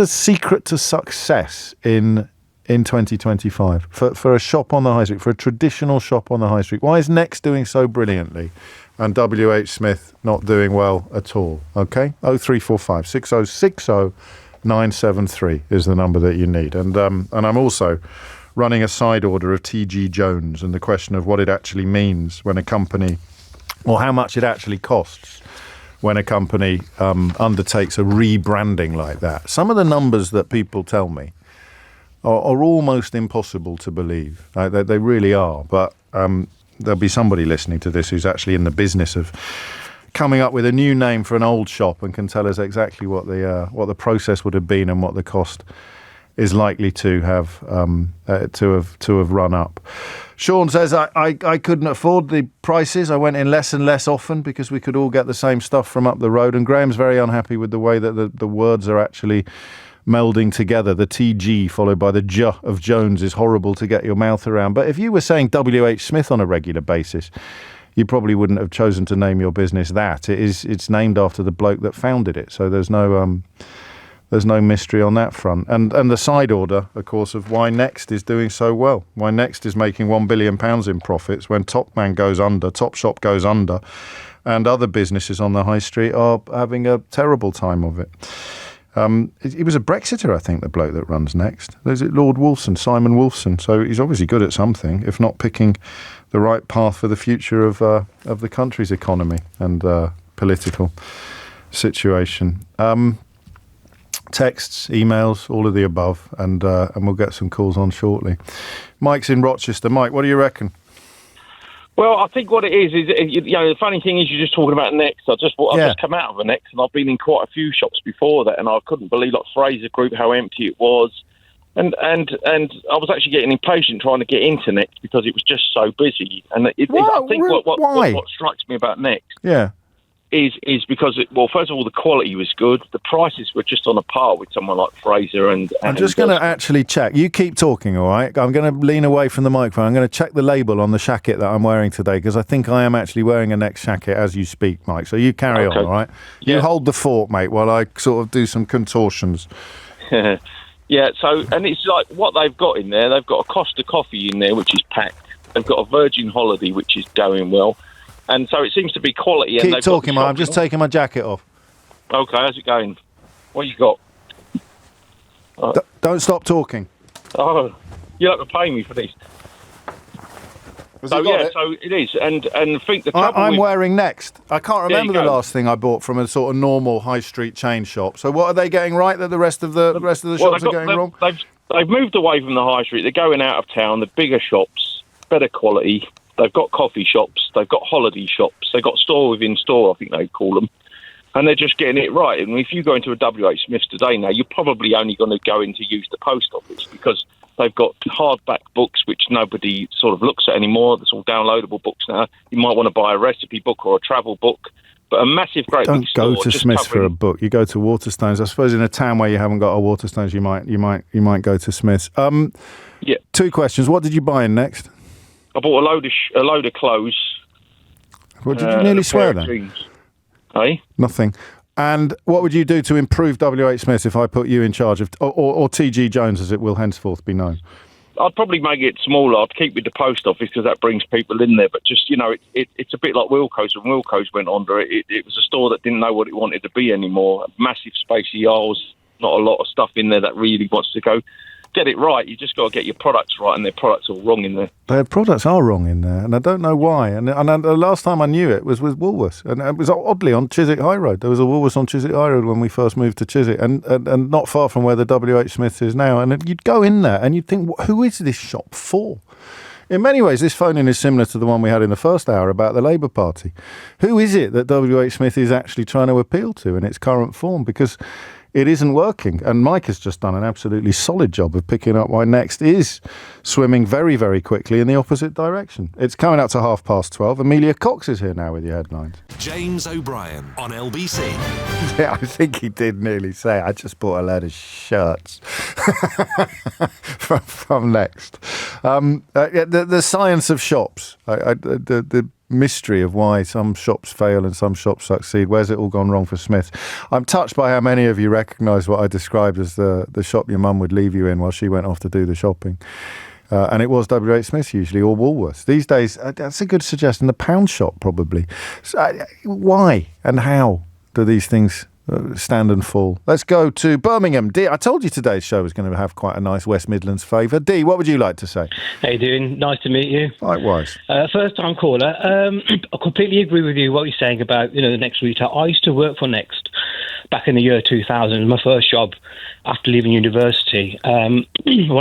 secret to success in 2025 for a shop on the high street, for a traditional shop on the high street? Why is Next doing so brilliantly and WH Smith not doing well at all? Okay, 0345 6060 973 is the number that you need. And I'm also running a side order of T.G. Jones and the question of what it actually means when a company, or how much it actually costs when a company undertakes a rebranding like that. Some of the numbers that people tell me are almost impossible to believe. They really are. But there'll be somebody listening to this who's actually in the business of coming up with a new name for an old shop and can tell us exactly what the process would have been and what the cost is likely to have run up. Sean says, I couldn't afford the prices. I went in less and less often because we could all get the same stuff from up the road. And Graham's very unhappy with the way that the words are actually melding together. The TG followed by the J of Jones is horrible to get your mouth around. But if you were saying WH Smith on a regular basis, you probably wouldn't have chosen to name your business that. It's named after the bloke that founded it. So there's no mystery on that front. And the side order, of course, of why Next is doing so well. Why Next is making £1 billion in profits when Topman goes under, Topshop goes under, and other businesses on the high street are having a terrible time of it. He was a Brexiter, I think, the bloke that runs Next. There's Lord Wolfson, Simon Wolfson. So he's obviously good at something, if not picking the right path for the future of the country's economy and political situation. Texts, emails, all of the above, and we'll get some calls on shortly. Mike's in Rochester. Mike, what do you reckon? Well, I think what it is the funny thing is you're just talking about Next. I've just come out of a Next, and I've been in quite a few shops before that, and I couldn't believe, like Fraser Group, how empty it was. And I was actually getting impatient trying to get into Next because it was just so busy. And I think what strikes me about Next is because, first of all, the quality was good. The prices were just on a par with someone like Fraser. And I'm just going to actually check. You keep talking, all right? I'm going to lean away from the microphone. I'm going to check the label on the jacket that I'm wearing today because I think I am actually wearing a Next jacket as you speak, Mike. So you carry on, all right? You hold the fort, mate, while I sort of do some contortions. Yeah, and it's like what they've got in there. They've got a Costa coffee in there, which is packed. They've got a Virgin Holiday, which is going well. And so it seems to be quality. Keep talking, Mike. I'm just taking my jacket off. Okay, how's it going? What you got? Don't stop talking. Oh, you have to pay me for this. So it is, and I think the trouble I'm wearing Next. I can't remember the last thing I bought from a sort of normal high street chain shop. So what are they getting right that the rest of the shops are getting wrong? They've moved away from the high street. They're going out of town. The bigger shops, better quality. They've got coffee shops. They've got holiday shops. They've got store within store, I think they call them. And they're just getting it right. And if you go into a WH Smith's today now, you're probably only going to go in to use the post office because they've got hardback books, which nobody sort of looks at anymore. There's all downloadable books now. You might want to buy a recipe book or a travel book. But a massive, great Don't big store. Go to Smith's for a book. You go to Waterstones. I suppose in a town where you haven't got a Waterstones, you might go to Smith's. Yeah. 2 questions. What did you buy in Next? I bought a load of clothes. What did you nearly swear then? Eh? Nothing. And what would you do to improve WH Smith if I put you in charge of, or TG Jones as it will henceforth be known? I'd probably make it smaller. I'd keep with the post office because that brings people in there. But just, it's a bit like Wilco's. When Wilco's went under, it was a store that didn't know what it wanted to be anymore. Massive spacey aisles, not a lot of stuff in there that really wants to go. Get it right. You just got to get your products right, and their products are wrong in there. Their products are wrong in there, and I don't know why. And the last time I knew it was with Woolworths, and it was oddly on Chiswick High Road. There was a Woolworths on Chiswick High Road when we first moved to Chiswick, and not far from where the WH Smith is now. And you'd go in there, and you'd think, who is this shop for? In many ways, this phone-in is similar to the one we had in the first hour about the Labour Party. Who is it that WH Smith is actually trying to appeal to in its current form? Because it isn't working. And Mike has just done an absolutely solid job of picking up why Next is swimming very, very quickly in the opposite direction. It's coming up to 12:30. Amelia Cox is here now with your headlines. James O'Brien on LBC. Yeah, I think he did nearly say, I just bought a load of shirts from Next. The science of shops, the mystery of why some shops fail and some shops succeed. Where's it all gone wrong for Smith? I'm touched by how many of you recognise what I described as the shop your mum would leave you in while she went off to do the shopping. And it was WH Smith usually, or Woolworths. These days, that's a good suggestion, the pound shop probably. So, why and how do these things stand and fall? Let's go to Birmingham. Dee, I told you today's show was going to have quite a nice West Midlands flavour. Dee, what would you like to say? How you doing? Nice to meet you. Likewise. First time caller. I completely agree with you what you're saying about the Next retail. I used to work for Next back in the year 2000. My first job after leaving university. One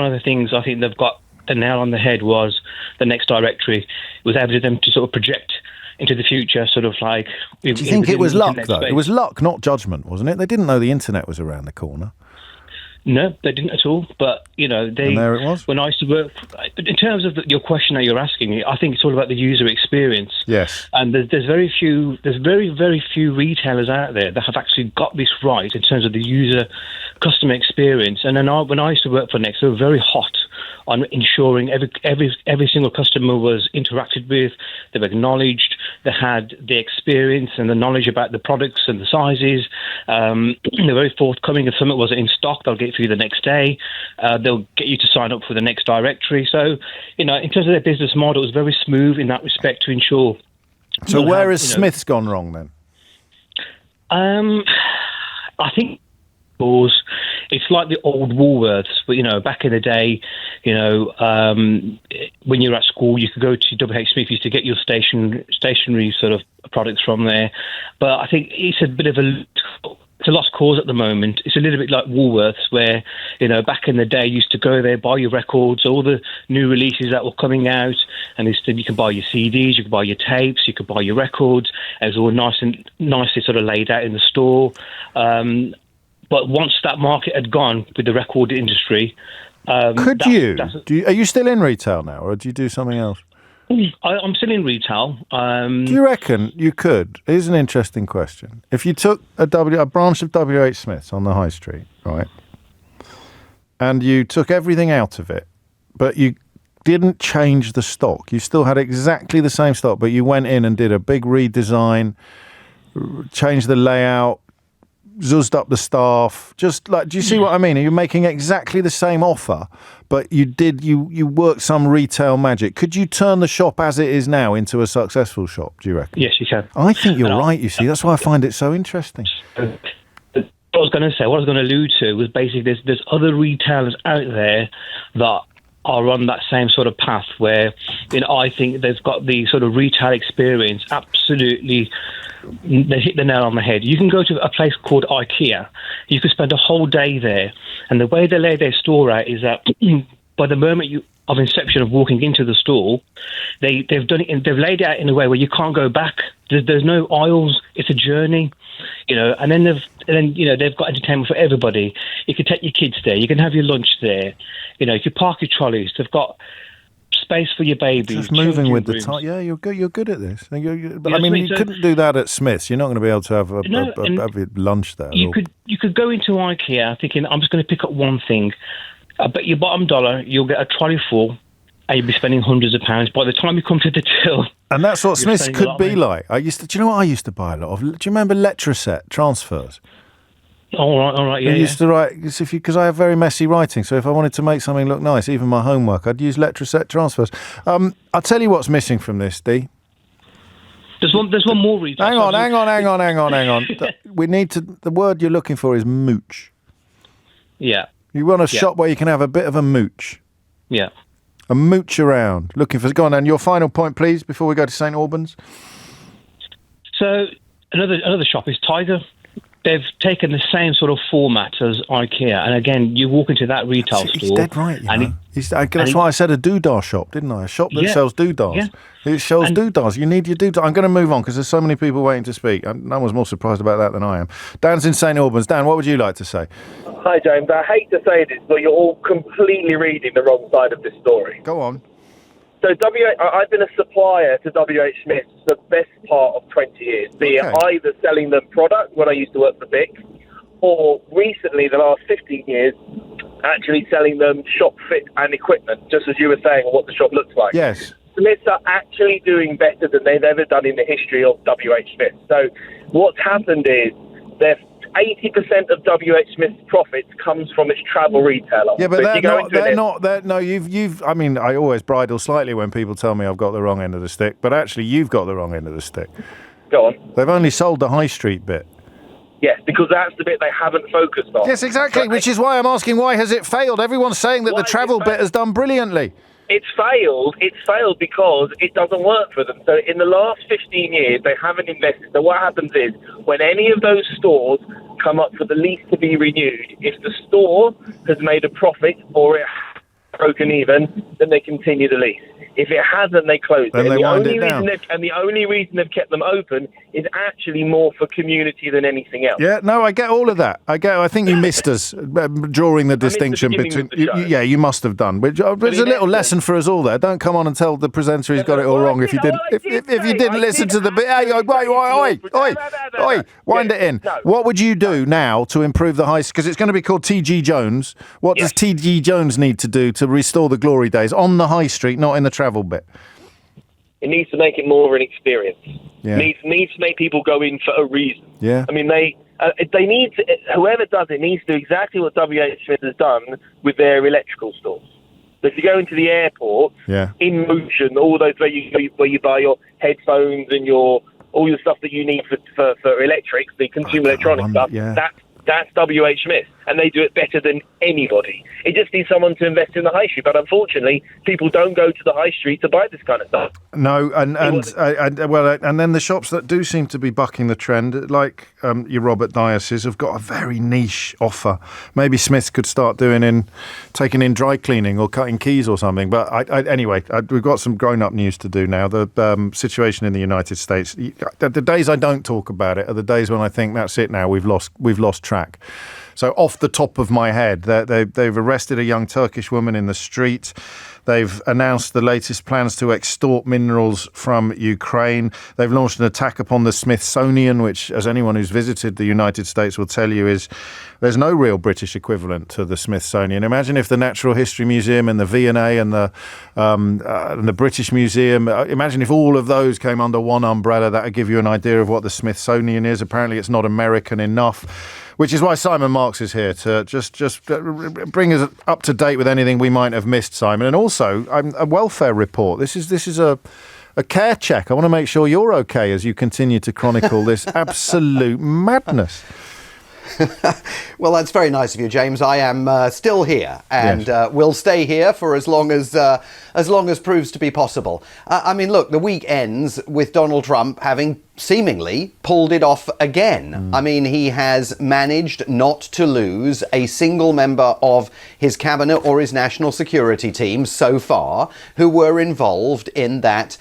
of the things I think they've got the nail on the head was the Next directory. It was able to them to sort of project into the future, sort of like... Do you think it was luck, though? It was luck, not judgment, wasn't it? They didn't know the internet was around the corner. No, they didn't at all. But, and there it was. When I used to work... But in terms of your question that you're asking me, I think it's all about the user experience. Yes. And there's very, very few retailers out there that have actually got this right in terms of the customer experience. And then when I used to work for Next, they were very hot on ensuring every single customer was interacted with, they were acknowledged, they had the experience and the knowledge about the products and the sizes. They're very forthcoming. If something wasn't in stock, they'll get it for you the next day. They'll get you to sign up for the Next directory. So, in terms of their business model, it was very smooth in that respect to ensure... So where has Smith's gone wrong then? I think... It's like the old Woolworths, but back in the day, when you were at school, you could go to WH Smith, you used to get your stationery sort of products from there. But I think it's a bit of it's a lost cause at the moment. It's a little bit like Woolworths, where back in the day, you used to go there, buy your records, all the new releases that were coming out, and instead you can buy your CDs, you can buy your tapes, you could buy your records. It was all nicely sort of laid out in the store. But once that market had gone with the record industry, Could you? Are you still in retail now, or do you do something else? I'm still in retail. Do you reckon you could? Here's an interesting question. If you took a branch of WH Smith's on the high street, right, and you took everything out of it, but you didn't change the stock, you still had exactly the same stock, but you went in and did a big redesign, changed the layout, zuzzed up the staff, just like, do you see what I mean? You're making exactly the same offer, but you worked some retail magic. Could you turn the shop as it is now into a successful shop, do you reckon? Yes, you can. I think you're right, you see. That's why I find it so interesting. What I was going to allude to was basically there's other retailers out there that are on that same sort of path where, I think they've got the sort of retail experience absolutely. They hit the nail on the head. You can go to a place called IKEA. You could spend a whole day there, and the way they lay their store out is that by the moment of inception of walking into the store, they've laid it out in a way where you can't go back. There's no aisles. It's a journey, And then they've got entertainment for everybody. You can take your kids there. You can have your lunch there. You can park your trolleys. They've got space for your baby. Just moving with the time. Yeah, you're good. You're good at this. But you couldn't do that at Smith's. You're not going to be able to have a lunch there. You could go into IKEA thinking, I'm just going to pick up one thing. I bet your bottom dollar, you'll get a trolley full, and you'll be spending hundreds of pounds. By the time you come to the till, and that's what Smith's could be like. Do you know what I used to buy a lot of? Do you remember Letraset transfers? All right, yeah. I used to write, because I have very messy writing, so if I wanted to make something look nice, even my homework, I'd use Letraset transfers. I'll tell you what's missing from this, Dee. There's one more reason. Hang on. We need to. The word you're looking for is mooch. Yeah. You want a shop where you can have a bit of a mooch. Yeah. A mooch around. Looking for. Go on, and your final point, please, before we go to St Albans. So another shop is Tiger. They've taken the same sort of format as IKEA, and again, you walk into that retail store. He's dead right. That's why I said a doodah shop, didn't I? A shop that sells doodahs. Yeah. It sells doodahs. You need your doodah. I'm going to move on because there's so many people waiting to speak. No one's more surprised about that than I am. Dan's in St Albans. Dan, what would you like to say? Hi, James. I hate to say this, but you're all completely reading the wrong side of this story. Go on. So I've been a supplier to WH Smith's for the best part of 20 years, be it either selling them product when I used to work for Bic, or recently, the last 15 years, actually selling them shop fit and equipment, just as you were saying, what the shop looks like. Yes. Smiths are actually doing better than they've ever done in the history of WH Smith. So what's happened is they're 80% of WH Smith's profits comes from its travel retailer. Yeah, but I mean, I always bridle slightly when people tell me I've got the wrong end of the stick, but actually you've got the wrong end of the stick. Go on. They've only sold the high street bit. Yes, because that's the bit they haven't focused on. Yes, exactly, which is why I'm asking, why has it failed? Everyone's saying that the travel bit has done brilliantly. It's failed because it doesn't work for them. So in the last 15 years, they haven't invested. So what happens is, when any of those stores come up for the lease to be renewed, if the store has made a profit or it has broken even, then they continue the lease. If it hasn't, they close it. Then they wind it down. And the only reason they've kept them open is actually more for community than anything else. Yeah, no, I get all of that. I think you missed us drawing the distinction between. You must have done. But there's a little lesson for us all there. Don't come on and tell the presenter he's got it all wrong if you didn't. If you didn't listen to the bit. Hey, wind it in. What would you do now to improve the high? Because it's going to be called TG Jones. What does TG Jones need to do to restore the glory days on the high street, not in the travel bit? It needs to make it more of an experience. Yeah. Needs to make people go in for a reason. Yeah. I mean, they need to, whoever does it needs to do exactly what WH Smith has done with their electrical stores. So if you go into the airport, in motion, all those where you buy your headphones and all your stuff that you need for electrics, the consumer electronic stuff, that's WH Smith, and they do it better than anybody. It just needs someone to invest in the high street, but unfortunately, people don't go to the high street to buy this kind of stuff. No, and then the shops that do seem to be bucking the trend, like your Robert Diocese, have got a very niche offer. Maybe Smiths could start taking in dry cleaning or cutting keys or something. But anyway, we've got some grown-up news to do now. The situation in the United States. The days I don't talk about it are the days when I think that's it now. We've lost track. So off the top of my head, they've arrested a young Turkish woman in the street. They've announced the latest plans to extort minerals from Ukraine. They've launched an attack upon the Smithsonian, which, as anyone who's visited the United States will tell you, is there's no real British equivalent to the Smithsonian. Imagine if the Natural History Museum and the V&A and the British Museum, imagine if all of those came under one umbrella. That would give you an idea of what the Smithsonian is. Apparently it's not American enough. Which is why Simon Marks is here to just bring us up to date with anything we might have missed, Simon. And also a welfare report. This is a care check. I want to make sure you're okay as you continue to chronicle this absolute madness. Well, that's very nice of you, James. I am still here and will stay here for as long as proves to be possible. I mean, look, the week ends with Donald Trump having seemingly pulled it off again. I mean, he has managed not to lose a single member of his cabinet or his national security team so far who were involved in that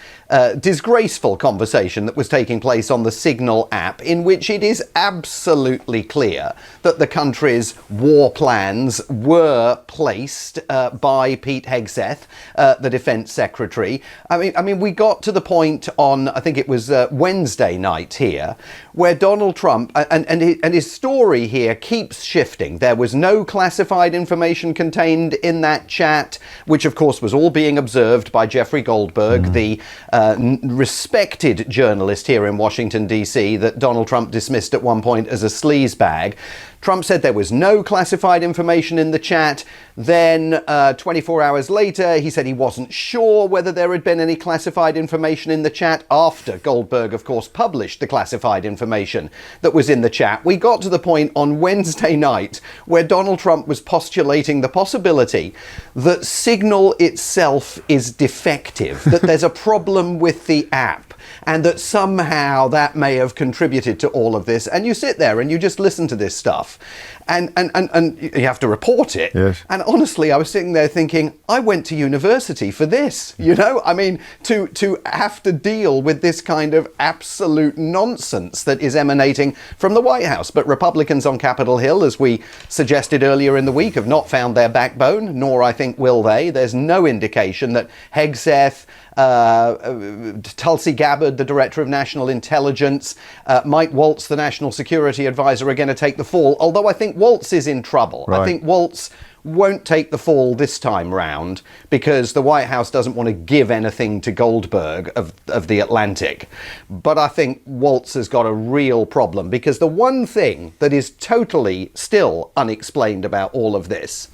disgraceful conversation that was taking place on the Signal app, in which it is absolutely clear that the country's war plans were placed by Pete Hegseth, the Defence Secretary. I mean, we got to the point on, I think it was Wednesday night here, where Donald Trump and his story here keeps shifting. There was no classified information contained in that chat, which of course was all being observed by Jeffrey Goldberg, the respected journalist here in Washington, D.C., that Donald Trump dismissed at one point as a sleazebag. Trump said there was no classified information in the chat. Then 24 hours later, he said he wasn't sure whether there had been any classified information in the chat after Goldberg, of course, published the classified information that was in the chat. We got to the point on Wednesday night where Donald Trump was postulating the possibility that Signal itself is defective, that there's a problem with the app, and that somehow that may have contributed to all of this. And you sit there and you just listen to this stuff and you have to report it. Yes. And honestly, I was sitting there thinking, I went to university for this, you know? I mean, to have to deal with this kind of absolute nonsense that is emanating from the White House. But Republicans on Capitol Hill, as we suggested earlier in the week, have not found their backbone, nor I think will they. There's no indication that Hegseth, Tulsi Gabbard, the Director of National Intelligence, Mike Waltz, the National Security Advisor, are going to take the fall, although I think Waltz is in trouble. Right. I think Waltz won't take the fall this time round because the White House doesn't want to give anything to Goldberg of The Atlantic. But I think Waltz has got a real problem, because the one thing that is totally still unexplained about all of this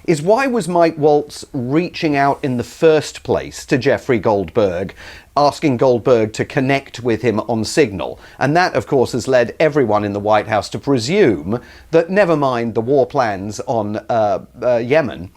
is, why was Mike Waltz reaching out in the first place to Jeffrey Goldberg, asking Goldberg to connect with him on Signal? And that, of course, has led everyone in the White House to presume that, never mind the war plans on Yemen,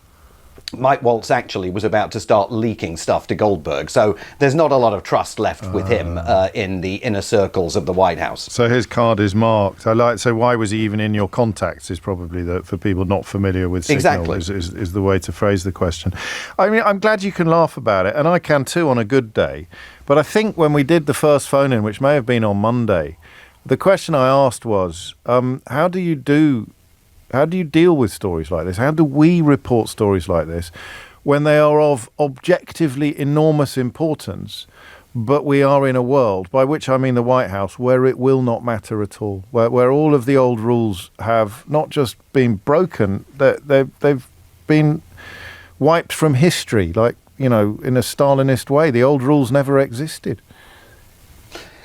Mike Waltz actually was about to start leaking stuff to Goldberg. So there's not a lot of trust left with him in the inner circles of the White House. So his card is marked. So why was he even in your contacts is probably, for people not familiar with Signal, exactly. is the way to phrase the question. I mean, I'm glad you can laugh about it, and I can too on a good day. But I think when we did the first phone-in, which may have been on Monday, the question I asked was, how do you deal with stories like this? How do we report stories like this when they are of objectively enormous importance, but we are in a world, by which I mean the White House, where it will not matter at all, where all of the old rules have not just been broken, they've been wiped from history, like, you know, in a Stalinist way. The old rules never existed.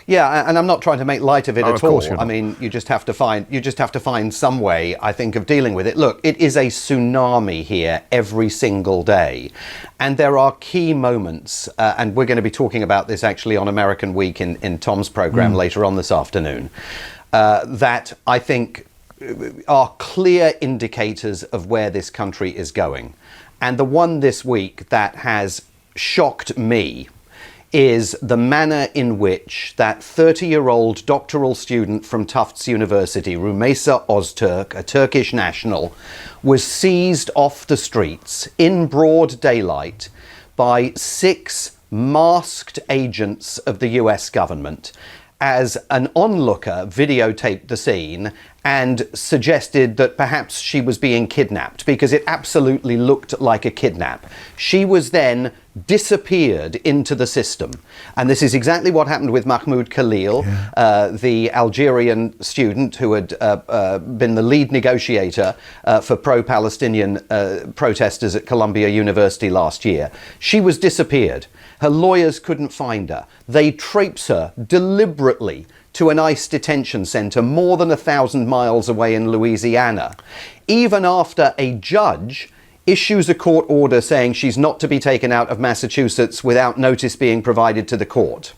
Yeah, and I'm not trying to make light of it at all. I mean, you just have to find some way, I think, of dealing with it. Look, it is a tsunami here every single day, and there are key moments, and we're going to be talking about this actually on American Week in Tom's program later on this afternoon, that I think are clear indicators of where this country is going. And the one this week that has shocked me is the manner in which that 30-year-old doctoral student from Tufts University, Rumeysa Öztürk, a Turkish national, was seized off the streets in broad daylight by 6 masked agents of the US government as an onlooker videotaped the scene and suggested that perhaps she was being kidnapped, because it absolutely looked like a kidnap. She was then disappeared into the system. And this is exactly what happened with Mahmoud Khalil, the Algerian student who had been the lead negotiator for pro-Palestinian protesters at Columbia University last year. She was disappeared. Her lawyers couldn't find her. They traipse her deliberately to an ICE detention centre more than 1,000 miles away in Louisiana, even after a judge issues a court order saying she's not to be taken out of Massachusetts without notice being provided to the court.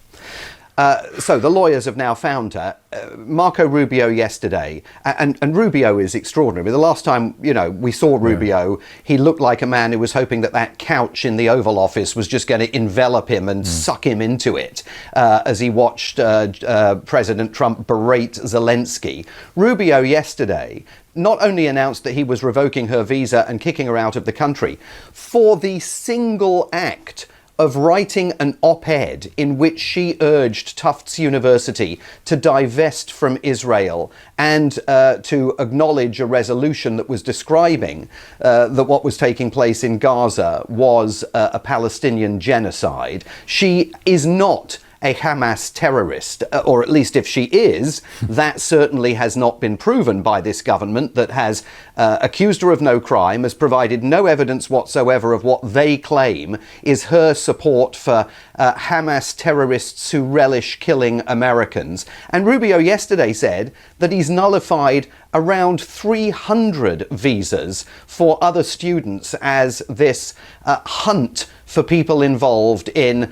So the lawyers have now found her. Marco Rubio yesterday, and Rubio is extraordinary. The last time, we saw Rubio, he looked like a man who was hoping that couch in the Oval Office was just going to envelop him and suck him into it as he watched President Trump berate Zelensky. Rubio yesterday not only announced that he was revoking her visa and kicking her out of the country for the single act of writing an op-ed in which she urged Tufts University to divest from Israel and to acknowledge a resolution that was describing that what was taking place in Gaza was a Palestinian genocide. She is not a Hamas terrorist, or at least if she is, that certainly has not been proven by this government that has accused her of no crime, has provided no evidence whatsoever of what they claim is her support for Hamas terrorists who relish killing Americans. And Rubio yesterday said that he's nullified around 300 visas for other students as this hunt for people involved in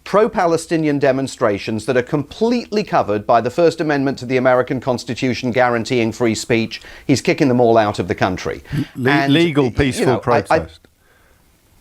pro-Palestinian demonstrations that are completely covered by the First Amendment to the American Constitution guaranteeing free speech. He's kicking them all out of the country. Legal, peaceful protest.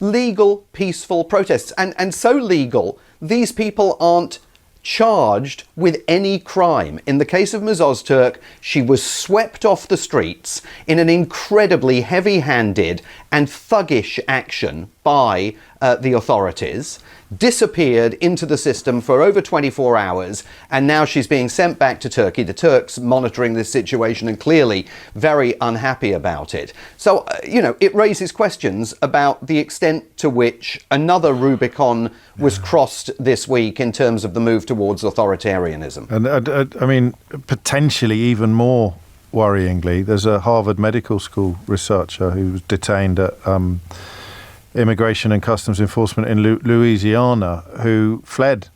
Legal, peaceful protests. And so legal, these people aren't charged with any crime. In the case of Ms. Ozturk, she was swept off the streets in an incredibly heavy-handed and thuggish action by the authorities, disappeared into the system for over 24 hours, and now she's being sent back to Turkey. The Turks monitoring this situation and clearly very unhappy about it. So, it raises questions about the extent to which another Rubicon was crossed this week in terms of the move towards authoritarianism. And I mean, potentially even more worryingly, there's a Harvard Medical School researcher who was detained at Immigration and Customs Enforcement in Louisiana, who fled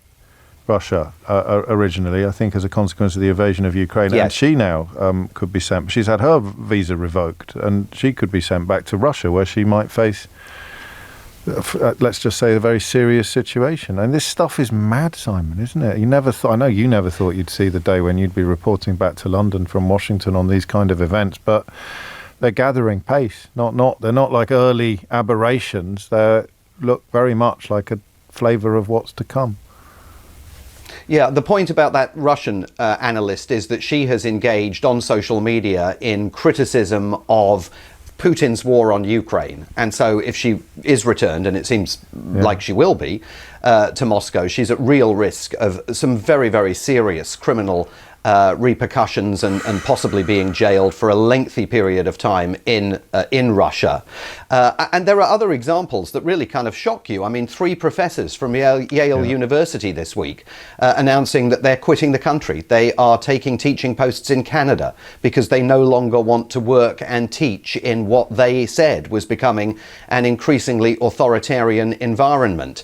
Russia originally, I think, as a consequence of the invasion of Ukraine. Yes. And she now could be sent. She's had her visa revoked, and she could be sent back to Russia, where she might face, let's just say, a very serious situation. And this stuff is mad, Simon, isn't it? I know you never thought you'd see the day when you'd be reporting back to London from Washington on these kind of events, but they're gathering pace. They're not like early aberrations. They look very much like a flavour of what's to come. Yeah, the point about that Russian analyst is that she has engaged on social media in criticism of Putin's war on Ukraine. And so if she is returned, and it seems like she will be, to Moscow, she's at real risk of some very, very serious criminal repercussions and possibly being jailed for a lengthy period of time in Russia. And there are other examples that really kind of shock you. I mean, 3 professors from Yale University this week announcing that they're quitting the country. They are taking teaching posts in Canada because they no longer want to work and teach in what they said was becoming an increasingly authoritarian environment.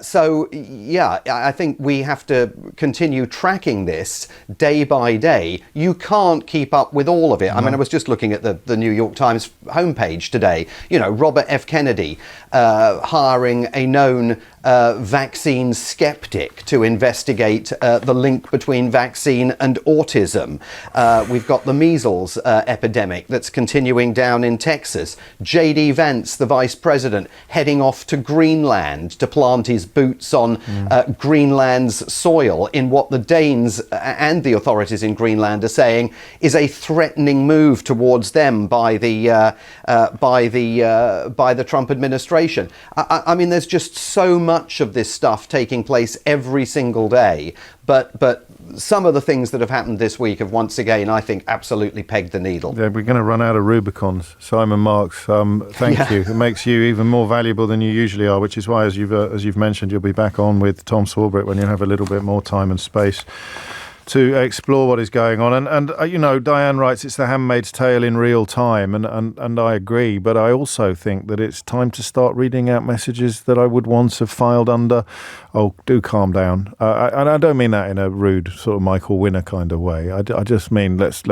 So, I think we have to continue tracking this day by day. You can't keep up with all of it. I mean, I was just looking at the New York Times homepage today. Robert F. Kennedy hiring a known vaccine skeptic to investigate the link between vaccine and autism. We've got the measles epidemic that's continuing down in Texas. J.D. Vance, the vice president, heading off to Greenland to plant his boots on Greenland's soil in what the Danes and the authorities in Greenland are saying is a threatening move towards them by the Trump administration. I mean, there's just so much of this stuff taking place every single day, but some of the things that have happened this week have once again, I think, absolutely pegged the needle. Yeah, we're going to run out of Rubicons. Simon Marks, thank you. It makes you even more valuable than you usually are, which is why, as you've mentioned, you'll be back on with Tom Swarbrick when you have a little bit more time and space to explore what is going on. And you know, Diane writes, it's the Handmaid's Tale in real time, and I agree, but I also think that it's time to start reading out messages that I would once have filed under, oh, do calm down. And I don't mean that in a rude sort of Michael Winner kind of way. I just mean let's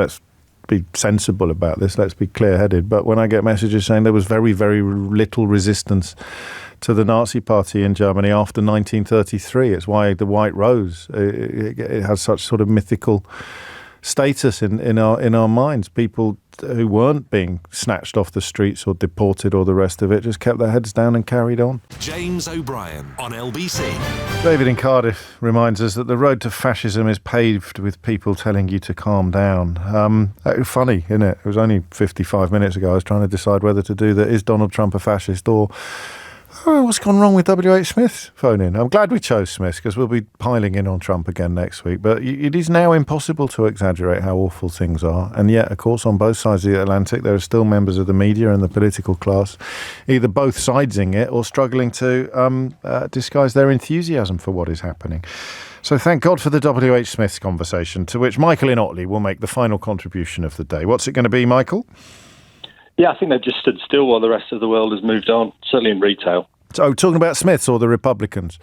be sensible about this, let's be clear-headed. But when I get messages saying there was very, very little resistance to the Nazi Party in Germany after 1933. It's why the White Rose, it has such sort of mythical status in our minds. People who weren't being snatched off the streets or deported or the rest of it just kept their heads down and carried on. James O'Brien on LBC. David in Cardiff reminds us that the road to fascism is paved with people telling you to calm down. Funny, isn't it? It was only 55 minutes ago I was trying to decide whether to do that. Is Donald Trump a fascist or... Oh, what's gone wrong with W.H. Smith's phone-in? I'm glad we chose Smith because we'll be piling in on Trump again next week. But it is now impossible to exaggerate how awful things are. And yet, of course, on both sides of the Atlantic, there are still members of the media and the political class either both sidesing it or struggling to disguise their enthusiasm for what is happening. So thank God for the W.H. Smith's conversation, to which Michael in Otley will make the final contribution of the day. What's it going to be, Michael? Yeah, I think they've just stood still while the rest of the world has moved on, certainly in retail. So, talking about Smiths or the Republicans?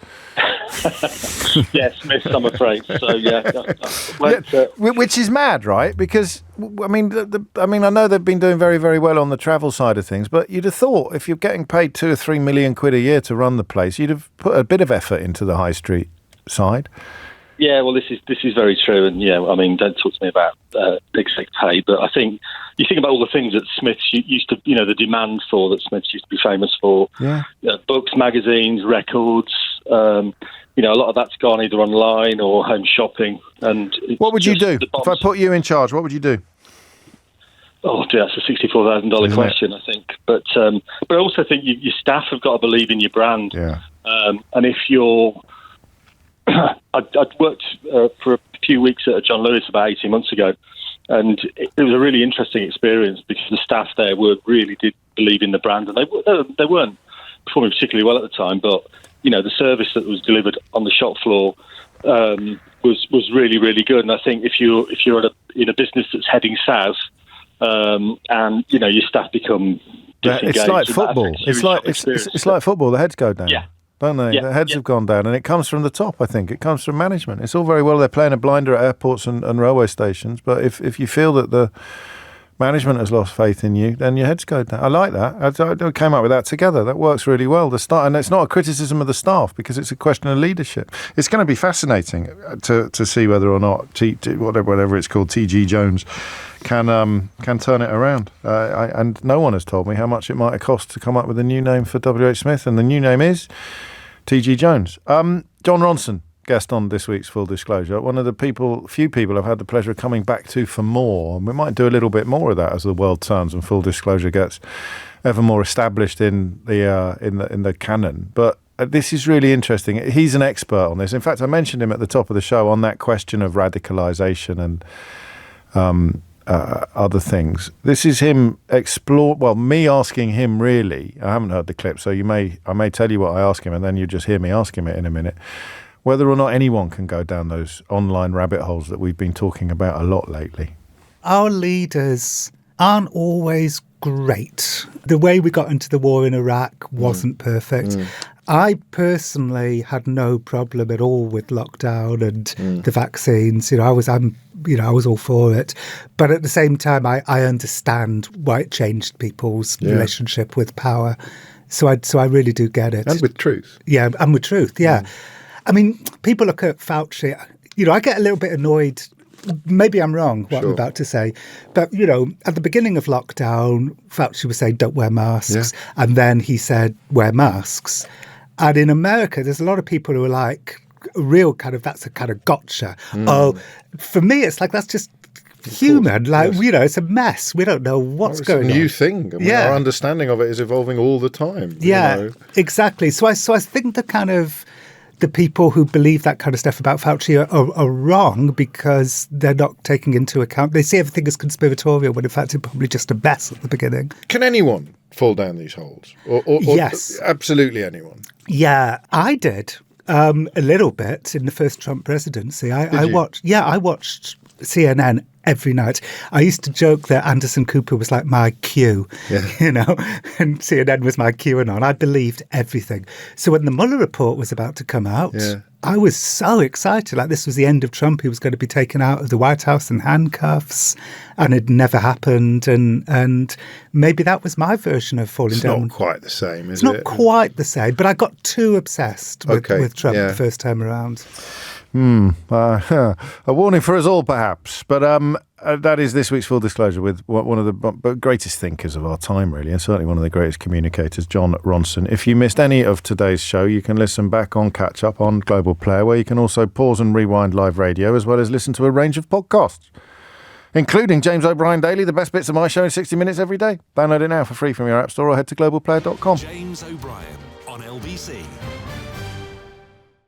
Yeah, Smiths, I'm afraid. So, yeah. Which is mad, right? Because, I mean, I know they've been doing very, very well on the travel side of things, but you'd have thought if you're getting paid 2 or 3 million quid a year to run the place, you'd have put a bit of effort into the high street side. Yeah, well, this is very true, and yeah, I mean, don't talk to me about exec pay, but I think you think about all the things that Smiths used to, the demand for that Smiths used to be famous for. Yeah, books, magazines, records. A lot of that's gone either online or home shopping. And what would you do if I put you in charge? What would you do? Oh, dear, that's a $64,000 question, I think. But I also think your staff have got to believe in your brand. Yeah. And if you're I'd worked for a few weeks at John Lewis about 18 months ago, and it was a really interesting experience because the staff there really did believe in the brand, and they weren't performing particularly well at the time, but the service that was delivered on the shop floor was really, really good. And I think if you're in a business that's heading south, and your staff become disengaged, it's like football. It's like football. The heads go down. Yeah. Don't they? The heads have gone down, and it comes from the top, I think. It comes from management. It's all very well they're playing a blinder at airports and railway stations, but if you feel that the management has lost faith in you, then your heads go down. I like that. I came up with that together. That works really well. And it's not a criticism of the staff because it's a question of leadership. It's going to be fascinating to see whether or not whatever it's called, T.G. Jones can turn it around. And no one has told me how much it might have cost to come up with a new name for W.H. Smith, and the new name is T.G. Jones. John Ronson, guest on this week's Full Disclosure, one of the few people I've had the pleasure of coming back to for more. And we might do a little bit more of that as the world turns and Full Disclosure gets ever more established in the canon. But this is really interesting. He's an expert on this. In fact, I mentioned him at the top of the show on that question of radicalisation and other things. This is him me asking him, really. I haven't heard the clip, so I may tell you what I ask him, and then you just hear me ask him it in a minute. Whether or not anyone can go down those online rabbit holes that we've been talking about a lot lately. Our leaders aren't always great. The way we got into the war in Iraq wasn't perfect. I personally had no problem at all with lockdown and the vaccines. I was all for it. But at the same time, I understand why it changed people's relationship with power. So I really do get it. And with truth. Yeah, and with truth, yeah. I mean, people look at Fauci. I get a little bit annoyed. Maybe I'm wrong, what I'm about to say. But, at the beginning of lockdown, Fauci was saying, don't wear masks. Yeah. And then he said, wear masks. And in America, there's a lot of people who are like, that's a kind of gotcha. Oh, for me, it's like, that's just human. Like, it's a mess. We don't know what's going on. It's a new thing. I mean, our understanding of it is evolving all the time. Yeah, exactly. So I think the kind of the people who believe that kind of stuff about Fauci are wrong because they're not taking into account. They see everything as conspiratorial when in fact it's probably just a mess at the beginning. Can anyone fall down these holes? Or yes. Absolutely anyone? Yeah, I did. A little bit in the first Trump presidency. I watched CNN every night. I used to joke that Anderson Cooper was like my Q, and CNN was my QAnon. I believed everything. So when the Mueller report was about to come out, I was so excited. Like this was the end of Trump. He was going to be taken out of the White House in handcuffs, and it never happened. And maybe that was my version of falling down. It's not quite the same, is it? It's not quite the same, but I got too obsessed with Trump the first time around. A warning for us all, perhaps. But that is this week's Full Disclosure with one of the greatest thinkers of our time, really, and certainly one of the greatest communicators, Jon Ronson. If you missed any of today's show, you can listen back on Catch Up on Global Player, where you can also pause and rewind live radio, as well as listen to a range of podcasts, including James O'Brien Daily, the best bits of my show in 60 minutes every day. Download it now for free from your app store or head to globalplayer.com. James O'Brien on LBC.